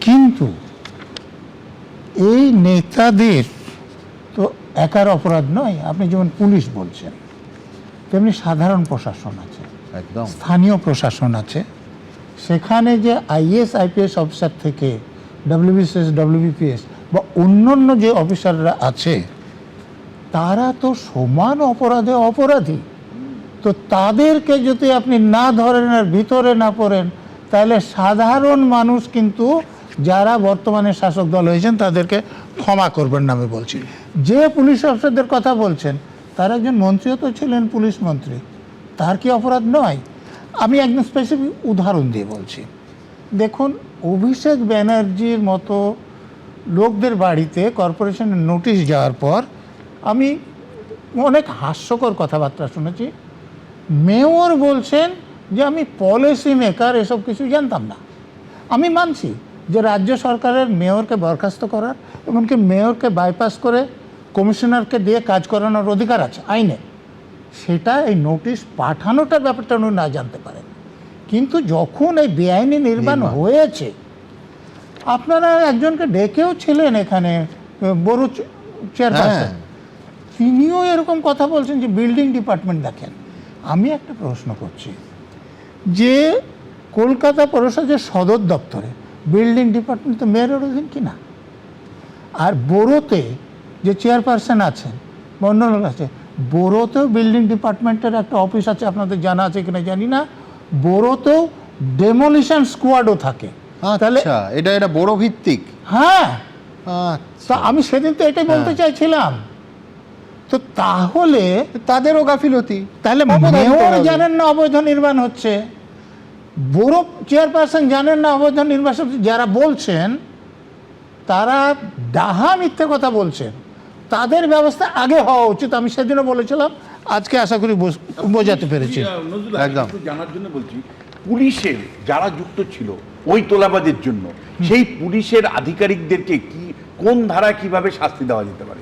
কিন্তু এই নেতাদের তো একার অপরাধ নয়। আপনি যেমন পুলিশ বলছেন, তেমনি সাধারণ প্রশাসন আছে, একদম স্থানীয় প্রশাসন আছে। সেখানে যে আইএস আইপিএস অফিসার থেকে ডব্লিউবিসিএস, ডব্লিউবিপিএস বা অন্যান্য যে অফিসাররা আছে, তারা তো সমান অপরাধে অপরাধী। তো তাদেরকে যদি আপনি না ধরেন আর ভিতরে না পড়েন, তাহলে সাধারণ মানুষ কিন্তু, যারা বর্তমানে শাসক দল হয়েছেন, তাদেরকে ক্ষমা করবেন না আমি বলছি। যে পুলিশ অফিসারদের কথা বলছেন, তার একজন মন্ত্রীও তো ছিলেন, পুলিশ মন্ত্রী, তার কি অপরাধ নয়? আমি একদম স্পেসিফিক উদাহরণ দিয়ে বলছি। দেখুন, অভিষেক ব্যানার্জির মতো লোকদের বাড়িতে কর্পোরেশনের নোটিশ যাওয়ার পর আমি অনেক হাস্যকর কথাবার্তা শুনেছি। মেয়র বলছেন যে আমি পলিসি মেকার, এসব কিছু জানতাম না। আমি মানছি যে রাজ্য সরকারের মেয়রকে বরখাস্ত করার, এমনকি মেয়রকে বাইপাস করে কমিশনারকে দিয়ে কাজ করানোর অধিকার আছে আইনে। সেটা এই নোটিশ পাঠানোটার ব্যাপারটা উনি না জানতে পারেন। কিন্তু যখন এই বেআইনি নির্মাণ হয়েছে, আপনারা একজনকে ডেকেও ছিলেন এখানে, বড় চেয়ারপারসন, তিনিও এরকম কথা বলছেন যে বিল্ডিং ডিপার্টমেন্ট দেখেন। আমি একটা প্রশ্ন করছি যে কলকাতা পৌরসভার সদর দপ্তরে বিল্ডিং ডিপার্টমেন্ট তো মেয়রের অধীন কিনা? আর বড়োতে যে চেয়ারপারসন আছেন বা অন্য লোক আছে, বড়োতেও বিল্ডিং ডিপার্টমেন্টের একটা অফিস আছে, আপনাদের জানা আছে কিনা জানি না। বড়োতেও ডেমোলিশন স্কোয়াডও থাকে। তাহলে এটা বড় ভিত্তিক। হ্যাঁ, তো আমি সেদিন তো এটাই বলতে চাইছিলাম। তো তাহলে তাদেরও গাফিলতি। তাহলে মেয়র জানেন না অবৈধ নির্মাণ হচ্ছে, বড় চেয়ারপারসন জানেন না অবৈধ নির্মাণ হচ্ছে। যারা বলছেন তারা ডাহা মিথ্যে কথা বলছেন, তাদের ব্যবস্থা আগে হওয়া উচিত। আমি সেদিনও বলেছিলাম, আজকে আশা করি বোঝাতে পেরেছি। একদম জানার জন্য বলছি, পুলিশের যারা যুক্ত ছিল ওই তোলাবাজের জন্য, সেই পুলিশের আধিকারিকদেরকে কি, কোন ধারা কিভাবে শাস্তি দেওয়া যেতে পারে?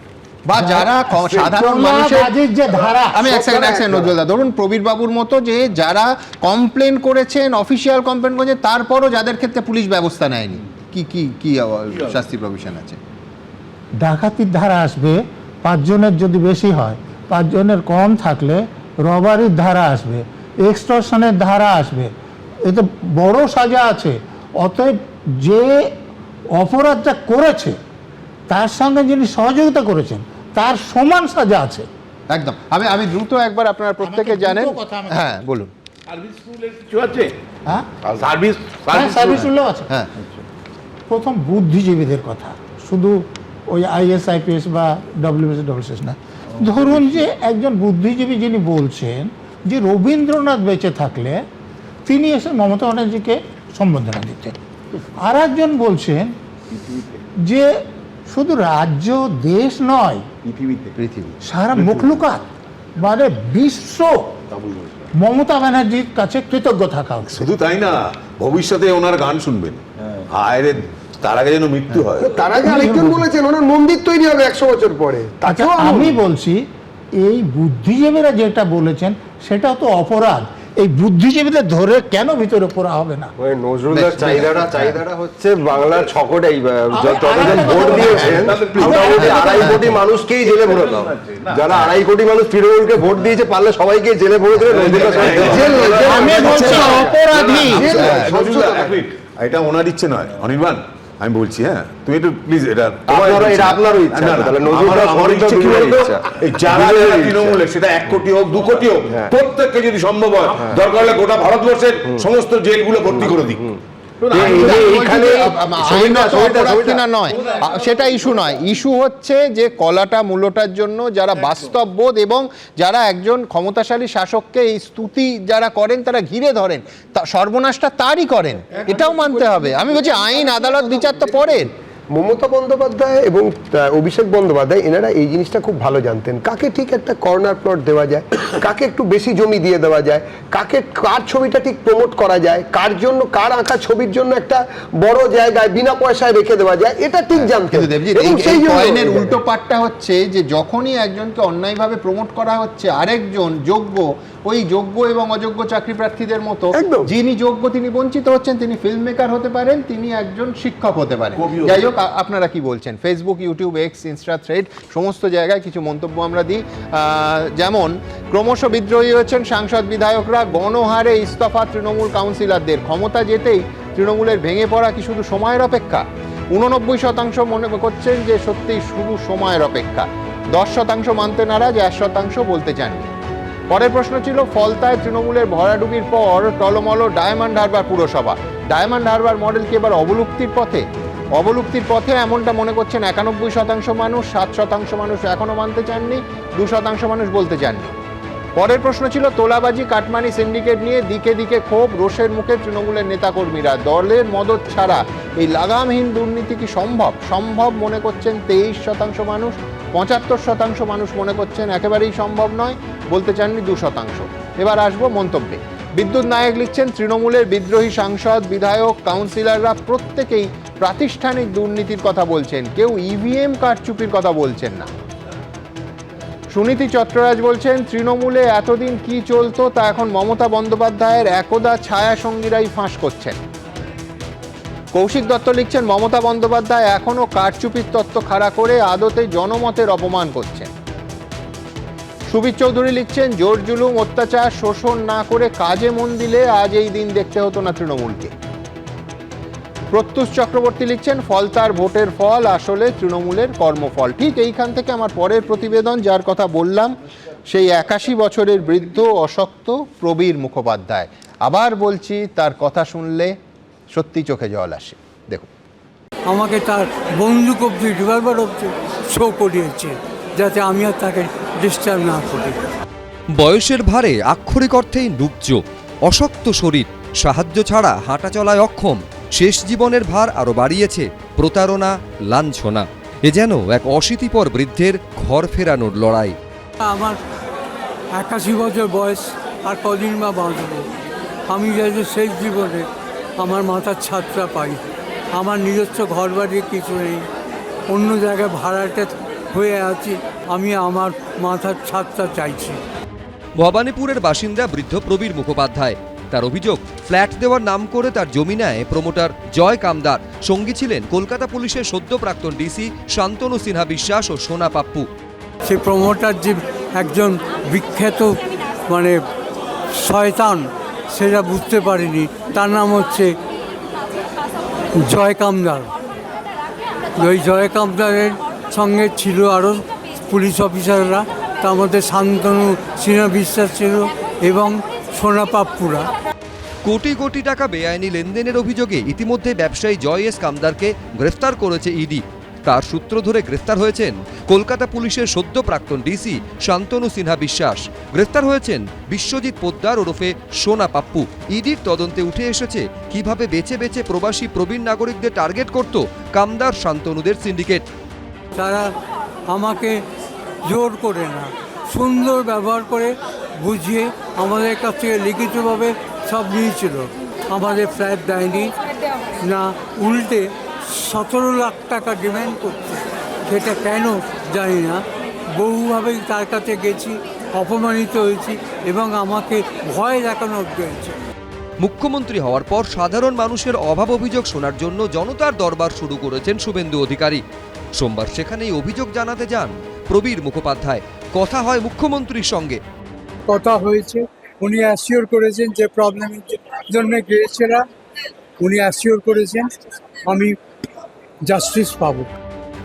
বা যারা সাধারণ মানুষের যে ধারা, আমি এক সেকেন্ড নজরুলদা, ধরুন প্রবীর বাবুর মতো যে যারা কমপ্লেন করেছেন, অফিসিয়াল কমপ্লেন করেছেন, তারপরও যাদের ক্ষেত্রে পুলিশ ব্যবস্থা নেয়নি, কি কি কি শাস্তি প্রভিশন আছে? ডাকাতির ধারা আসবে 5 জনের, যদি বেশি হয় 5 জনের কম থাকলে রবারির ধারা আসবে, এক্সটর্শনের ধারা আসবে। এতে বড় সাজা আছে। অতএব যে অপরাধটা করেছে তার সঙ্গে যিনি সহযোগিতা করেছেন তার সমান সাজা আছে। একদম। আমি দ্রুত একবার, আপনারা প্রত্যেকে জানেন, হ্যাঁ বলুন। সার্ভিস রুলের কিছু আছে? হ্যাঁ, সার্ভিস রুলও আছে। হ্যাঁ, প্রথম বুদ্ধিজীবীদের কথা, শুধু ওই আইএস আইপিএস বা ডব্লিউবিসিএস না। ধরুন যে একজন বুদ্ধিজীবী যিনি বলছেন যে রবীন্দ্রনাথ বেঁচে থাকলে তিনি এসে মমতা ব্যানার্জিকে সম্বোধনা দিতেন। আর একজন বলছেন যে শুধু রাজ্য দেশ নয়, পৃথিবী সারা মুখলুকাত, মানে বিশ্ব মমতা ব্যানার্জির কাছে কৃতজ্ঞ থাকা উচিত। শুধু তাই না, ভবিষ্যতে ওনার গান শুনবেন, আরে তার আগে যেন মৃত্যু হয়। তার আগে আরেকজন বলেছেন ওনার মন্দির তৈরি হবে 100 বছর পরে। আচ্ছা, আমি বলছি এই বুদ্ধিজীবীরা যেটা বলেছেন সেটাও তো অপরাধ। এই বুদ্ধিজীবীদের ধরে কেন ভিতরে পড়া হবে না? নজরুলদার চাহিদাটা হচ্ছে বাংলার 6 কোটি যতজন ভোট দিয়েছেন মোটামুটি 2.5 কোটি মানুষকেই জেলে ভরে দাও। যারা 2.5 কোটি মানুষ তৃণমূলকে ভোট দিয়েছে, পারলে সবাইকে জেলে ভরে দেবে। আমি বলছি অপরাধী। এটা ওনার ইচ্ছে নয়, অনির্বাণ আমি বলছি। হ্যাঁ, তুমি একটু প্লিজ এটা আপনারও ইচ্ছা, তাহলে নজরুলদার আমার ইচ্ছে কি বলতো, এই যারা তৃণমূলে সেটা 1 কোটি হোক 2 কোটি হোক, প্রত্যেককে যদি সম্ভব হয় দরকার হলে গোটা ভারতবর্ষের সমস্ত জেলগুলো ভর্তি করে দিক। নয় সেটা ইস্যু নয়, ইস্যু হচ্ছে যে কলাটা মূলটার জন্য যারা বাস্তববোধ এবং যারা একজন ক্ষমতাশালী শাসককে এই স্তুতি যারা করেন তারা ঘিরে ধরেন, সর্বনাশটা তারই করেন, এটাও মানতে হবে। আমি বলছি আইন আদালত বিচার তো পরের। মমতা বন্দ্যোপাধ্যায় এবং অভিষেক বন্দ্যোপাধ্যায় এনারা এই জিনিসটা খুব ভালো জানতেন, কাকে ঠিক একটা কর্নার প্লট দেওয়া যায়, কাকে একটু বেশি জমি দিয়ে দেওয়া যায়, কাকে কার ছবিটা ঠিক প্রমোট করা যায়, কার জন্য কার আঁকা ছবির জন্য একটা বড় জায়গায় বিনা পয়সায় রেখে দেওয়া যায়, এটা ঠিক জানতেন। এই কয়েনের উল্টো পাটটা হচ্ছে যে যখনই একজনকে অন্যায়ভাবে প্রমোট করা হচ্ছে, আরেকজন যোগ্য, ওই যোগ্য এবং অযোগ্য চাকরি প্রার্থীদের মতো যিনি যোগ্য তিনি বঞ্চিত হচ্ছেন। তিনি ফিল্ম মেকার হতে পারেন, তিনি একজন শিক্ষক হতে পারেন। যাই হোক, আপনারা কি বলছেন? Facebook, YouTube, x, Insta, thread সমস্ত জায়গায় কিছু মন্তব্য আমরা দিই। যেমন ক্রমশ বিদ্রোহী হচ্ছেন সাংসদ বিধায়করা, গণহারে ইস্তফা তৃণমূল কাউন্সিলরদের। ক্ষমতা যেতেই তৃণমূলের ভেঙে পড়া কি শুধু সময়ের অপেক্ষা? 89% মনে করছেন যে সত্যিই শুধু সময়ের অপেক্ষা। 10% মানতে নারাজ, 1% বলতে চাননি। পরের প্রশ্ন ছিল ফলতায় তৃণমূলের ভরাডুবির পর টলমল ডায়মন্ড হারবার পুরসভা। ডায়মন্ড হারবার মডেল কি এবার অবলুপ্তির পথে? অবলুপ্তির পথে এমনটা মনে করছেন 91% মানুষ, 7% মানুষ এখনো মানতে চাননি, 2% মানুষ বলতে চাননি। পরের প্রশ্ন ছিল তোলাবাজি কাটমানি সিন্ডিকেট নিয়ে দিকে দিকে ক্ষোভ, রোষের মুখে তৃণমূলের নেতাকর্মীরা। দলের মদত ছাড়া এই লাগামহীন দুর্নীতি কি সম্ভব? সম্ভব মনে করছেন 23% মানুষ, 75% মানুষ মনে করছেন একেবারেই সম্ভব নয়, বলতে চাননি 2%। এবার আসবো মন্তব্যে। বিদ্যুৎ নায়ক লিখছেন তৃণমূলের বিদ্রোহী সাংসদ, বিধায়ক, কাউন্সিলররা প্রত্যেকেই প্রাতিষ্ঠানিক দুর্নীতির কথা বলছেন, কেউ ইভিএম কারচুপির কথা বলছেন না। সুনীতি চট্টরাজ বলছেন তৃণমূলে এতদিন কি চলতো তা এখন মমতা বন্দ্যোপাধ্যায়ের একদা ছায়া সঙ্গীরাই ফাঁস করছেন। কৌশিক দত্ত লিখছেন মমতা বন্দ্যোপাধ্যায় এখনো কারচুপির তত্ত্ব খাড়া করে আদতে জনমতের অপমান করছেন। সুবীর চৌধুরী লিখছেন জোর জুলুম অত্যাচার শোষণ না করে কাজে মন দিলে আজ এই দিন দেখতে হতো না তৃণমূলকে। প্রত্যুষ চক্রবর্তী লিখছেন ফলতার ভোটের ফল আসলে তৃণমূলের কর্মফল। ঠিক এইখান থেকে আমার পরের প্রতিবেদন, যার কথা বললাম, সেই 81 বছরের বৃদ্ধ অশক্ত প্রবীর মুখোপাধ্যায়। আবার বলছি, তার কথা শুনলে সত্যি চোখে জল আসে। দেখুন, আমাকে তার বন্দুক অব্দি রিভলভার অব্দি শো করিয়েছে যাতে আমি আর তাকে ডিস্টার্ব না করি। বয়সের ভারে আক্ষরিক অর্থেই নুব্জ, অশক্ত শরীর, সাহায্য ছাড়া হাঁটা চলায় অক্ষম। শেষ জীবনের ভার আরও বাড়িয়েছে প্রতারণা, লাঞ্ছনা। এ যেন এক অশীতিপর বৃদ্ধের ঘর ফেরানোর লড়াই। আমার 81 বছর বয়স, আর কদিন বা বাঁচব। আমি যাতে শেষ জীবনে আমার মাথার ছাদটা পাই। আমার নিজস্ব ঘর বাড়ি কিছু নেই, অন্য জায়গায় ভাড়াটে হয়ে আছি। আমি আমার মাথার ছাদটা চাইছি। ভবানীপুরের বাসিন্দা বৃদ্ধ প্রবীর মুখোপাধ্যায়। তার অভিযোগ, ফ্ল্যাট দেওয়ার নাম করে তার জমি নেয় প্রমোটার জয় কামদার। সঙ্গী ছিলেন কলকাতা পুলিশের সদ্য প্রাক্তন ডিসি শান্তনু সিনহা বিশ্বাস ও সোনা পাপ্পু। সে প্রমোটার যে একজন বিখ্যাত শয়তান, সেটা বুঝতে পারিনি। তার নাম হচ্ছে জয় কামদার। ওই জয় কামদারের সঙ্গে ছিল আরও পুলিশ অফিসাররা, তার মধ্যে শান্তনু সিনহা বিশ্বাস ছিল এবং সোনা পাপ্পুরা। কোটি কোটি টাকা বেআইনি লেনদেনের অভিযোগে ইতিমধ্যে ব্যবসায়ী জয় এস কামদারকে গ্রেফতার করেছে ইডি। তার সূত্র ধরে গ্রেফতার হয়েছেন কলকাতা পুলিশের সদ্য প্রাক্তন ডিসি শান্তনু সিনহা বিশ্বাস। গ্রেফতার হয়েছেন বিশ্বজিৎ পোদ্দার ওরফে সোনা পাপ্পু। ইডির তদন্তে উঠে এসেছে কিভাবে বেছে বেছে প্রবাসী প্রবীণ নাগরিকদের টার্গেট করত কামদার শান্তনুদের সিন্ডিকেট। তারা আমাকে জোর করে না, সুন্দর ব্যবহার করে বুঝিয়ে আমাদের কাছ থেকে লিখিতভাবে সব নিয়েছিল। আমাদের ফ্ল্যাট দেয়নি, না উল্টে 17 লাখ টাকা ডিমান্ড করছে। সেটা কেন জানি না, বহুভাবেই তার কাছে গেছি, অপমানিত হয়েছি এবং আমাকে ভয় দেখানো অব্দি হয়েছে। মুখ্যমন্ত্রী হওয়ার পর সাধারণ মানুষের অভাব অভিযোগ শোনার জন্য জনতার দরবার শুরু করেছেন শুভেন্দু অধিকারী। সোমবার সেখানেই অভিযোগ জানাতে যান প্রবীর মুখোপাধ্যায়। কথা হয় মুখ্যমন্ত্রীর সঙ্গে। কথা হয়েছে, উনি অ্যাসিওর করেছেন যে প্রবলেমের জন্য গিয়েছিলাম, উনি অ্যাসিওর করেছেন আমি জাস্টিস পাবো।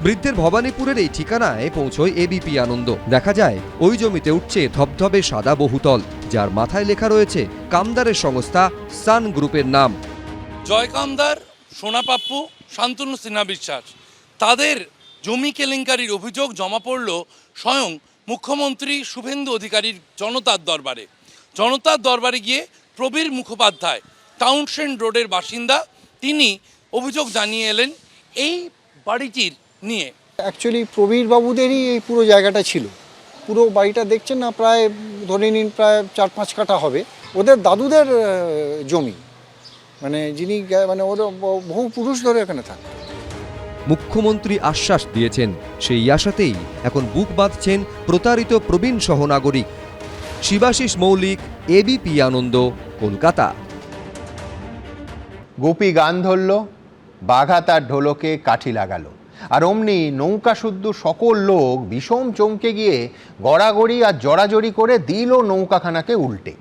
বৃদ্ধের ভবানীপুরের এই ঠিকানায় পৌঁছয় এবিপি আনন্দ। দেখা যায় ওই জমিতে উঠছে ধবধবে সাদা বহুতল, যার মাথায় লেখা রয়েছে কামদারের সংস্থা সান গ্রুপের নাম। জয় কামদার, সোনা পাপ্পু, শান্তনু সিনহা বিশ্বাস, তাদের জমি কেলেঙ্কারির অভিযোগ জমা পড়ল স্বয়ং মুখ্যমন্ত্রী শুভেন্দু অধিকারীর জনতার দরবারে। জনতার দরবারে গিয়ে প্রবীর মুখোপাধ্যায়, টাউনশেন্ড রোডের বাসিন্দা, তিনি অভিযোগ জানিয়ে এলেন এই বাড়িটির নিয়ে। অ্যাকচুয়ালি প্রবীর বাবুদেরই এই পুরো জায়গাটা ছিল। পুরো বাড়িটা দেখছেন না, প্রায় ধরে নিন প্রায় 4-5 কাঠা হবে। ওদের দাদুদের জমি, মানে যিনি মানে ওর বহু পুরুষ ধরে এখানে থাকে। মুখ্যমন্ত্রী আশ্বাস দিয়েছেন, সেই আশাতেই এখন বুক বাঁধছেন প্রতারিত প্রবীণ সহনাগরিক। শিবাশিস মৌলিক, এবিপি আনন্দ, কলকাতা। গোপী গান ধরল, বাঘা তার ঢোলকে কাঠি লাগালো, আর অমনি নৌকা শুদ্ধ সকল লোক বিষম চমকে গিয়ে গড়াগড়ি আর জড়াজড়ি করে দিল নৌকাখানাকে উল্টে।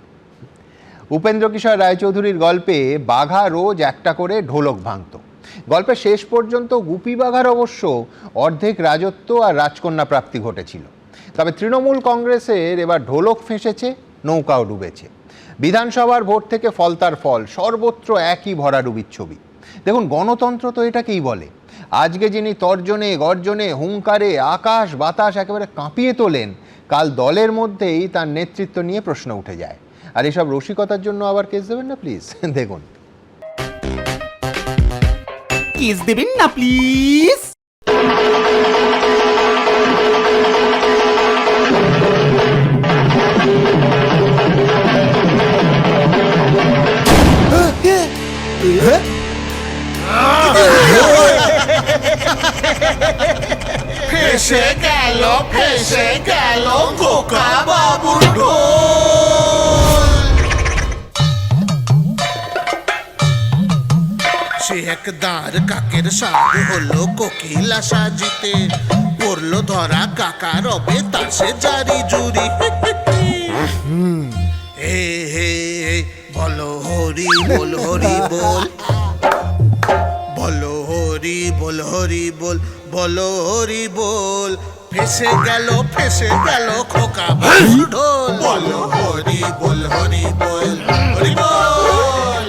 উপেন্দ্র কিশোর রায়চৌধুরীর গল্পে বাঘা রোজ একটা করে ঢোলক ভাঙত। গল্পের শেষ পর্যন্ত গুপি বাঘার অবশ্য অর্ধেক রাজত্ব আর রাজকন্যা প্রাপ্তি ঘটেছিল। তবে তৃণমূল কংগ্রেসের এবার ঢোলক ফেঁসেছে, নৌকাও ডুবেছে। বিধানসভার ভোট থেকে ফল তার ফল, সর্বত্র একই ভরাডুবির ছবি। দেখুন, গণতন্ত্র তো এটাকেই বলে। আজকে যিনি তর্জনে গর্জনে হুঙ্কারে আকাশ বাতাস একেবারে কাঁপিয়ে তোলেন, কাল দলের মধ্যেই তার নেতৃত্ব নিয়ে প্রশ্ন উঠে যায়। আর এসব রসিকতার জন্য আবার কেস দেবেন না প্লিজ। দেখুন, কেস দেবেন না প্লিজ। ফেসে গেল খোকা বাবুর ঢোল। সে একদার কাকের সাথে হলো কোকিলা সাজিতে, পড়লো ধরা কাকা রবে তার সে জারি জুরি। হে হে বলো হরি বল হরি বল, বলো হরি বল হরি বল, বলো হরি বল। ফেসে গেল খোকা বাবুর ঢোল। বলো হরি বল হরি বল, হরি বল।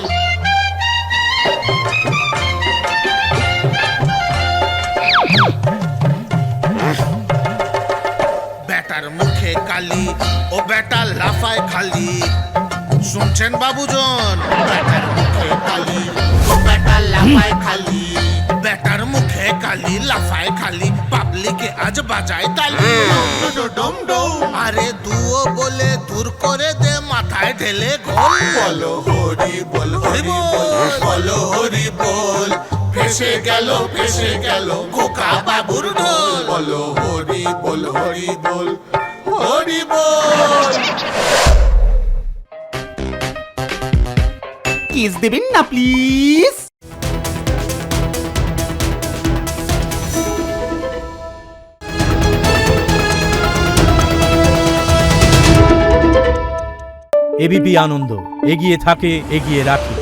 বেটার মুখে কালি, ও বেটা লাফায় খালি। শুনছেন বাবুজন? বেটার মুখে কালি, ও বেটা লাফায় খালি। বেটার মুখে কালি, লাফায় খালি, পাবলিকে আজ বাজায় তালি। আরে দুও বলে দূর করে দে, মাথায় ঢেলে ঘোল। বলো হরি বল হরি বল, বলো হরি বল। ফেসে গেল খোকা বাবুর ঢোল। বলো হরি বল হরি বল, হরি বল। কেস দেবেন না প্লিজ। এবিপি আনন্দ, এগিয়ে থাকে, এগিয়ে রাখে।